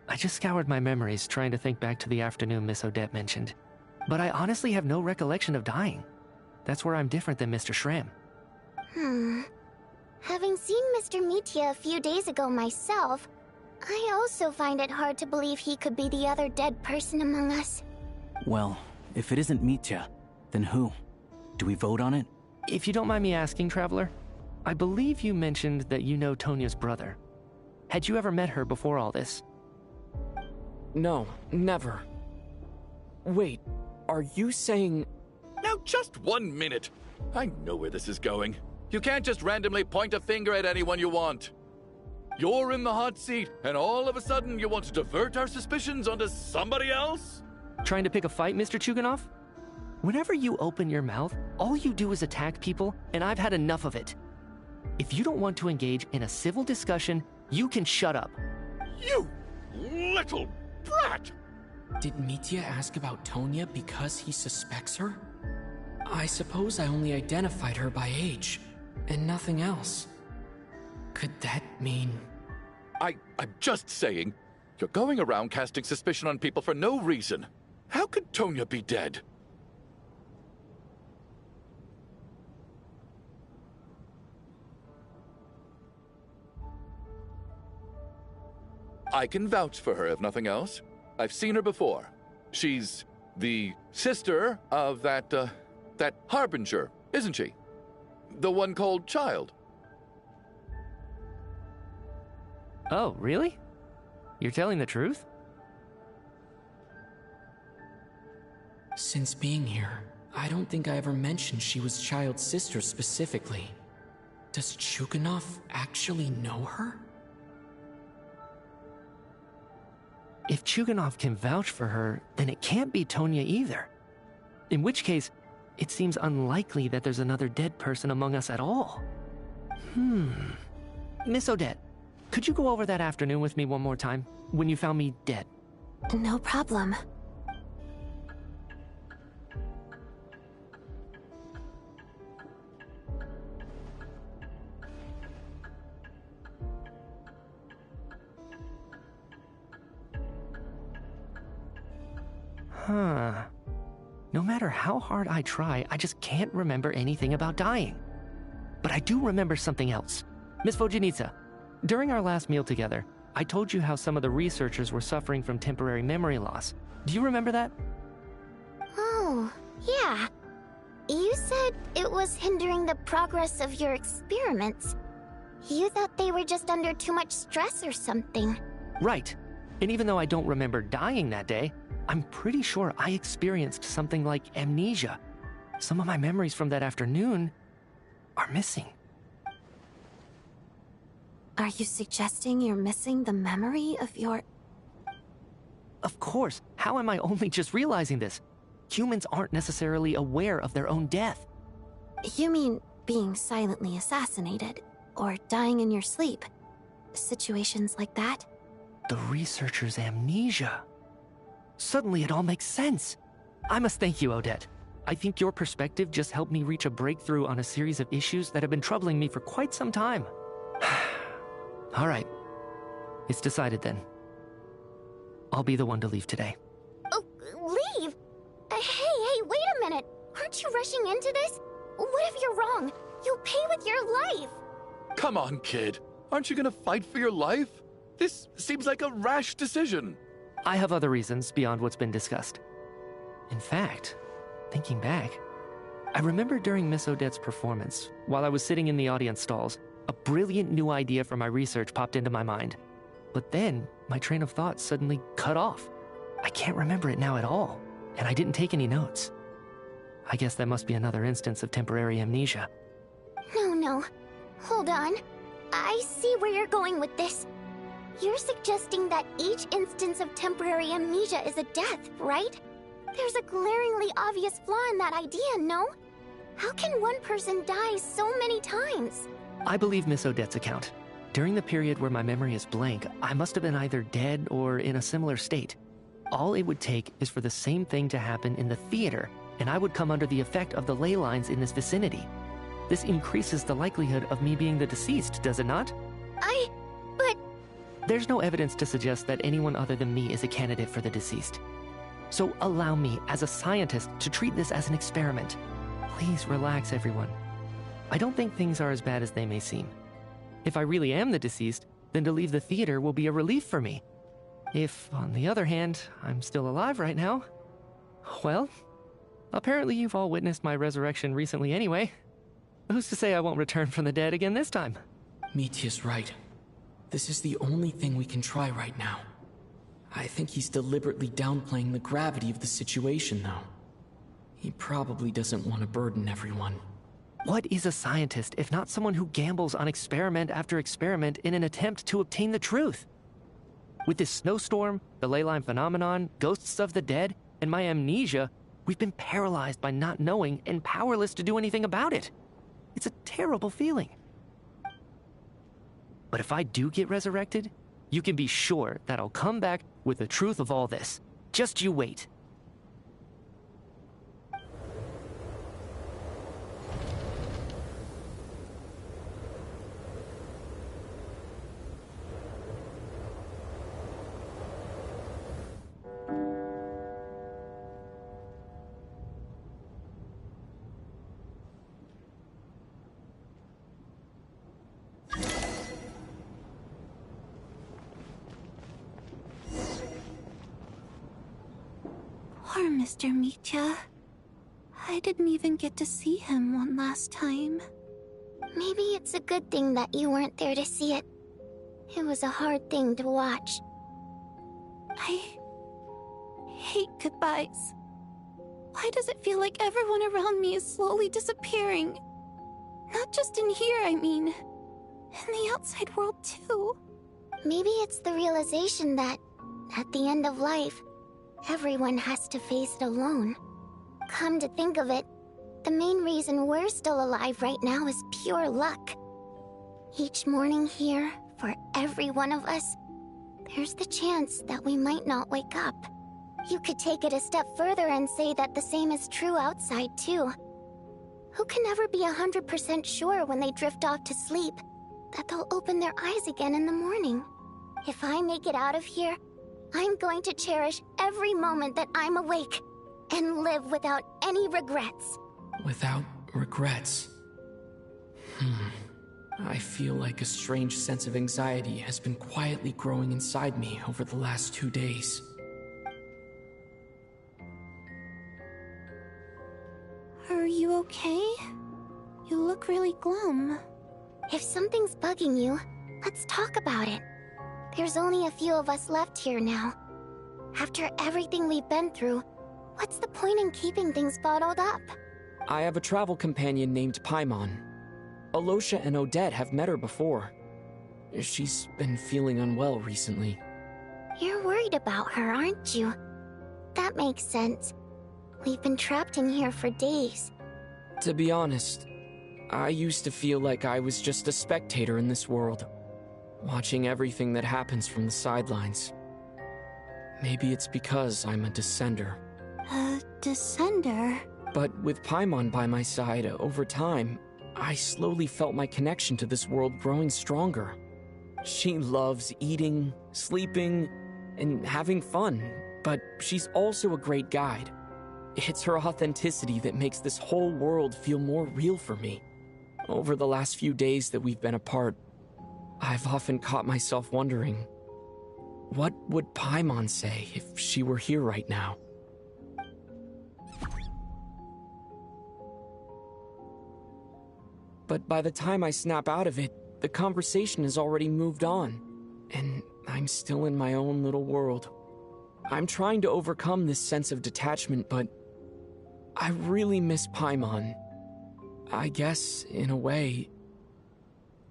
I just scoured my memories trying to think back to the afternoon Miss Odette mentioned, but I honestly have no recollection of dying. That's where I'm different than Mr. Schramm. Having seen Mr. Mitya a few days ago myself, I also find it hard to believe he could be the other dead person among us. Well, if it isn't Mitya, then who? Do we vote on it? If you don't mind me asking, Traveler, I believe you mentioned that you know Tonya's brother. Had you ever met her before all this? No, never. Wait, are you saying... Now just 1 minute. I know where this is going. You can't just randomly point a finger at anyone you want. You're in the hot seat, and all of a sudden you want to divert our suspicions onto somebody else? Trying to pick a fight, Mr. Chuganov? Whenever you open your mouth, all you do is attack people, and I've had enough of it. If you don't want to engage in a civil discussion, you can shut up. You little brat! Did Mitya ask about Tonya because he suspects her? I suppose I only identified her by age, and nothing else. Could that mean... I'm just saying, you're going around casting suspicion on people for no reason. How could Tonya be dead? I can vouch for her, if nothing else. I've seen her before. She's the sister of that Harbinger, isn't she? The one called Child. Oh, really? You're telling the truth? Since being here, I don't think I ever mentioned she was Child's sister specifically. Does Chuganov actually know her? If Chuganov can vouch for her, then it can't be Tonya either. In which case, it seems unlikely that there's another dead person among us at all. Miss Odette, could you go over that afternoon with me one more time, when you found me dead? No problem. No matter how hard I try, I just can't remember anything about dying. But I do remember something else. Miss Vojanitsa, during our last meal together, I told you how some of the researchers were suffering from temporary memory loss. Do you remember that? Oh, yeah. You said it was hindering the progress of your experiments. You thought they were just under too much stress or something. Right. And even though I don't remember dying that day, I'm pretty sure I experienced something like amnesia. Some of my memories from that afternoon are missing. Are you suggesting you're missing the memory of your... Of course. How am I only just realizing this? Humans aren't necessarily aware of their own death. You mean being silently assassinated, or dying in your sleep? Situations like that? The researcher's amnesia. Suddenly it all makes sense. I must thank you, Odette. I think your perspective just helped me reach a breakthrough on a series of issues that have been troubling me for quite some time. All right. It's decided then. I'll be the one to leave today. Oh, leave? Hey, wait a minute. Aren't you rushing into this? What if you're wrong? You'll pay with your life. Come on, kid. Aren't you gonna fight for your life? This seems like a rash decision. I have other reasons beyond what's been discussed. In fact, thinking back, I remember during Miss Odette's performance, while I was sitting in the audience stalls, a brilliant new idea for my research popped into my mind. But then, my train of thought suddenly cut off. I can't remember it now at all, and I didn't take any notes. I guess that must be another instance of temporary amnesia. No. Hold on. I see where you're going with this. You're suggesting that each instance of temporary amnesia is a death, right? There's a glaringly obvious flaw in that idea, no? How can one person die so many times? I believe Miss Odette's account. During the period where my memory is blank, I must have been either dead or in a similar state. All it would take is for the same thing to happen in the theater, and I would come under the effect of the ley lines in this vicinity. This increases the likelihood of me being the deceased, does it not? But... There's no evidence to suggest that anyone other than me is a candidate for the deceased. So allow me, as a scientist, to treat this as an experiment. Please relax, everyone. I don't think things are as bad as they may seem. If I really am the deceased, then to leave the theater will be a relief for me. If, on the other hand, I'm still alive right now, well, apparently you've all witnessed my resurrection recently anyway. Who's to say I won't return from the dead again this time? Mitya's right. This is the only thing we can try right now. I think he's deliberately downplaying the gravity of the situation, though. He probably doesn't want to burden everyone. What is a scientist if not someone who gambles on experiment after experiment in an attempt to obtain the truth? With this snowstorm, the ley line phenomenon, ghosts of the dead, and my amnesia, we've been paralyzed by not knowing and powerless to do anything about it. It's a terrible feeling. But if I do get resurrected, you can be sure that I'll come back with the truth of all this. Just you wait. Poor Mr. Mitya. I didn't even get to see him one last time. Maybe it's a good thing that you weren't there to see it. It was a hard thing to watch. I hate goodbyes. Why does it feel like everyone around me is slowly disappearing? Not just in here, I mean. In the outside world, too. Maybe it's the realization that, at the end of life, everyone has to face it alone. Come to think of it, the main reason we're still alive right now is pure luck. Each morning here, for every one of us, there's the chance that we might not wake up. You could take it a step further and say that the same is true outside, too. Who can never be 100% sure when they drift off to sleep that they'll open their eyes again in the morning? If I make it out of here, I'm going to cherish every moment that I'm awake and live without any regrets. Without regrets? I feel like a strange sense of anxiety has been quietly growing inside me over the last 2 days. Are you okay? You look really glum. If something's bugging you, let's talk about it. There's only a few of us left here now. After everything we've been through, what's the point in keeping things bottled up? I have a travel companion named Paimon. Alosha and Odette have met her before. She's been feeling unwell recently. You're worried about her, aren't you? That makes sense. We've been trapped in here for days. To be honest, I used to feel like I was just a spectator in this world, watching everything that happens from the sidelines. Maybe it's because I'm a descender. A descender? But with Paimon by my side, over time, I slowly felt my connection to this world growing stronger. She loves eating, sleeping, and having fun, but she's also a great guide. It's her authenticity that makes this whole world feel more real for me. Over the last few days that we've been apart, I've often caught myself wondering, What would Paimon say if she were here right now? But by the time I snap out of it, the conversation has already moved on, and I'm still in my own little world. I'm trying to overcome this sense of detachment, but I really miss Paimon. I guess, in a way,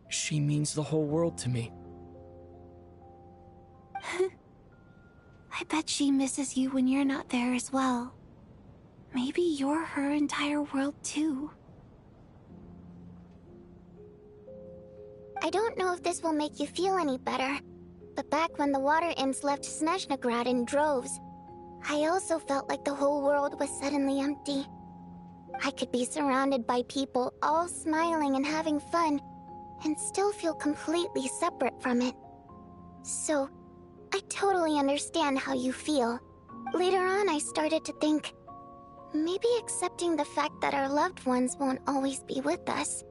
she means the whole world to me. I bet she misses you when you're not there as well. Maybe you're her entire world too. I don't know if this will make you feel any better, but back when the water imps left Snezhnaya in droves, I also felt like the whole world was suddenly empty. I could be surrounded by people all smiling and having fun, and still feel completely separate from it. So, I totally understand how you feel. Later on, I started to think, maybe accepting the fact that our loved ones won't always be with us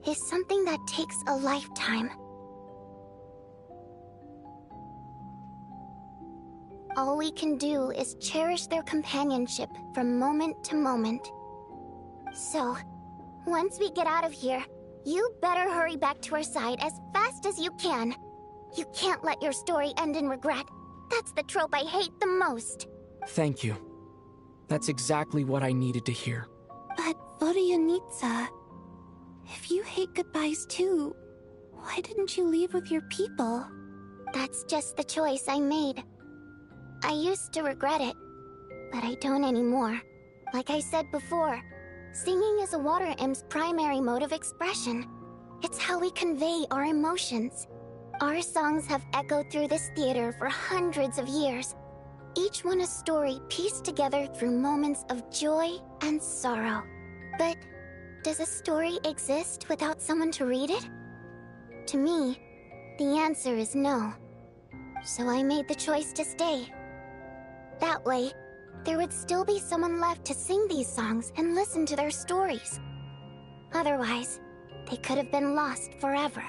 is something that takes a lifetime. All we can do is cherish their companionship from moment to moment. So, once we get out of here, you better hurry back to our side as fast as you can. You can't let your story end in regret. That's the trope I hate the most. Thank you. That's exactly what I needed to hear. But Vodyanitsa, if you hate goodbyes too, why didn't you leave with your people? That's just the choice I made. I used to regret it, but I don't anymore. Like I said before, singing is a water imp's primary mode of expression. It's how we convey our emotions. Our songs have echoed through this theater for hundreds of years, each one a story pieced together through moments of joy and sorrow. But does a story exist without someone to read it? To me, the answer is no. So I made the choice to stay. That way, there would still be someone left to sing these songs and listen to their stories. Otherwise, they could have been lost forever.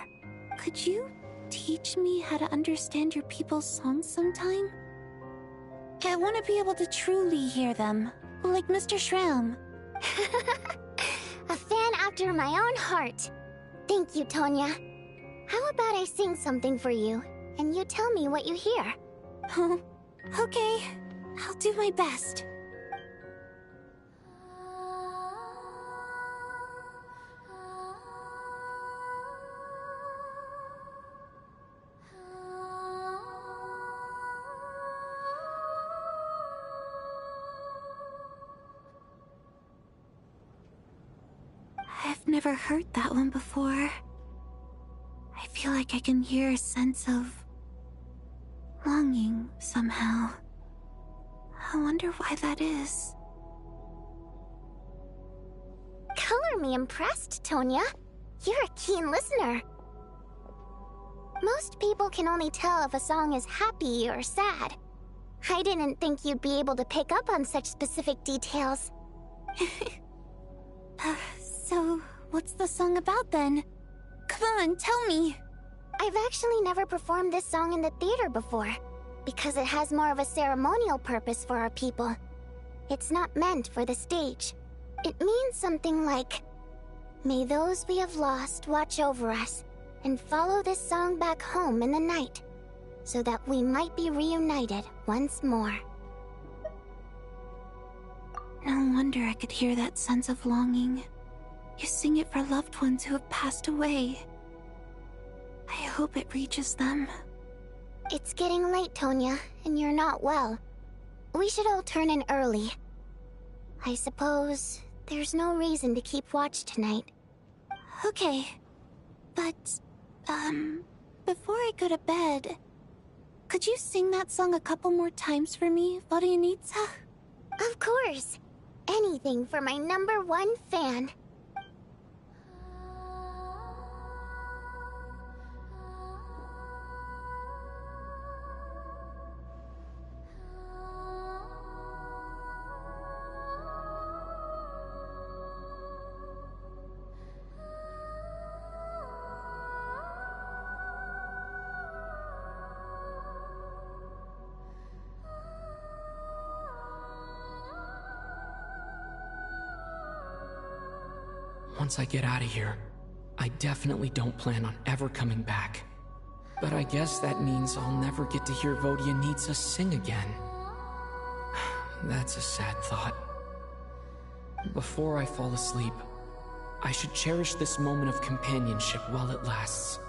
Could you teach me how to understand your people's songs sometime? I want to be able to truly hear them, like Mr. Shram. A fan after my own heart. Thank you, Tonya. How about I sing something for you, and you tell me what you hear? Okay, I'll do my best. I've never heard that one before. I feel like I can hear a sense of longing somehow. I wonder why that is. Color me impressed, Tonya. You're a keen listener. Most people can only tell if a song is happy or sad. I didn't think you'd be able to pick up on such specific details. So, what's the song about then? Come on, tell me! I've actually never performed this song in the theater before, because it has more of a ceremonial purpose for our people. It's not meant for the stage. It means something like, may those we have lost watch over us, and follow this song back home in the night, so that we might be reunited once more. No wonder I could hear that sense of longing. You sing it for loved ones who have passed away. I hope it reaches them. It's getting late, Tonya, and you're not well. We should all turn in early. I suppose there's no reason to keep watch tonight. Okay. But, before I go to bed, could you sing that song a couple more times for me, Vodyanitsa? Of course. Anything for my #1 fan. Once I get out of here, I definitely don't plan on ever coming back. But I guess that means I'll never get to hear Vodyanitsa sing again. That's a sad thought. Before I fall asleep, I should cherish this moment of companionship while it lasts.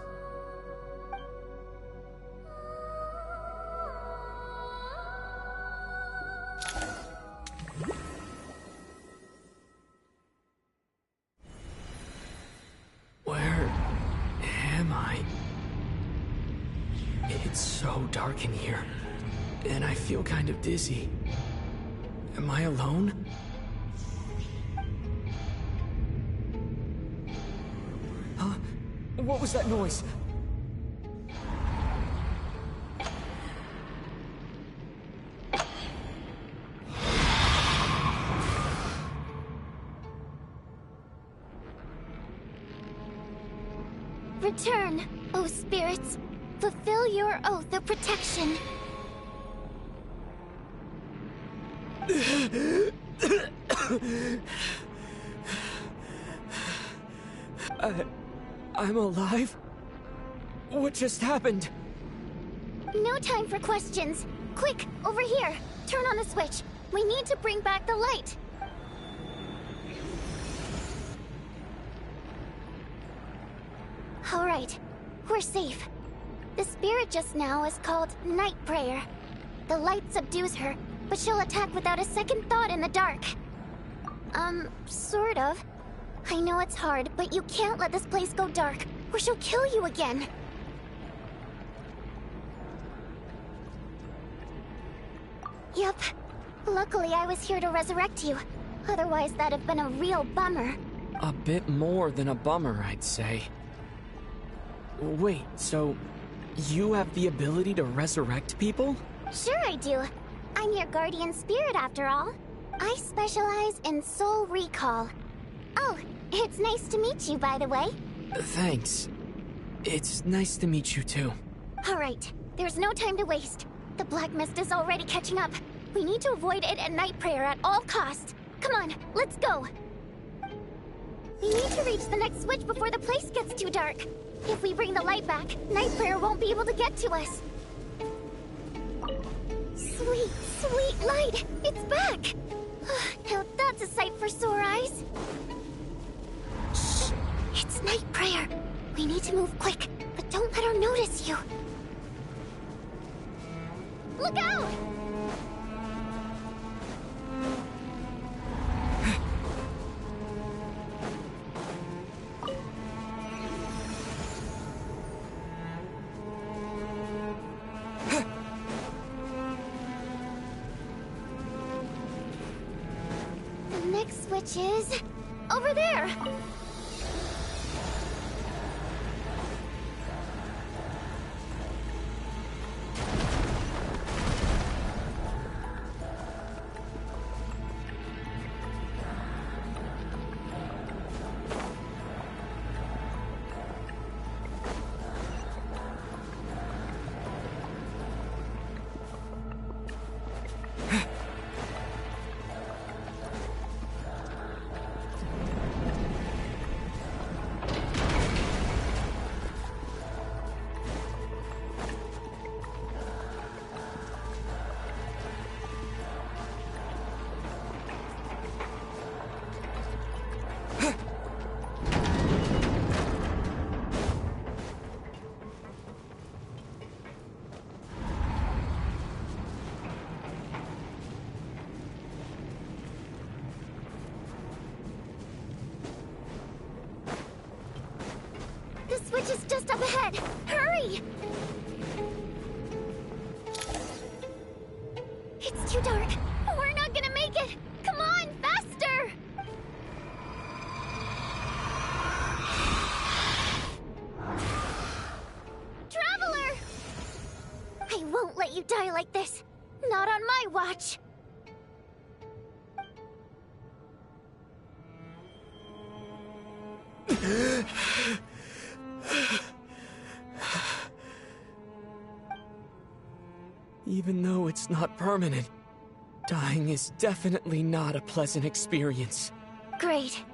Where am I? It's so dark in here, and I feel kind of dizzy. Am I alone? Huh? What was that noise? Return, O spirits. Fulfill your oath of protection. I'm alive? What just happened? No time for questions. Quick, over here. Turn on the switch. We need to bring back the light. All right, we're safe. The spirit just now is called Night Prayer. The light subdues her, but she'll attack without a second thought in the dark. Sort of. I know it's hard, but you can't let this place go dark, or she'll kill you again. Yep. Luckily, I was here to resurrect you. Otherwise, that'd have been a real bummer. A bit more than a bummer, I'd say. Wait, so you have the ability to resurrect people? Sure I do. I'm your guardian spirit after all. I specialize in soul recall. Oh, it's nice to meet you, by the way. Thanks. It's nice to meet you too. All right, there's no time to waste. The black mist is already catching up. We need to avoid it at Night Prayer at all costs. Come on, let's go. We need to reach the next switch before the place gets too dark. If we bring the light back, Night Prayer won't be able to get to us. Sweet, sweet light! It's back! Now that's a sight for sore eyes. Shh! It's Night Prayer. We need to move quick, but don't let her notice you. Look out! The next switch is over there. The switch is just up ahead. Hurry! It's too dark. We're not gonna make it. Come on, faster! Traveler! I won't let you die like this. Not on my watch. Even though it's not permanent, dying is definitely not a pleasant experience. Great.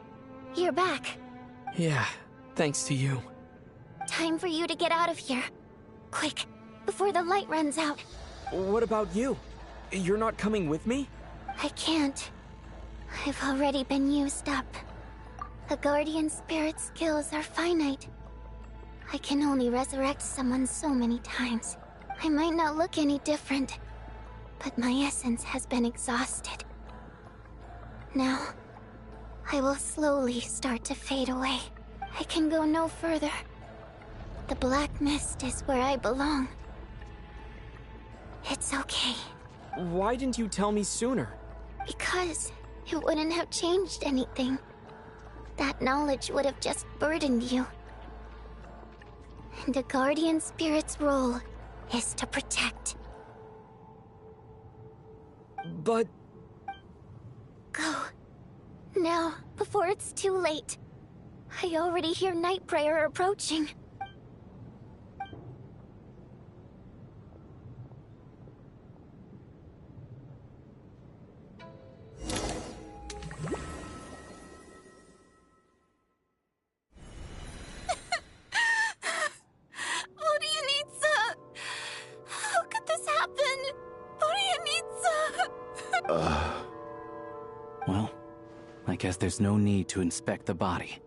You're back. Yeah, thanks to you. Time for you to get out of here. Quick, before the light runs out. What about you? You're not coming with me? I can't. I've already been used up. A guardian spirit's skills are finite. I can only resurrect someone so many times. I might not look any different, but my essence has been exhausted. Now, I will slowly start to fade away. I can go no further. The black mist is where I belong. It's okay. Why didn't you tell me sooner? Because it wouldn't have changed anything. That knowledge would have just burdened you. And a guardian spirit's role is to protect. But... Go. Now, before it's too late. I already hear Night Prayer approaching. How could this happen? Well, I guess there's no need to inspect the body.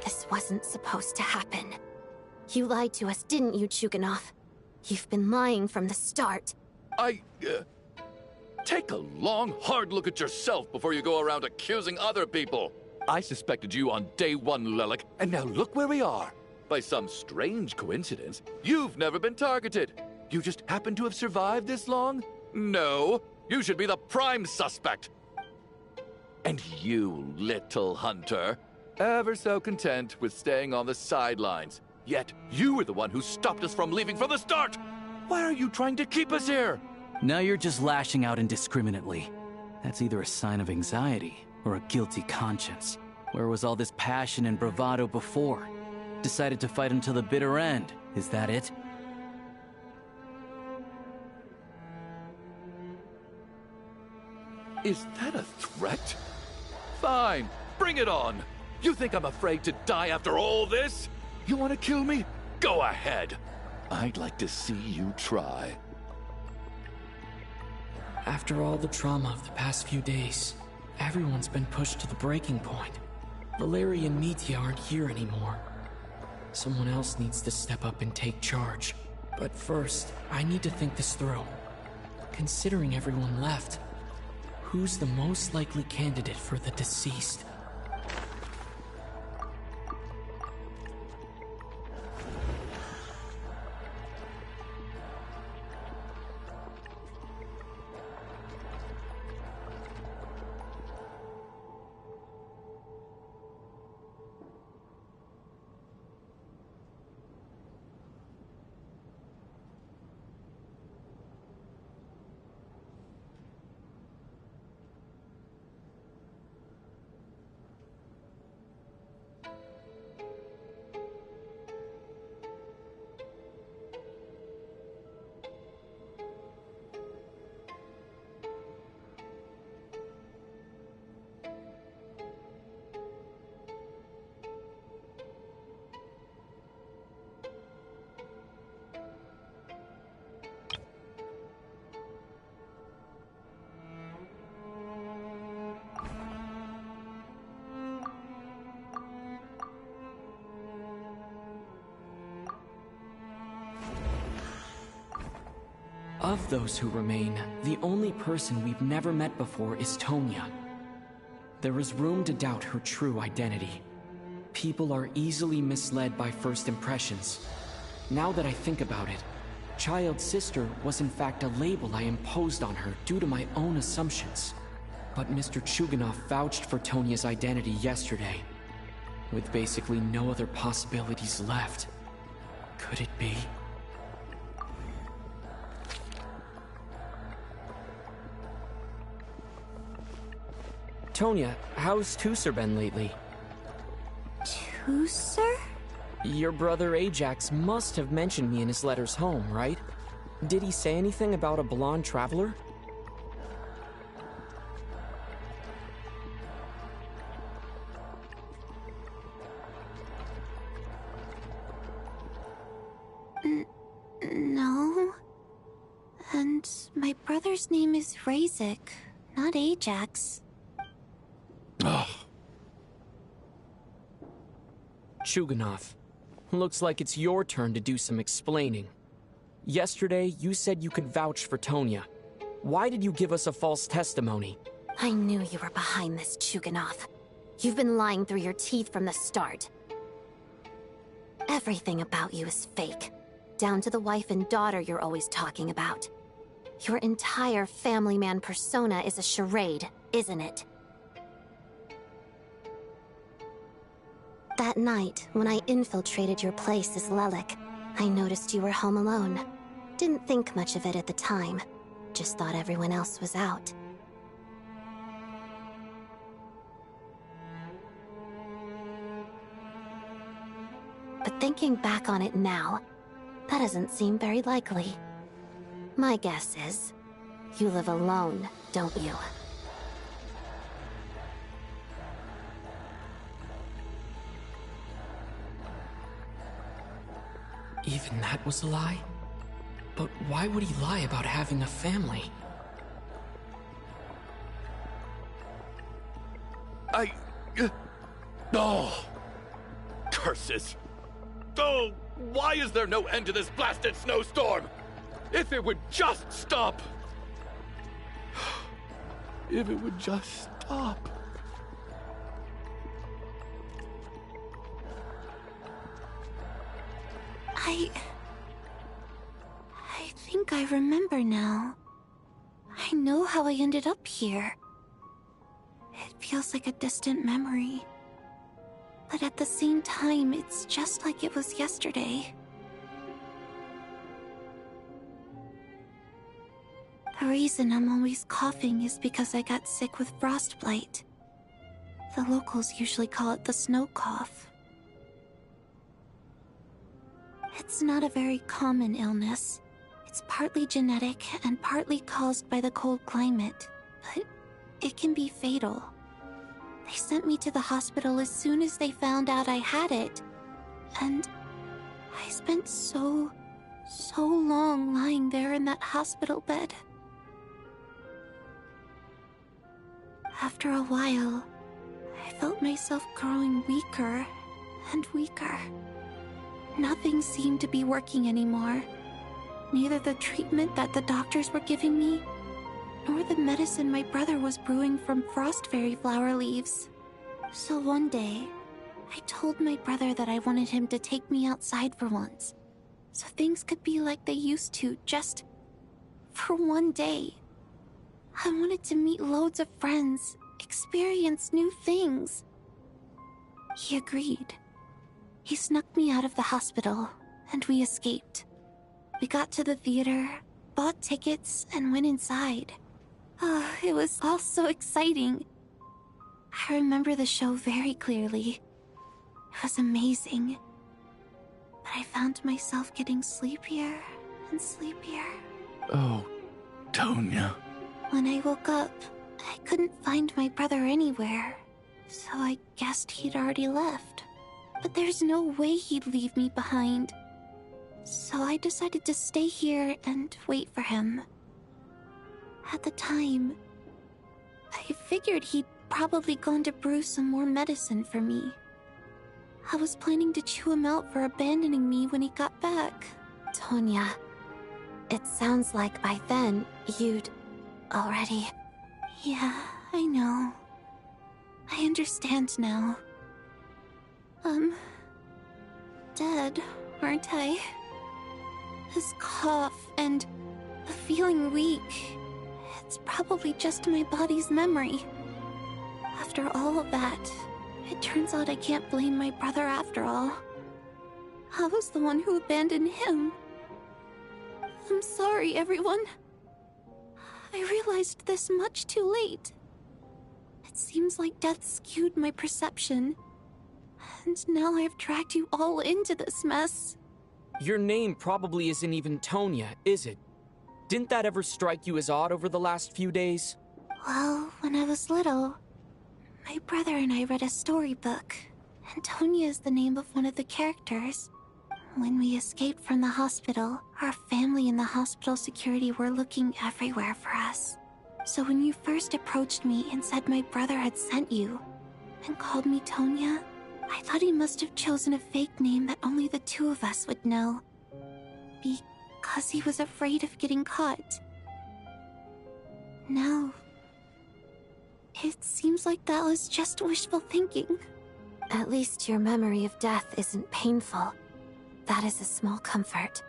This wasn't supposed to happen. You lied to us, didn't you, Chuganov? You've been lying from the start. Take a long, hard look at yourself before you go around accusing other people. I suspected you on day one, Lelik, and now look where we are. By some strange coincidence, you've never been targeted. You just happen to have survived this long? No, you should be the prime suspect. And you, little hunter, ever so content with staying on the sidelines. Yet, you were the one who stopped us from leaving from the start! Why are you trying to keep us here? Now you're just lashing out indiscriminately. That's either a sign of anxiety or a guilty conscience. Where was all this passion and bravado before? Decided to fight until the bitter end. Is that it? Is that a threat? Fine, bring it on! You think I'm afraid to die after all this? You want to kill me? Go ahead. I'd like to see you try. After all the trauma of the past few days, everyone's been pushed to the breaking point. Valeria and Mitya aren't here anymore. Someone else needs to step up and take charge. But first, I need to think this through. Considering everyone left, who's the most likely candidate for the deceased? Of those who remain, the only person we've never met before is Tonya. There is room to doubt her true identity. People are easily misled by first impressions. Now that I think about it, Child Sister was in fact a label I imposed on her due to my own assumptions. But Mr. Chuganov vouched for Tonya's identity yesterday. with basically no other possibilities left. Could it be? Tonya, how's Tusser been lately? Tusser? Your brother Ajax must have mentioned me in his letters home, right? Did he say anything about a blonde traveler? No. And my brother's name is Razik, not Ajax. Chuganov, looks like it's your turn to do some explaining. Yesterday, you said you could vouch for Tonya. Why did you give us a false testimony? I knew you were behind this, Chuganov. You've been lying through your teeth from the start. Everything about you is fake, down to the wife and daughter you're always talking about. Your entire family man persona is a charade, isn't it? That night, when I infiltrated your place as Lelik, I noticed you were home alone. Didn't think much of it at the time. Just thought everyone else was out. But thinking back on it now, that doesn't seem very likely. My guess is, you live alone, don't you? Even that was a lie? But why would he lie about having a family? Oh! Curses! Oh, why is there no end to this blasted snowstorm? If it would just stop! If it would just stop. I think I remember now. I know how I ended up here. It feels like a distant memory. But at the same time, it's just like it was yesterday. The reason I'm always coughing is because I got sick with frostbite. The locals usually call it the snow cough. It's not a very common illness. It's partly genetic and partly caused by the cold climate, but it can be fatal. They sent me to the hospital as soon as they found out I had it. And I spent so long lying there in that hospital bed. After a while, I felt myself growing weaker and weaker. Nothing seemed to be working anymore. Neither the treatment that the doctors were giving me, nor the medicine my brother was brewing from frost fairy flower leaves. So one day, I told my brother that I wanted him to take me outside for once, so things could be like they used to, just for one day. I wanted to meet loads of friends, experience new things. He agreed. He snuck me out of the hospital, and we escaped. We got to the theater, bought tickets, and went inside. Oh, it was all so exciting. I remember the show very clearly. It was amazing. But I found myself getting sleepier and sleepier. Oh, Tonya. When I woke up, I couldn't find my brother anywhere, so I guessed he'd already left. But there's no way he'd leave me behind. So I decided to stay here and wait for him. At the time, I figured he'd probably gone to brew some more medicine for me. I was planning to chew him out for abandoning me when he got back. Tonya, it sounds like by then you'd already... Yeah, I know. I understand now. Dead, aren't I? His cough and the feeling weak. It's probably just my body's memory. After all of that, It turns out I can't blame my brother after all. I was the one who abandoned him. I'm sorry, everyone. I realized this much too late. It seems like death skewed my perception. And now I have dragged you all into this mess. Your name probably isn't even Tonya, is it? Didn't that ever strike you as odd over the last few days? Well, when I was little, my brother and I read a storybook, and Tonya is the name of one of the characters. When we escaped from the hospital, our family and the hospital security were looking everywhere for us. So when you first approached me and said my brother had sent you, and called me Tonya, I thought he must have chosen a fake name that only the two of us would know. Because he was afraid of getting caught. Now, it seems like that was just wishful thinking. At least your memory of death isn't painful. That is a small comfort.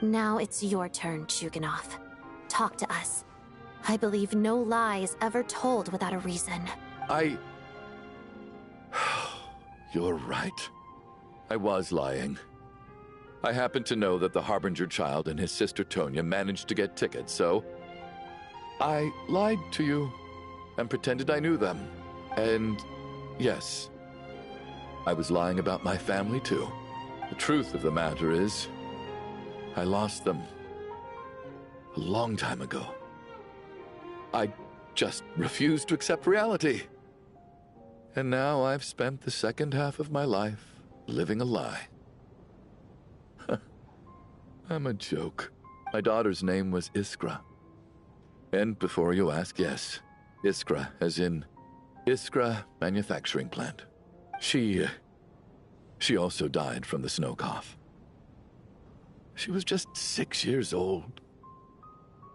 Now it's your turn, Chuganov. Talk to us. I believe no lie is ever told without a reason. You're right. I was lying. I happened to know that the Harbinger child and his sister Tonya managed to get tickets, so I lied to you and pretended I knew them. And yes, I was lying about my family too. The truth of the matter is, I lost them a long time ago. I just refused to accept reality. And now I've spent the second half of my life living a lie. I'm a joke. My daughter's name was Iskra. And before you ask, yes, Iskra, as in Iskra Manufacturing Plant. She also died from the snow cough. She was just 6 years old.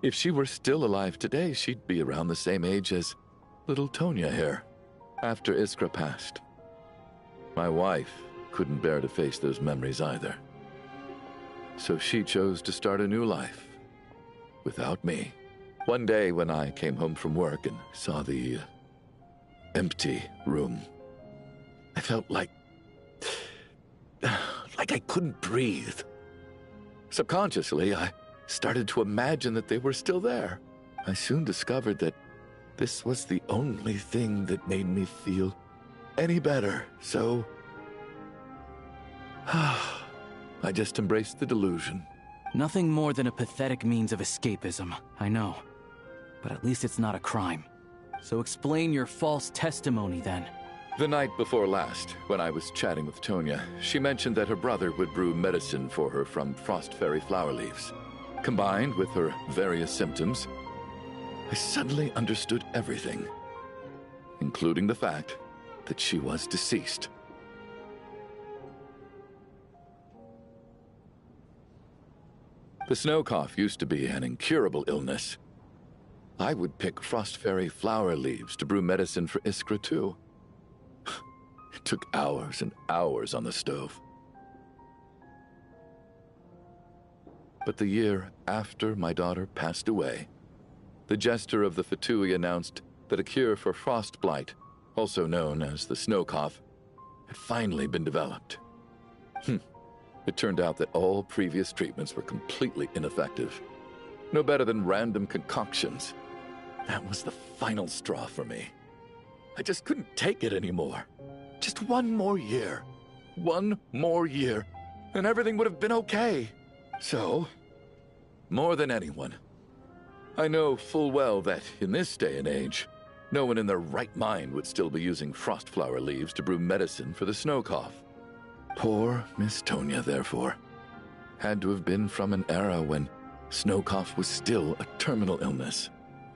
If she were still alive today, she'd be around the same age as little Tonya here. After Iskra passed, my wife couldn't bear to face those memories either. So she chose to start a new life without me. One day when I came home from work and saw the empty room, I felt like I couldn't breathe. Subconsciously, I started to imagine that they were still there. I soon discovered that this was the only thing that made me feel any better, so I just embraced the delusion. Nothing more than a pathetic means of escapism, I know. But at least it's not a crime. So explain your false testimony, then. The night before last, when I was chatting with Tonya, she mentioned that her brother would brew medicine for her from frost fairy flower leaves. Combined with her various symptoms, I suddenly understood everything, including the fact that she was deceased. The snow cough used to be an incurable illness. I would pick frost fairy flower leaves to brew medicine for Iskra too. It took hours and hours on the stove. But the year after my daughter passed away, the jester of the Fatui announced that a cure for frost blight, also known as the snow cough, had finally been developed. It turned out that all previous treatments were completely ineffective. No better than random concoctions. That was the final straw for me. I just couldn't take it anymore. Just one more year. One more year, and everything would have been okay. So, more than anyone, I know full well that in this day and age, no one in their right mind would still be using frost flower leaves to brew medicine for the snow cough. Poor Miss Tonya, therefore, had to have been from an era when snow cough was still a terminal illness.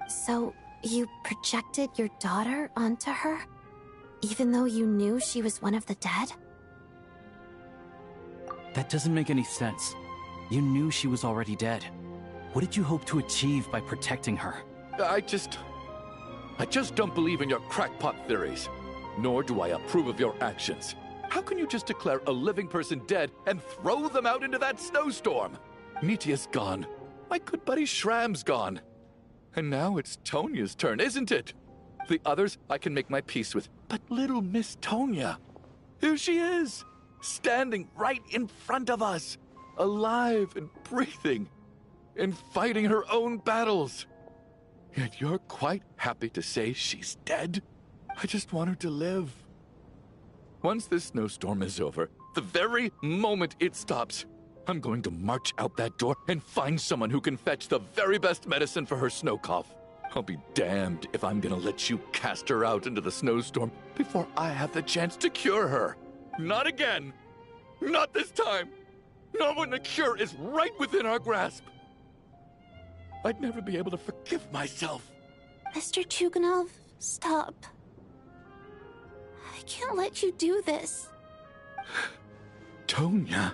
So, you projected your daughter onto her? Even though you knew she was one of the dead? That doesn't make any sense. You knew she was already dead. What did you hope to achieve by protecting her? I just don't believe in your crackpot theories. Nor do I approve of your actions. How can you just declare a living person dead and throw them out into that snowstorm? Mitya's gone. My good buddy Shram's gone. And now it's Tonya's turn, isn't it? The others I can make my peace with. But little Miss Tonya, here she is, standing right in front of us, alive and breathing, and fighting her own battles. Yet you're quite happy to say she's dead? I just want her to live. Once this snowstorm is over, the very moment it stops, I'm going to march out that door and find someone who can fetch the very best medicine for her snow cough. I'll be damned if I'm gonna let you cast her out into the snowstorm before I have the chance to cure her. Not again. Not this time. Not when the cure is right within our grasp. I'd never be able to forgive myself. Mr. Chuganov, stop. I can't let you do this. Tonya.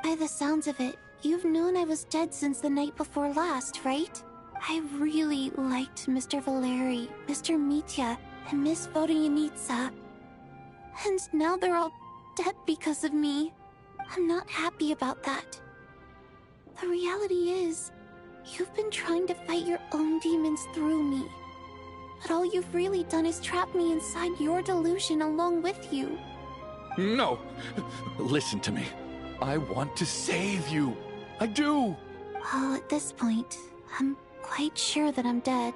By the sounds of it, you've known I was dead since the night before last, right? I really liked Mr. Valeri, Mr. Mitya, and Miss Vodyanitsa. And now they're all dead because of me. I'm not happy about that. The reality is, you've been trying to fight your own demons through me. But all you've really done is trap me inside your delusion along with you. No! Listen to me. I want to save you. I do. Well, at this point, I'm quite sure that I'm dead.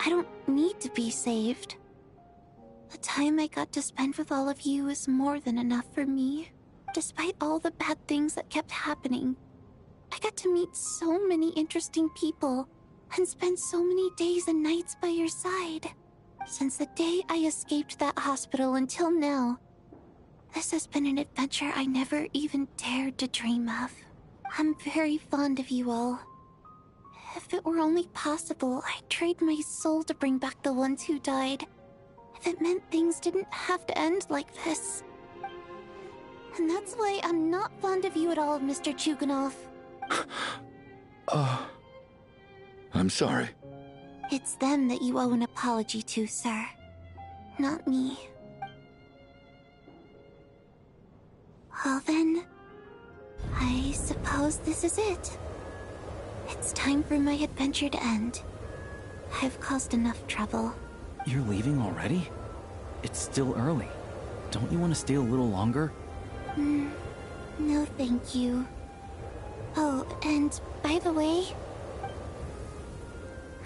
I don't need to be saved. The time I got to spend with all of you is more than enough for me. Despite all the bad things that kept happening, I got to meet so many interesting people and spend so many days and nights by your side. Since the day I escaped that hospital until now, this has been an adventure I never even dared to dream of. I'm very fond of you all. If it were only possible, I'd trade my soul to bring back the ones who died. If it meant things didn't have to end like this. And that's why I'm not fond of you at all, Mr. Chuganov. I'm sorry. It's them that you owe an apology to, sir. Not me. Well then, I suppose this is it. It's time for my adventure to end. I've caused enough trouble. You're leaving already? It's still early. Don't you want to stay a little longer? No thank you. Oh, and by the way,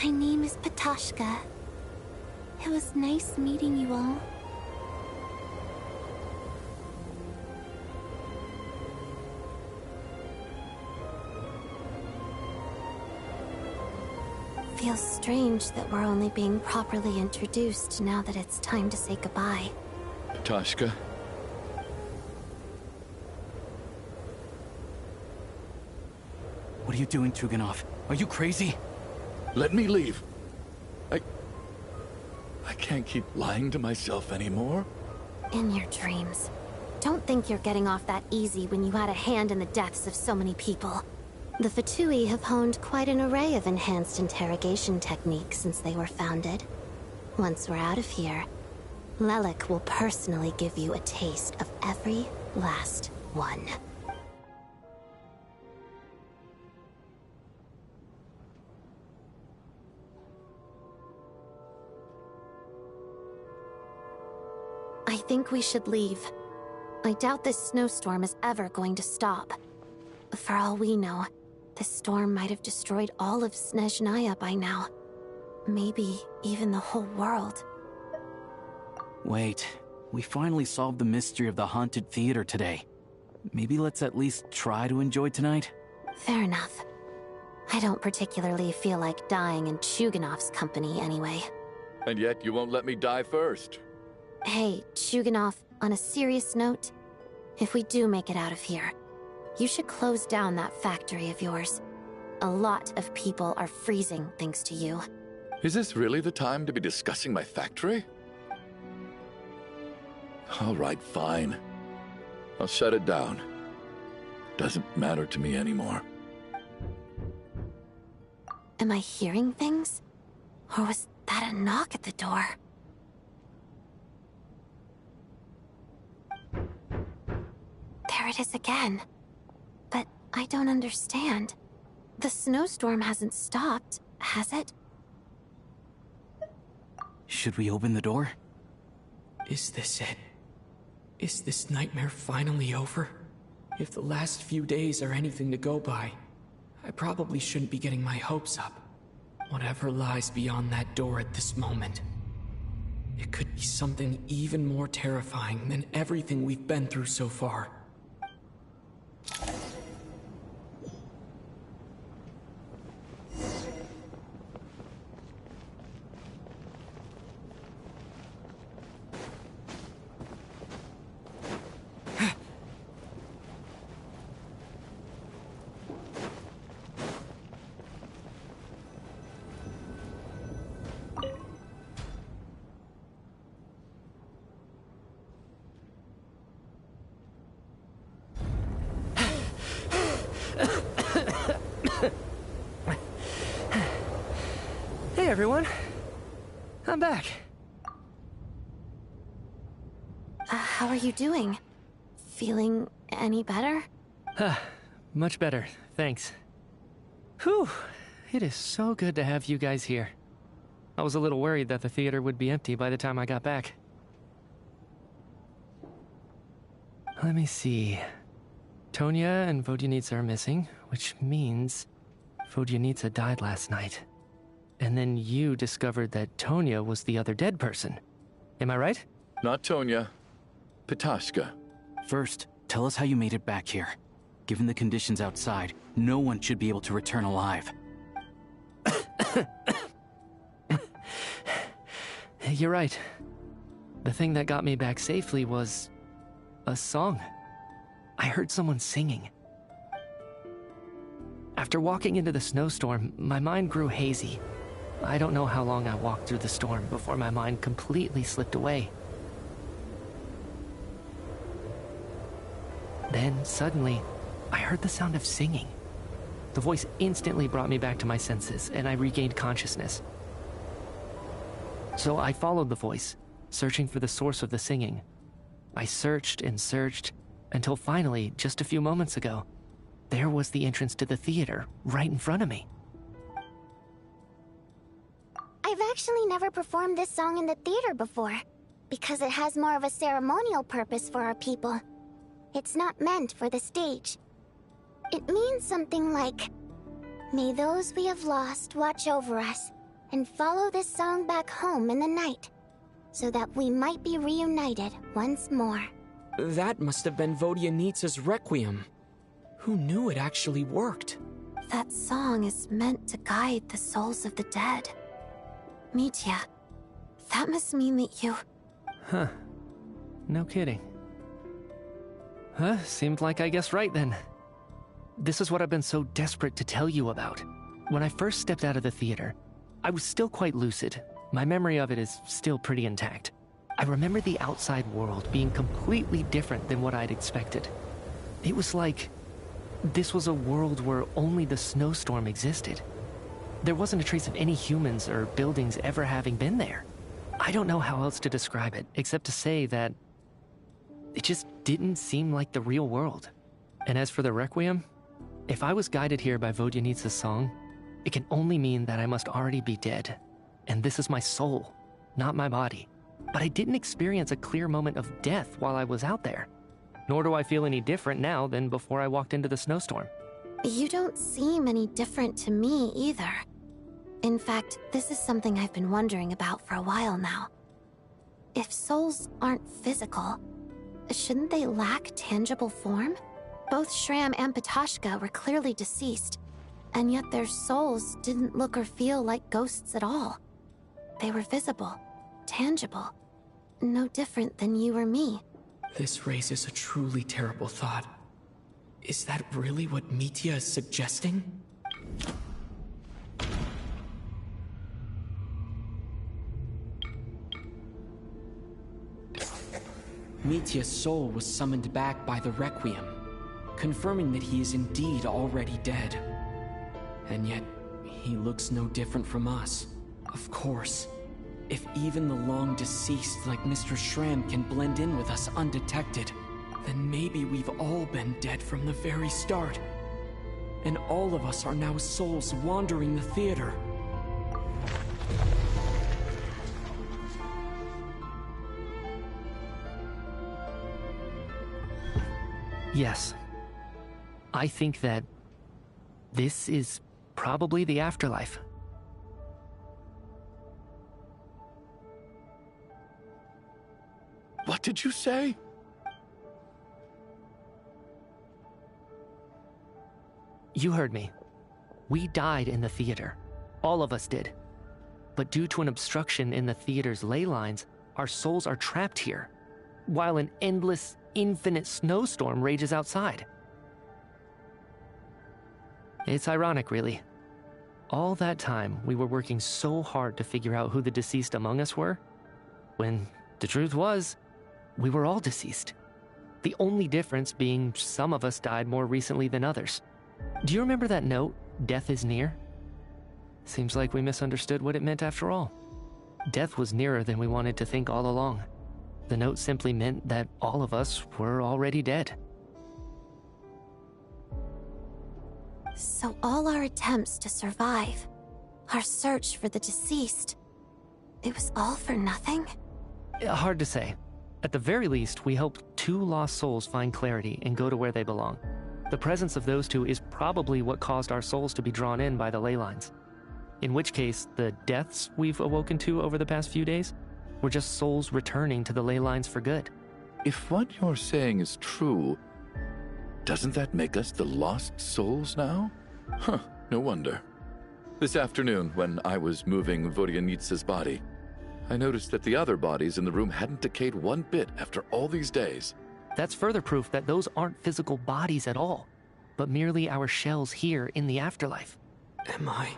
my name is Patashka. It was nice meeting you all. Feels strange that we're only being properly introduced now that it's time to say goodbye. Patashka. What are you doing, Chuganov? Are you crazy? Let me leave. I can't keep lying to myself anymore. In your dreams. Don't think you're getting off that easy when you had a hand in the deaths of so many people. The Fatui have honed quite an array of enhanced interrogation techniques since they were founded. Once we're out of here, Lelik will personally give you a taste of every last one. I think we should leave. I doubt this snowstorm is ever going to stop. For all we know, this storm might have destroyed all of Snezhnaya by now. Maybe even the whole world. Wait, we finally solved the mystery of the haunted theater today. Maybe let's at least try to enjoy tonight? Fair enough. I don't particularly feel like dying in Chuganov's company anyway. And yet you won't let me die first. Hey, Chuganov, on a serious note, if we do make it out of here, you should close down that factory of yours. A lot of people are freezing thanks to you. Is this really the time to be discussing my factory? All right, fine. I'll shut it down. Doesn't matter to me anymore. Am I hearing things? Or was that a knock at the door? There it is again. But I don't understand. The snowstorm hasn't stopped, has it? Should we open the door? Is this it? Is this nightmare finally over? If the last few days are anything to go by, I probably shouldn't be getting my hopes up. Whatever lies beyond that door at this moment, it could be something even more terrifying than everything we've been through so far. Hey everyone, I'm back. How are you doing? Feeling any better? Much better, thanks. Whew, it is so good to have you guys here. I was a little worried that the theater would be empty by the time I got back. Let me see. Tonya and Vodyanitsa are missing, which means Vodyanitsa died last night. And then you discovered that Tonya was the other dead person. Am I right? Not Tonya. Petashka. First, tell us how you made it back here. Given the conditions outside, no one should be able to return alive. You're right. The thing that got me back safely was a song. I heard someone singing. After walking into the snowstorm, my mind grew hazy. I don't know how long I walked through the storm before my mind completely slipped away. Then, suddenly, I heard the sound of singing. The voice instantly brought me back to my senses, and I regained consciousness. So I followed the voice, searching for the source of the singing. I searched and searched, until finally, just a few moments ago, there was the entrance to the theater, right in front of me. I've actually never performed this song in the theater before, because it has more of a ceremonial purpose for our people. It's not meant for the stage. It means something like, "May those we have lost watch over us, and follow this song back home in the night, so that we might be reunited once more." That must have been Vodyanitsa's Requiem. Who knew it actually worked? That song is meant to guide the souls of the dead. Mitya, that must mean that you... Huh. No kidding. Seemed like I guessed right then. This is what I've been so desperate to tell you about. When I first stepped out of the theater, I was still quite lucid. My memory of it is still pretty intact. I remember the outside world being completely different than what I'd expected. It was like this was a world where only the snowstorm existed. There wasn't a trace of any humans or buildings ever having been there. I don't know how else to describe it, except to say that it just didn't seem like the real world. And as for the Requiem, if I was guided here by Vodyanitsa's song, it can only mean that I must already be dead. And this is my soul, not my body. But I didn't experience a clear moment of death while I was out there. Nor do I feel any different now than before I walked into the snowstorm. You don't seem any different to me either. In fact, this is something I've been wondering about for a while now. If souls aren't physical, shouldn't they lack tangible form? Both Shram and Petashka were clearly deceased, and yet their souls didn't look or feel like ghosts at all. They were visible, tangible, no different than you or me. This raises a truly terrible thought. Is that really what Mitya is suggesting? Mitya's soul was summoned back by the Requiem, confirming that he is indeed already dead. And yet, he looks no different from us. Of course, if even the long-deceased like Mr. Shram can blend in with us undetected, then maybe we've all been dead from the very start. And all of us are now souls wandering the theater. Yes. I think that this is probably the afterlife. What did you say? You heard me. We died in the theater. All of us did. But due to an obstruction in the theater's ley lines, our souls are trapped here, while an endless, infinite snowstorm rages outside. It's ironic, really. All that time, we were working so hard to figure out who the deceased among us were, when the truth was, we were all deceased. The only difference being some of us died more recently than others. Do you remember that note, "Death is near"? Seems like we misunderstood what it meant after all. Death was nearer than we wanted to think all along. The note simply meant that all of us were already dead. So all our attempts to survive, our search for the deceased, it was all for nothing? Hard to say. At the very least, we helped 2 lost souls find clarity and go to where they belong. The presence of those 2 is probably what caused our souls to be drawn in by the ley lines. In which case, the deaths we've awoken to over the past few days were just souls returning to the ley lines for good. If what you're saying is true, doesn't that make us the lost souls now? Huh, no wonder. This afternoon, when I was moving Vodyanitsa's body, I noticed that the other bodies in the room hadn't decayed one bit after all these days. That's further proof that those aren't physical bodies at all, but merely our shells here in the afterlife. Am I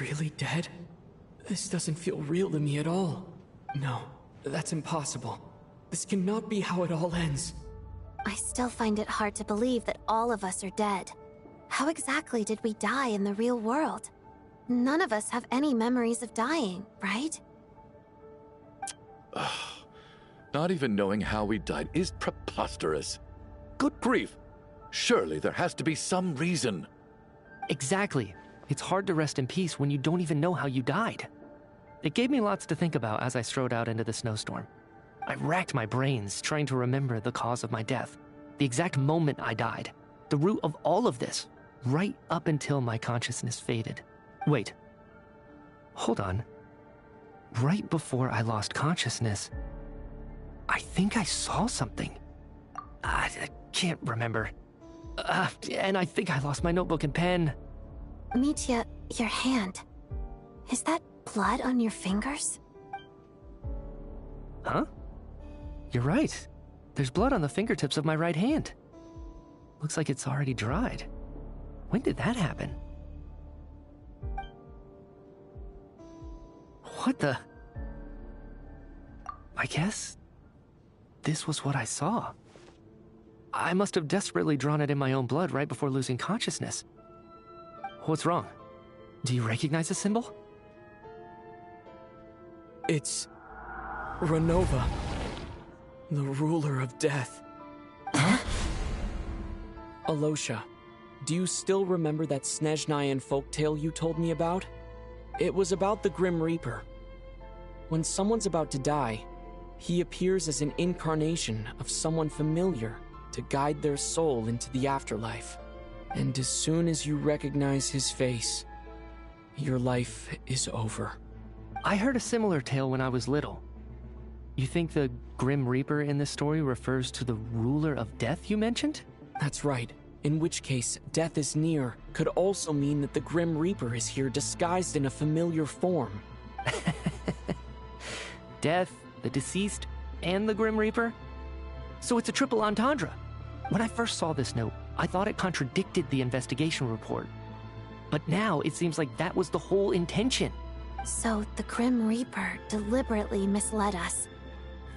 really dead? This doesn't feel real to me at all. No, that's impossible. This cannot be how it all ends. I still find it hard to believe that all of us are dead. How exactly did we die in the real world? None of us have any memories of dying, right? Not even knowing how we died is preposterous. Good grief! Surely there has to be some reason. Exactly. It's hard to rest in peace when you don't even know how you died. It gave me lots to think about as I strode out into the snowstorm. I racked my brains trying to remember the cause of my death, the exact moment I died, the root of all of this, right up until my consciousness faded. Wait. Hold on. Right before I lost consciousness, I think I saw something. I can't remember. And I think I lost my notebook and pen. Mitya, your hand. Is that blood on your fingers? Huh? You're right. There's blood on the fingertips of my right hand. Looks like it's already dried. When did that happen? What the? I guess this was what I saw. I must have desperately drawn it in my own blood right before losing consciousness. What's wrong? Do you recognize the symbol? It's Renova, the ruler of death. Huh? Alosha, do you still remember that Snezhnayan folktale you told me about? It was about the Grim Reaper. When someone's about to die, he appears as an incarnation of someone familiar to guide their soul into the afterlife. And as soon as you recognize his face, your life is over. I heard a similar tale when I was little. You think the Grim Reaper in this story refers to the ruler of death you mentioned? That's right. In which case, death is near could also mean that the Grim Reaper is here disguised in a familiar form. Death, the deceased, and the Grim Reaper? So it's a triple entendre. When I first saw this note, I thought it contradicted the investigation report. But now it seems like that was the whole intention. So the Grim Reaper deliberately misled us.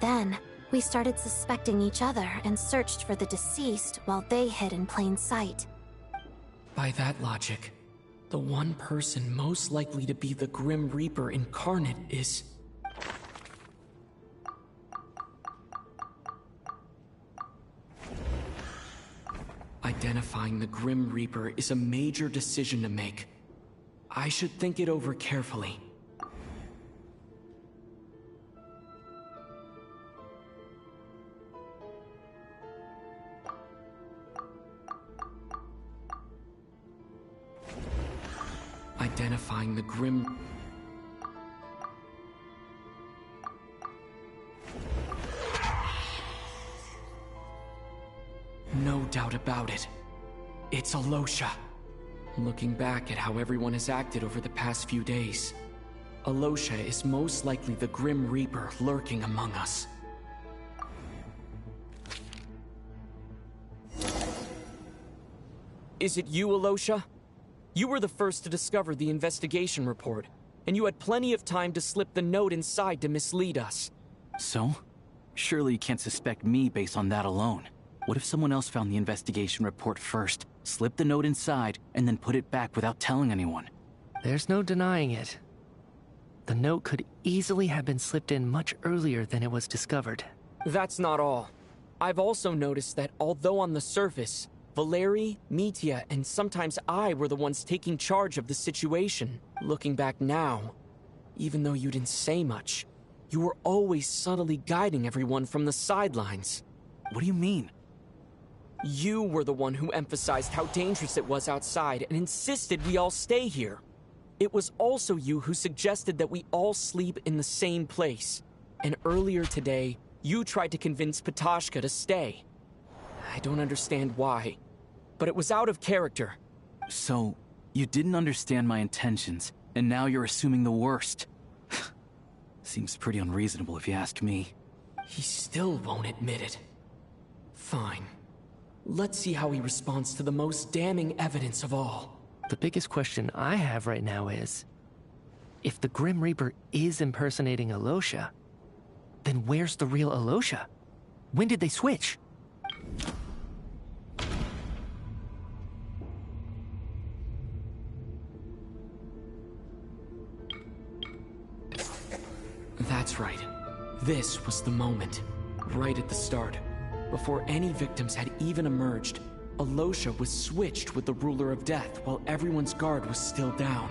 Then, we started suspecting each other and searched for the deceased while they hid in plain sight. By that logic, the one person most likely to be the Grim Reaper incarnate is... Identifying the Grim Reaper is a major decision to make. I should think it over carefully. identifying the Grim... No doubt about it. It's Alosha. Looking back at how everyone has acted over the past few days, Alosha is most likely the Grim Reaper lurking among us. Is it you, Alosha? You were the first to discover the investigation report, and you had plenty of time to slip the note inside to mislead us. So? Surely you can't suspect me based on that alone. What if someone else found the investigation report first, slipped the note inside, and then put it back without telling anyone? There's no denying it. The note could easily have been slipped in much earlier than it was discovered. That's not all. I've also noticed that although on the surface, Valeri, Mitya, and sometimes I were the ones taking charge of the situation, looking back now, even though you didn't say much, you were always subtly guiding everyone from the sidelines. What do you mean? You were the one who emphasized how dangerous it was outside and insisted we all stay here. It was also you who suggested that we all sleep in the same place. And earlier today, you tried to convince Patashka to stay. I don't understand why, but it was out of character. So, you didn't understand my intentions, and now you're assuming the worst. Seems pretty unreasonable if you ask me. He still won't admit it. Fine. Let's see how he responds to the most damning evidence of all. The biggest question I have right now is, if the Grim Reaper is impersonating Alosha, then where's the real Alosha? When did they switch? That's right. This was the moment, right at the start. Before any victims had even emerged, Alosha was switched with the Ruler of Death while everyone's guard was still down.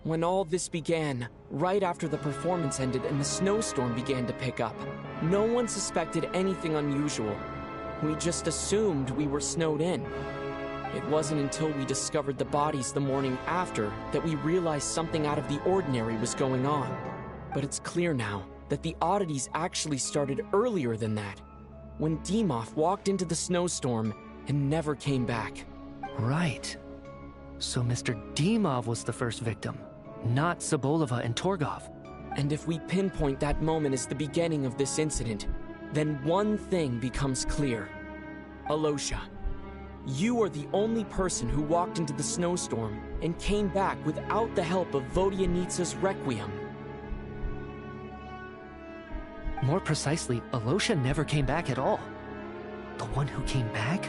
When all this began, right after the performance ended and the snowstorm began to pick up, no one suspected anything unusual. We just assumed we were snowed in. It wasn't until we discovered the bodies the morning after that we realized something out of the ordinary was going on. But it's clear now that the oddities actually started earlier than that, when Dimov walked into the snowstorm and never came back. Right. So Mr. Dimov was the first victim, not Sobolova and Torgov. And if we pinpoint that moment as the beginning of this incident, then one thing becomes clear. Alosha, you are the only person who walked into the snowstorm and came back without the help of Vodyanitsa's Requiem. More precisely, Alosha never came back at all. The one who came back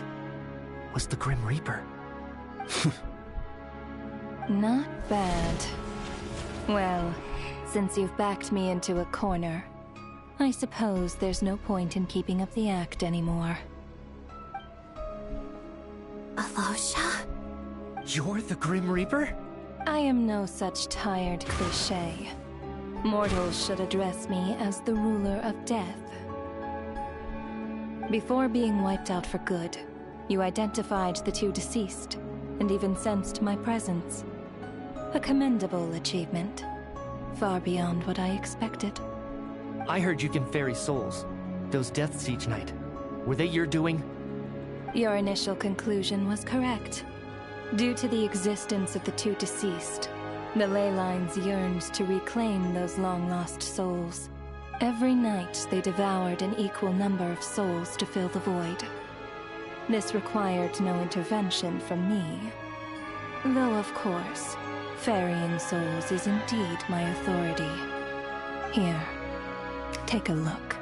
was the Grim Reaper. Not bad. Well, since you've backed me into a corner, I suppose there's no point in keeping up the act anymore. Alosha? You're the Grim Reaper? I am no such tired cliché. Mortals should address me as the ruler of death. Before being wiped out for good, you identified the two deceased, and even sensed my presence. A commendable achievement. Far beyond what I expected. I heard you can ferry souls. Those deaths each night. Were they your doing? Your initial conclusion was correct. Due to the existence of the two deceased, the ley lines yearned to reclaim those long-lost souls. Every night they devoured an equal number of souls to fill the void. This required no intervention from me. Though, of course, ferrying souls is indeed my authority. Here, take a look.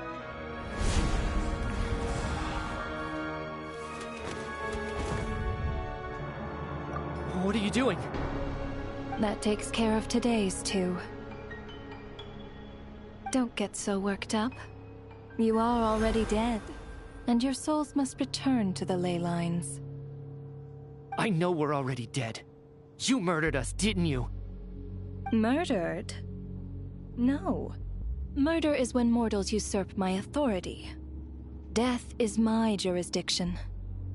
What are you doing? That takes care of today's two. Don't get so worked up. You are already dead, and your souls must return to the ley lines. I know we're already dead. You murdered us, didn't you? Murdered? No. Murder is when mortals usurp my authority. Death is my jurisdiction.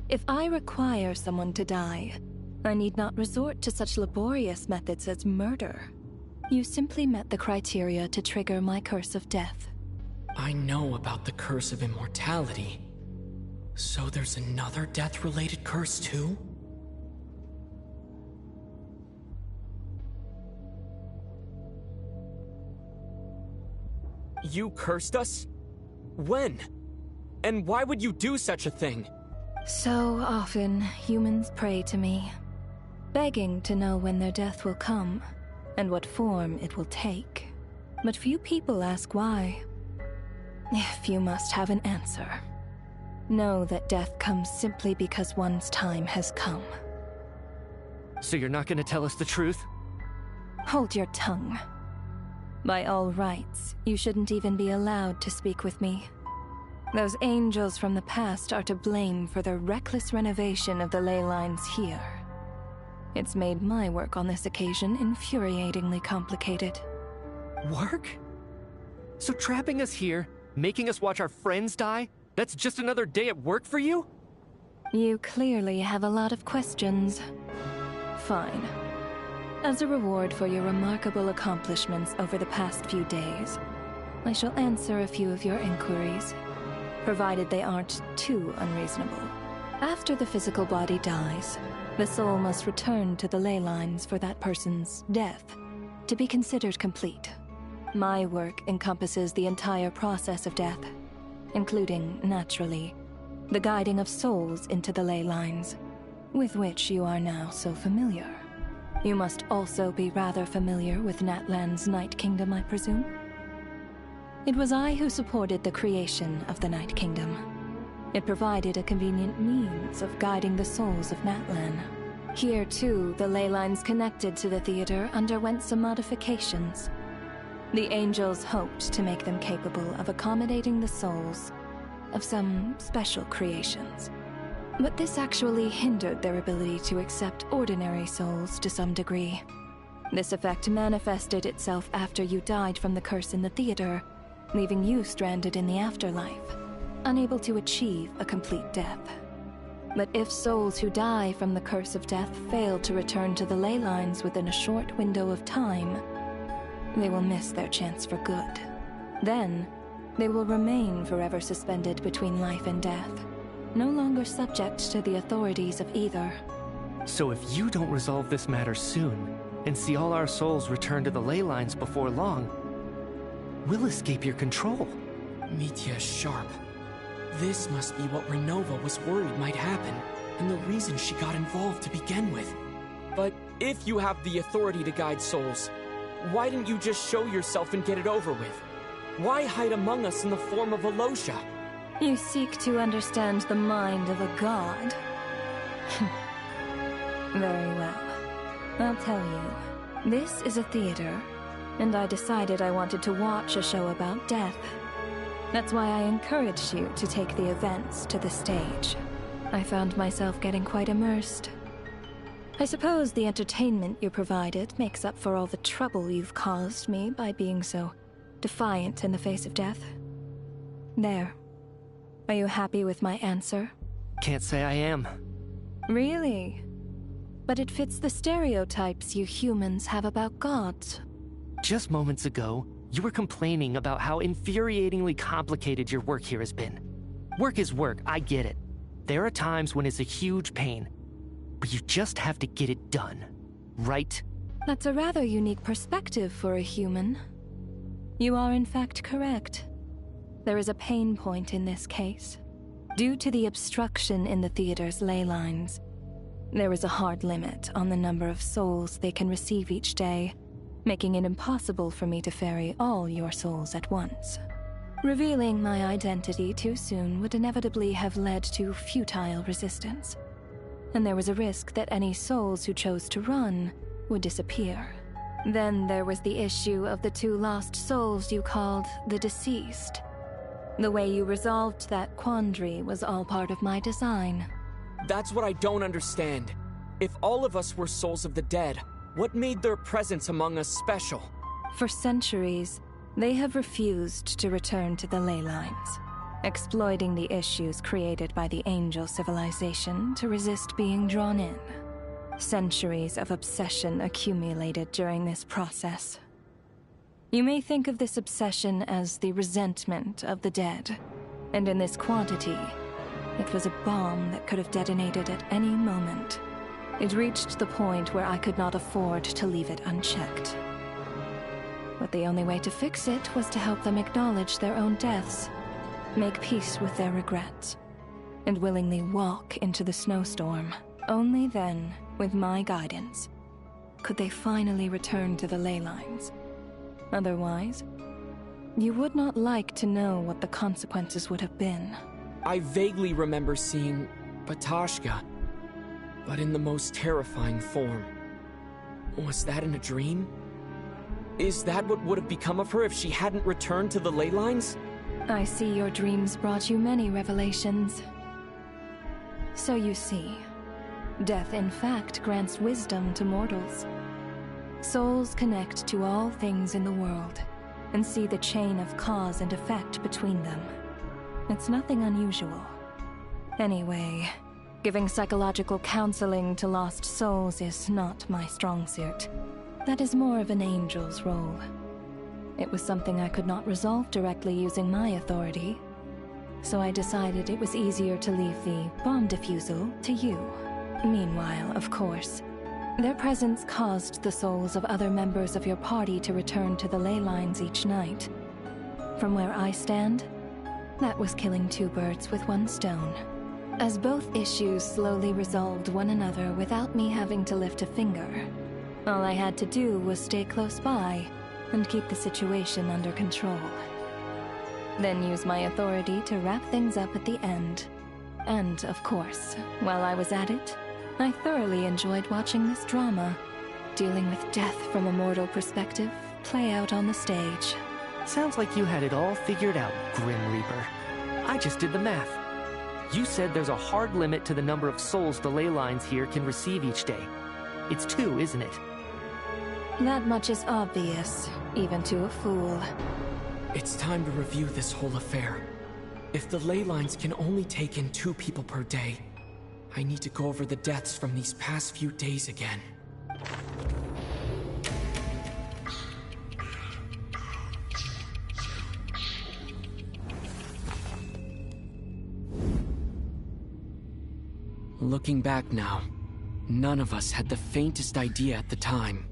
If I require someone to die, I need not resort to such laborious methods as murder. You simply met the criteria to trigger my curse of death. I know about the curse of immortality. So there's another death-related curse too? You cursed us? When? And why would you do such a thing? So often, humans pray to me, begging to know when their death will come, and what form it will take. But few people ask why. If you must have an answer, know that death comes simply because one's time has come. So you're not gonna tell us the truth? Hold your tongue. By all rights, you shouldn't even be allowed to speak with me. Those angels from the past are to blame for their reckless renovation of the ley lines here. It's made my work on this occasion infuriatingly complicated. Work? So trapping us here, making us watch our friends die, that's just another day at work for you? You clearly have a lot of questions. Fine. As a reward for your remarkable accomplishments over the past few days, I shall answer a few of your inquiries, provided they aren't too unreasonable. After the physical body dies, the soul must return to the ley lines for that person's death to be considered complete. My work encompasses the entire process of death, including, naturally, the guiding of souls into the ley lines, with which you are now so familiar. You must also be rather familiar with Natlan's Night Kingdom, I presume? It was I who supported the creation of the Night Kingdom. It provided a convenient means of guiding the souls of Natlan. Here, too, the ley lines connected to the theater underwent some modifications. The angels hoped to make them capable of accommodating the souls of some special creations. But this actually hindered their ability to accept ordinary souls to some degree. This effect manifested itself after you died from the curse in the theater, leaving you stranded in the afterlife, unable to achieve a complete death. But if souls who die from the curse of death fail to return to the ley lines within a short window of time, they will miss their chance for good. Then, they will remain forever suspended between life and death, no longer subject to the authorities of either. So if you don't resolve this matter soon, and see all our souls return to the ley lines before long, we'll escape your control. Mitya is sharp. This must be what Renova was worried might happen, and the reason she got involved to begin with. But if you have the authority to guide souls, why didn't you just show yourself and get it over with? Why hide among us in the form of Alosha? You seek to understand the mind of a god. Very well. I'll tell you. This is a theater, and I decided I wanted to watch a show about death. That's why I encouraged you to take the events to the stage. I found myself getting quite immersed. I suppose the entertainment you provided makes up for all the trouble you've caused me by being so defiant in the face of death. There. Are you happy with my answer? Can't say I am. Really? But it fits the stereotypes you humans have about gods. Just moments ago, you were complaining about how infuriatingly complicated your work here has been. Work is work, I get it. There are times when it's a huge pain, but you just have to get it done, right? That's a rather unique perspective for a human. You are in fact correct. There is a pain point in this case. Due to the obstruction in the theater's ley lines, there is a hard limit on the number of souls they can receive each day, making it impossible for me to ferry all your souls at once. Revealing my identity too soon would inevitably have led to futile resistance, and there was a risk that any souls who chose to run would disappear. Then there was the issue of the 2 lost souls you called the deceased. The way you resolved that quandary was all part of my design. That's what I don't understand. If all of us were souls of the dead, what made their presence among us special? For centuries, they have refused to return to the ley lines. exploiting the issues created by the angel civilization to resist being drawn in. Centuries of obsession accumulated during this process. You may think of this obsession as the resentment of the dead, and in this quantity, it was a bomb that could have detonated at any moment. It reached the point where I could not afford to leave it unchecked. But the only way to fix it was to help them acknowledge their own deaths, make peace with their regrets, and willingly walk into the snowstorm. Only then, with my guidance, could they finally return to the ley lines. Otherwise, you would not like to know what the consequences would have been. I vaguely remember seeing Batashka, but in the most terrifying form. Was that in a dream? Is that what would have become of her if she hadn't returned to the ley lines? I see your dreams brought you many revelations. So you see, death in fact grants wisdom to mortals. Souls connect to all things in the world and see the chain of cause and effect between them. It's nothing unusual. Anyway, giving psychological counseling to lost souls is not my strong suit. That is more of an angel's role. It was something I could not resolve directly using my authority, so I decided it was easier to leave the bomb defusal to you. Meanwhile, of course, their presence caused the souls of other members of your party to return to the ley lines each night. From where I stand, that was killing two birds with one stone. As both issues slowly resolved one another without me having to lift a finger, all I had to do was stay close by and keep the situation under control. Then use my authority to wrap things up at the end. And, of course, while I was at it, I thoroughly enjoyed watching this drama, dealing with death from a mortal perspective, play out on the stage. Sounds like you had it all figured out, Grim Reaper. I just did the math. You said there's a hard limit to the number of souls the ley lines here can receive each day. It's 2, isn't it? That much is obvious, even to a fool. It's time to review this whole affair. If the ley lines can only take in 2 people per day, I need to go over the deaths from these past few days again. Looking back now, none of us had the faintest idea at the time.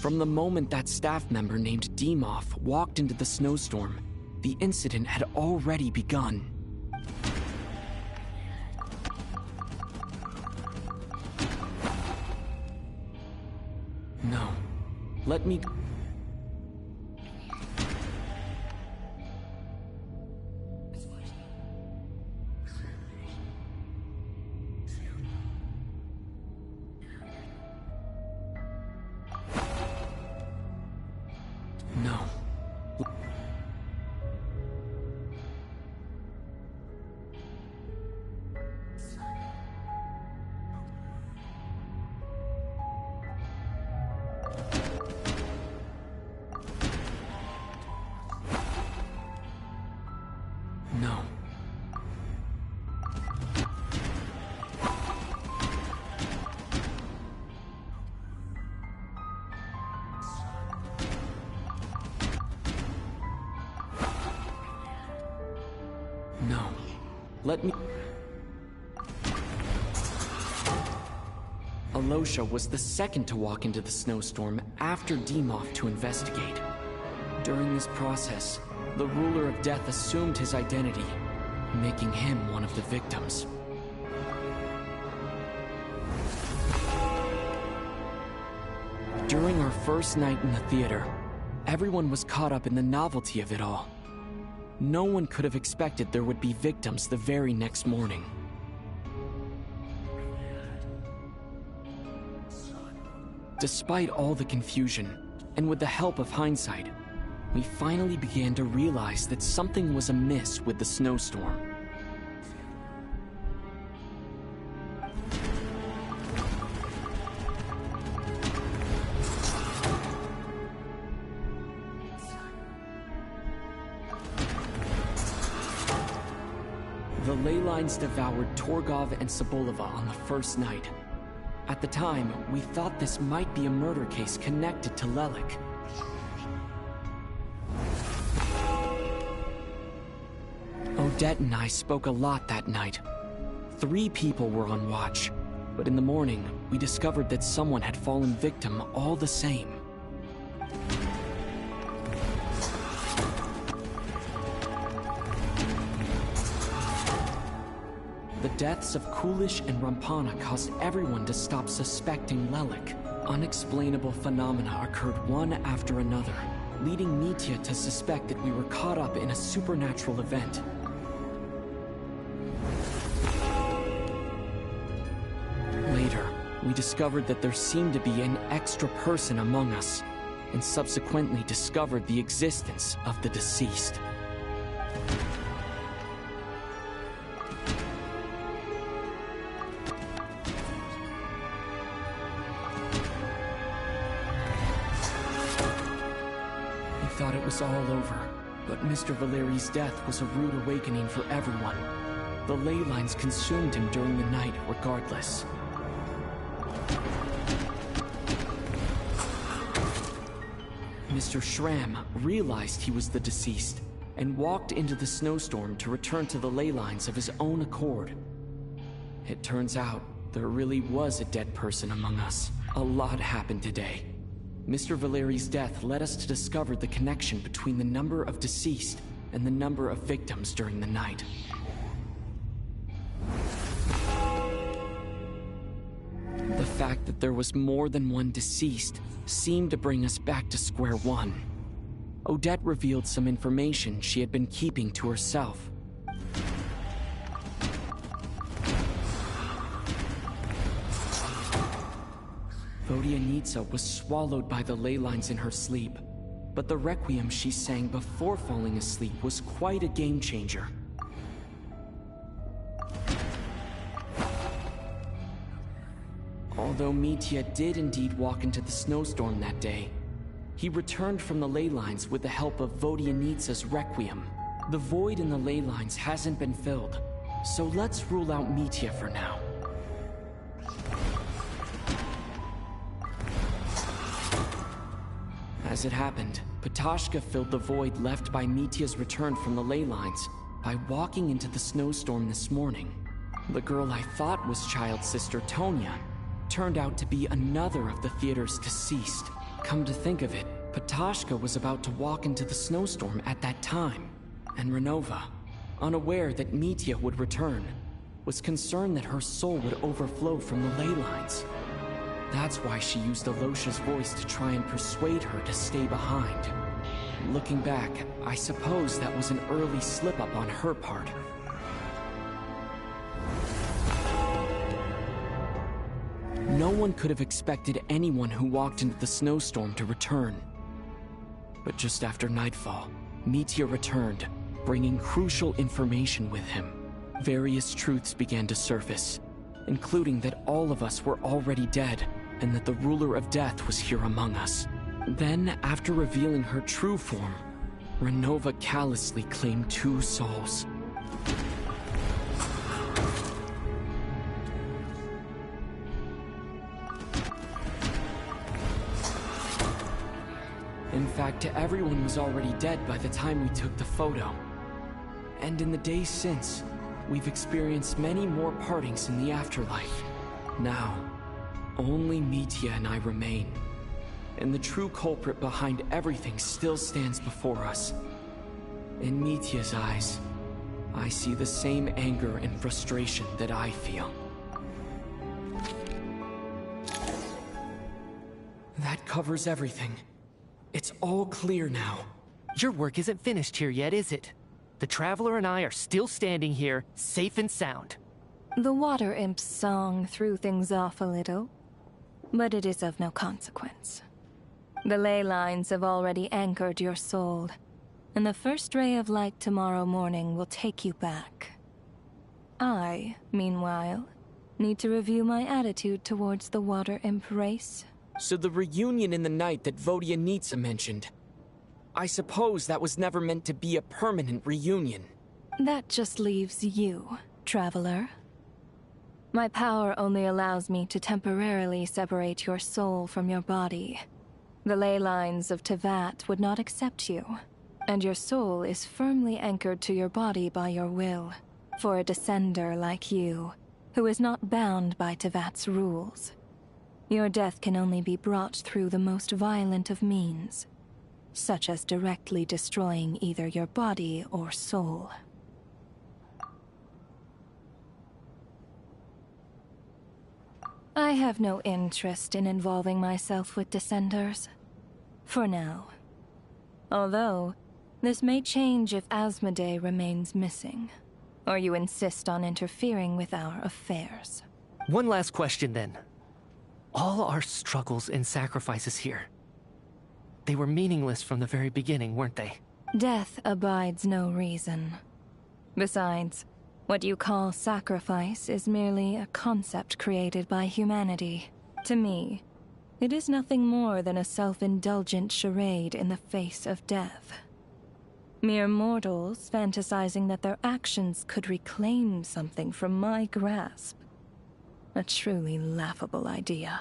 From the moment that staff member named Demoff walked into the snowstorm, the incident had already begun. No. Let me... No. No. No. Let me... Alosha was the second to walk into the snowstorm after Demoff to investigate. During this process, the ruler of death assumed his identity, making him one of the victims. During our first night in the theater, everyone was caught up in the novelty of it all. No one could have expected there would be victims the very next morning. Despite all the confusion, and with the help of hindsight, we finally began to realize that something was amiss with the snowstorm. ley lines devoured Torgov and Sobolova on the first night. At the time, we thought this might be a murder case connected to Lelik. Odette and I spoke a lot that night. 3 people were on watch, but in the morning, we discovered that someone had fallen victim all the same. The deaths of Kulish and Rampana caused everyone to stop suspecting Lelik. Unexplainable phenomena occurred one after another, leading Mitya to suspect that we were caught up in a supernatural event. Later, we discovered that there seemed to be an extra person among us, and subsequently discovered the existence of the deceased. We thought it was all over, but Mr. Valeri's death was a rude awakening for everyone. The ley lines consumed him during the night regardless. Mr. Schramm realized he was the deceased and walked into the snowstorm to return to the ley lines of his own accord. It turns out there really was a dead person among us. A lot happened today. Mr. Valeri's death led us to discover the connection between the number of deceased and the number of victims during the night. The fact that there was more than one deceased seemed to bring us back to square one. Odette revealed some information she had been keeping to herself. Vodyanitsa was swallowed by the ley lines in her sleep, but the requiem she sang before falling asleep was quite a game changer. Although Mitya did indeed walk into the snowstorm that day, he returned from the ley lines with the help of Vodyanitsa's requiem. The void in the ley lines hasn't been filled, so let's rule out Mitya for now. As it happened, Patashka filled the void left by Mitya's return from the ley lines by walking into the snowstorm this morning. The girl I thought was child sister Tonya turned out to be another of the theater's deceased. Come to think of it, Patashka was about to walk into the snowstorm at that time, and Renova, unaware that Mitya would return, was concerned that her soul would overflow from the ley lines. That's why she used Alosha's voice to try and persuade her to stay behind. Looking back, I suppose that was an early slip-up on her part. No one could have expected anyone who walked into the snowstorm to return. But just after nightfall, Mitya returned, bringing crucial information with him. Various truths began to surface, including that all of us were already dead, and that the ruler of death was here among us. Then, after revealing her true form, Renova callously claimed 2 souls. In fact, everyone was already dead by the time we took the photo. And in the days since, we've experienced many more partings in the afterlife. Now, only Mitya and I remain. And the true culprit behind everything still stands before us. In Mitya's eyes, I see the same anger and frustration that I feel. That covers everything. It's all clear now. Your work isn't finished here yet, is it? The Traveler and I are still standing here, safe and sound. The Water Imp's song threw things off a little, but it is of no consequence. The ley lines have already anchored your soul, and the first ray of light tomorrow morning will take you back. I, meanwhile, need to review my attitude towards the Water Imp race. So the reunion in the night that Vodyanitsa mentioned, I suppose that was never meant to be a permanent reunion. That just leaves you. traveler. My power only allows me to temporarily separate your soul from your body. The ley lines of Tevat would not accept you, and your soul is firmly anchored to your body by your will. For a descender like you, who is not bound by Tevat's rules, your death can only be brought through the most violent of means, such as directly destroying either your body or soul. I have no interest in involving myself with Descenders. For now. Although, this may change if Asmodee remains missing, or you insist on interfering with our affairs. One last question then. All our struggles and sacrifices here, they were meaningless from the very beginning, weren't they? Death abides no reason. Besides, what you call sacrifice is merely a concept created by humanity. To me, it is nothing more than a self-indulgent charade in the face of death. Mere mortals fantasizing that their actions could reclaim something from my grasp. A truly laughable idea.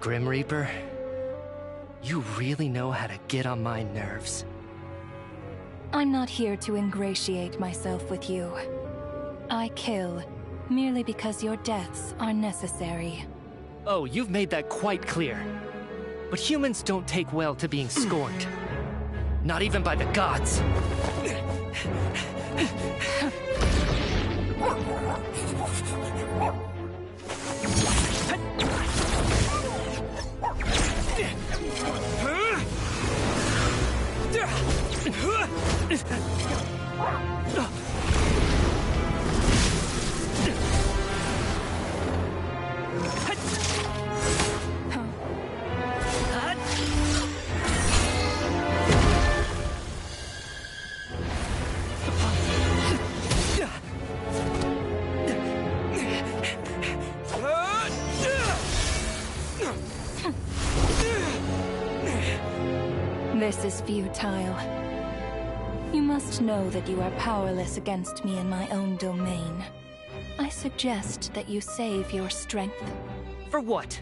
Grim Reaper, you really know how to get on my nerves. I'm not here to ingratiate myself with you. I kill merely because your deaths are necessary. Oh, you've made that quite clear. But humans don't take well to being scorned. Not even by the gods. This is futile. You must know that you are powerless against me in my own domain. I suggest that you save your strength. For what?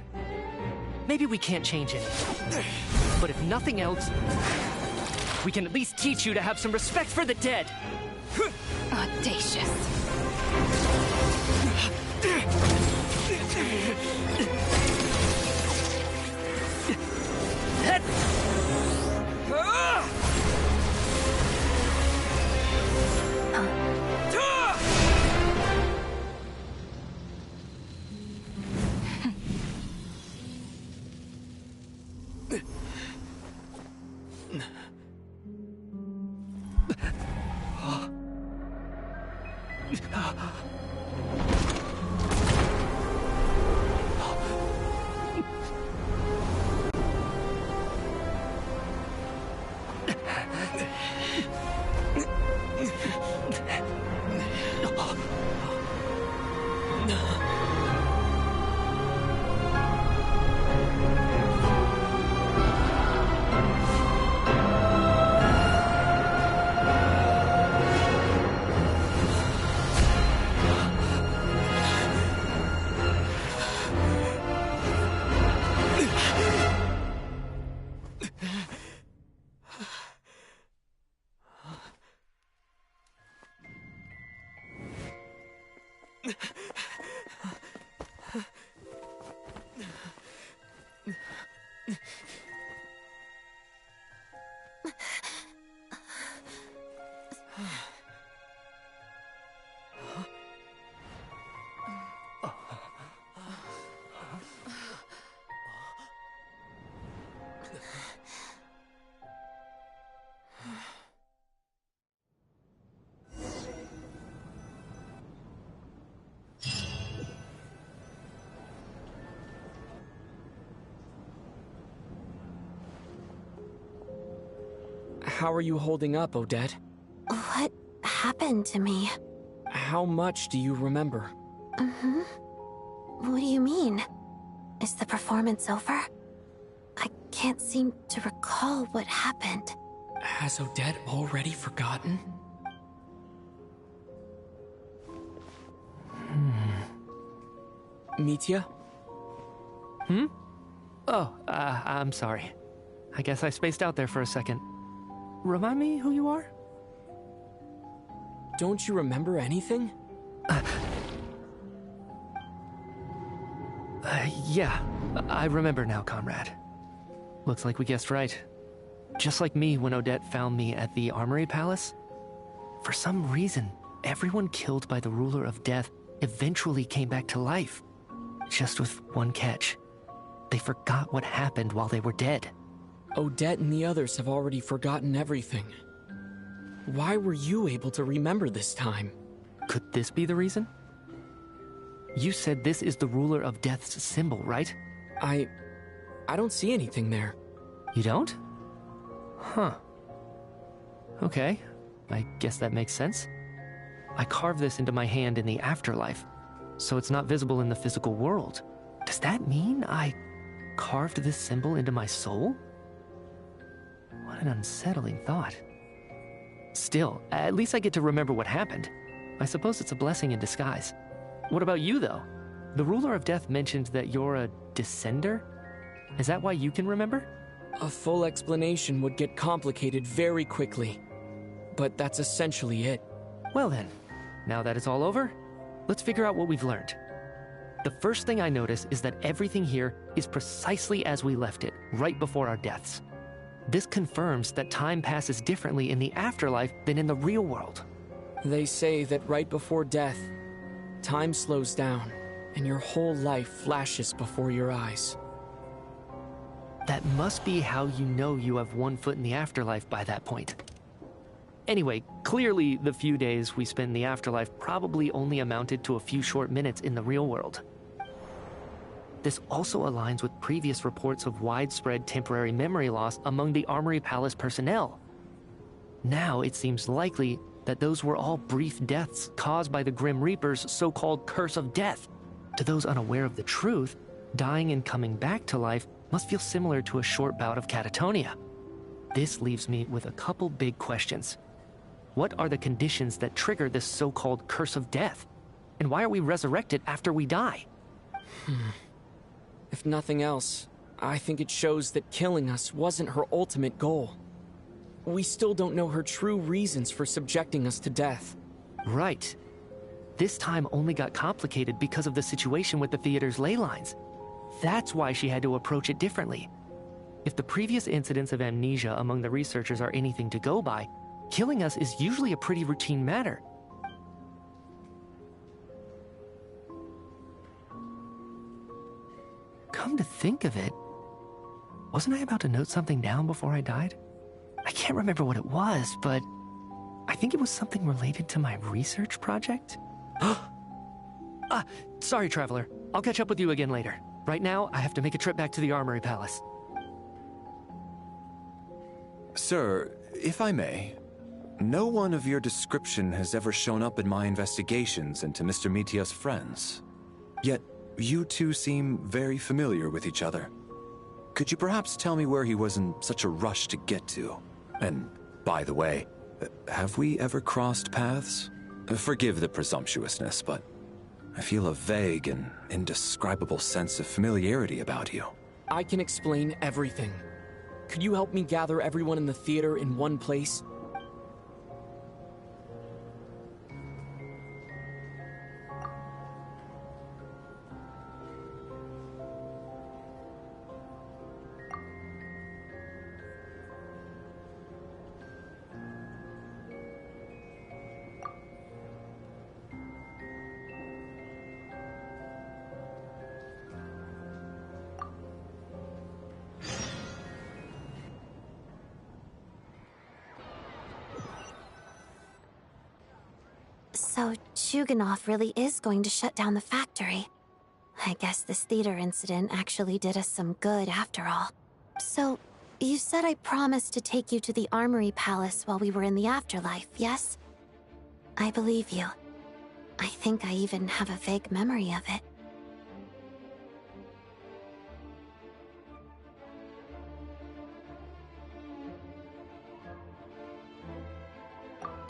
Maybe we can't change it. But if nothing else, we can at least teach you to have some respect for the dead. Audacious. How are you holding up, Odette? What happened to me? How much do you remember? What do you mean? Is the performance over? I can't seem to recall what happened. Has Odette already forgotten? Mitya? Oh, I'm sorry. I guess I spaced out there for a second. Remind me who you are? Don't you remember anything? Yeah, I remember now, comrade. Looks like we guessed right. Just like me when Odette found me at the Armory Palace. For some reason, everyone killed by the Ruler of Death eventually came back to life. Just with one catch. They forgot what happened while they were dead. Odette and the others have already forgotten everything. Why were you able to remember this time? Could this be the reason? You said this is the Ruler of Death's symbol, right? I don't see anything there. You don't? Huh. Okay, I guess that makes sense. I carved this into my hand in the afterlife, so it's not visible in the physical world. Does that mean I carved this symbol into my soul? What an unsettling thought. Still, at least I get to remember what happened. I suppose it's a blessing in disguise. What about you, though? The Ruler of Death mentioned that you're a descender? Is that why you can remember? A full explanation would get complicated very quickly. But that's essentially it. Well then, now that it's all over, let's figure out what we've learned. The first thing I notice is that everything here is precisely as we left it, right before our deaths. This confirms that time passes differently in the afterlife than in the real world. They say that right before death, time slows down, and your whole life flashes before your eyes. That must be how you know you have one foot in the afterlife by that point. Anyway, clearly the few days we spent in the afterlife probably only amounted to a few short minutes in the real world. This also aligns with previous reports of widespread temporary memory loss among the Armory Palace personnel. Now it seems likely that those were all brief deaths caused by the Grim Reaper's so-called curse of death. To those unaware of the truth, dying and coming back to life must feel similar to a short bout of catatonia. This leaves me with a couple big questions. What are the conditions that trigger this so-called curse of death? And why are we resurrected after we die? If nothing else, I think it shows that killing us wasn't her ultimate goal. We still don't know her true reasons for subjecting us to death. Right. This time only got complicated because of the situation with the theater's ley lines. That's why she had to approach it differently. If the previous incidents of amnesia among the researchers are anything to go by, killing us is usually a pretty routine matter. Come to think of it, wasn't I about to note something down before I died? I can't remember what it was, but I think it was something related to my research project. Sorry, Traveler. I'll catch up with you again later. Right now, I have to make a trip back to the Armory Palace. Sir, if I may, no one of your description has ever shown up in my investigations into Mr. Mitya's friends. Yet, you two seem very familiar with each other. Could you perhaps tell me where he was in such a rush to get to? And, by the way, have we ever crossed paths? Forgive the presumptuousness, but I feel a vague and indescribable sense of familiarity about you. I can explain everything. Could you help me gather everyone in the theater in one place? So, Chuganov really is going to shut down the factory. I guess this theater incident actually did us some good after all. So, you said I promised to take you to the Armory Palace while we were in the afterlife, yes? I believe you. I think I even have a vague memory of it.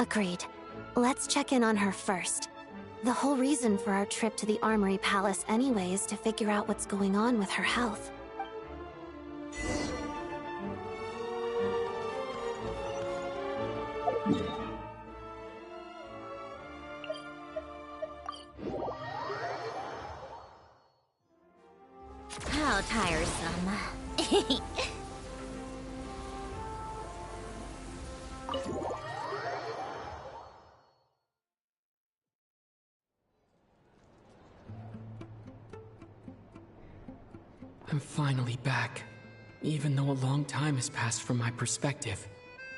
Agreed. Let's check in on her first. The whole reason for our trip to the Armory Palace anyway is to figure out what's going on with her health. How tiresome. I'm finally back, even though a long time has passed from my perspective.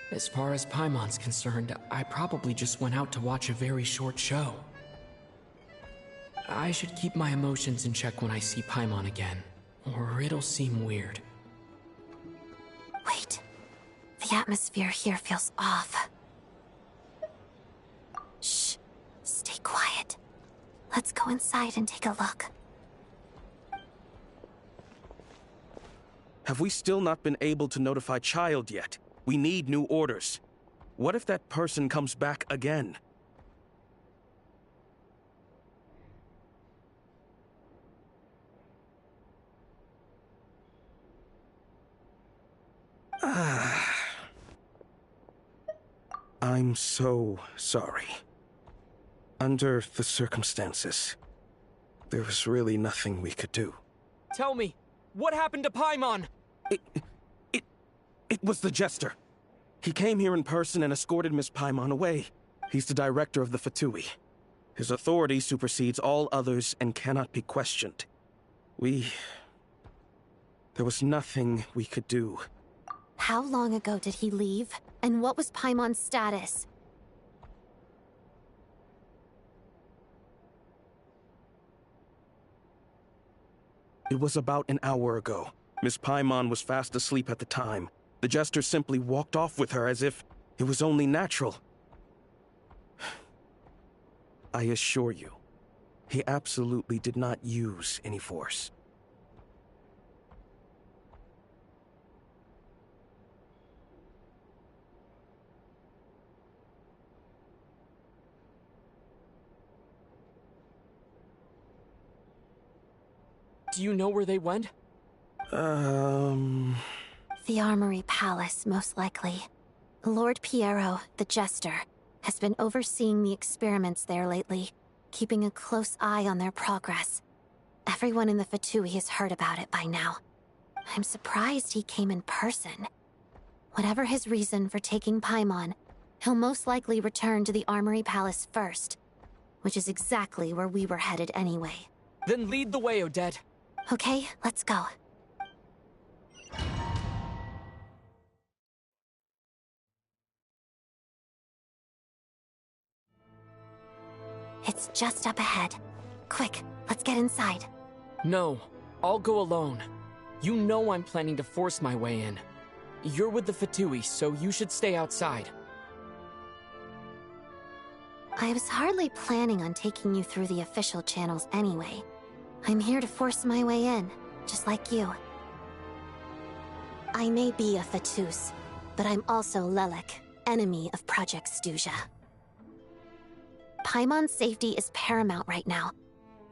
As far as Paimon's concerned, I probably just went out to watch a very short show. I should keep my emotions in check when I see Paimon again, or it'll seem weird. Wait. The atmosphere here feels off. Shh. Stay quiet. Let's go inside and take a look. Have we still not been able to notify Child yet? We need new orders. What if that person comes back again? I'm so sorry. Under the circumstances, there was really nothing we could do. Tell me, what happened to Paimon? It was the Jester. He came here in person and escorted Miss Paimon away. He's the director of the Fatui. His authority supersedes all others and cannot be questioned. There was nothing we could do. How long ago did he leave? And what was Paimon's status? It was about an hour ago. Miss Paimon was fast asleep at the time. The Jester simply walked off with her as if it was only natural. I assure you, he absolutely did not use any force. Do you know where they went? The Armory Palace, most likely. Lord Piero, the Jester, has been overseeing the experiments there lately, keeping a close eye on their progress. Everyone in the Fatui has heard about it by now. I'm surprised he came in person. Whatever his reason for taking Paimon, he'll most likely return to the Armory Palace first, which is exactly where we were headed anyway. Then lead the way, Odette. Okay, let's go. It's just up ahead. Quick, let's get inside. No, I'll go alone. You know I'm planning to force my way in. You're with the Fatui, so you should stay outside. I was hardly planning on taking you through the official channels anyway. I'm here to force my way in, just like you. I may be a Fatus, but I'm also Lelek, enemy of Project Stuzha. Paimon's safety is paramount right now.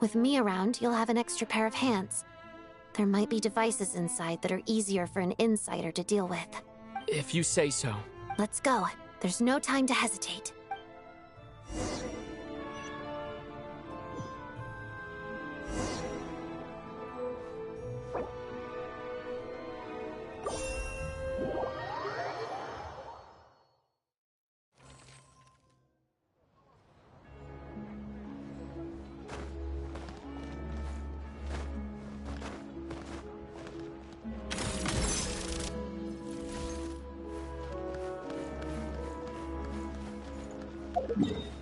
With me around, you'll have an extra pair of hands. There might be devices inside that are easier for an insider to deal with. If you say so. Let's go. There's no time to hesitate. Yeah.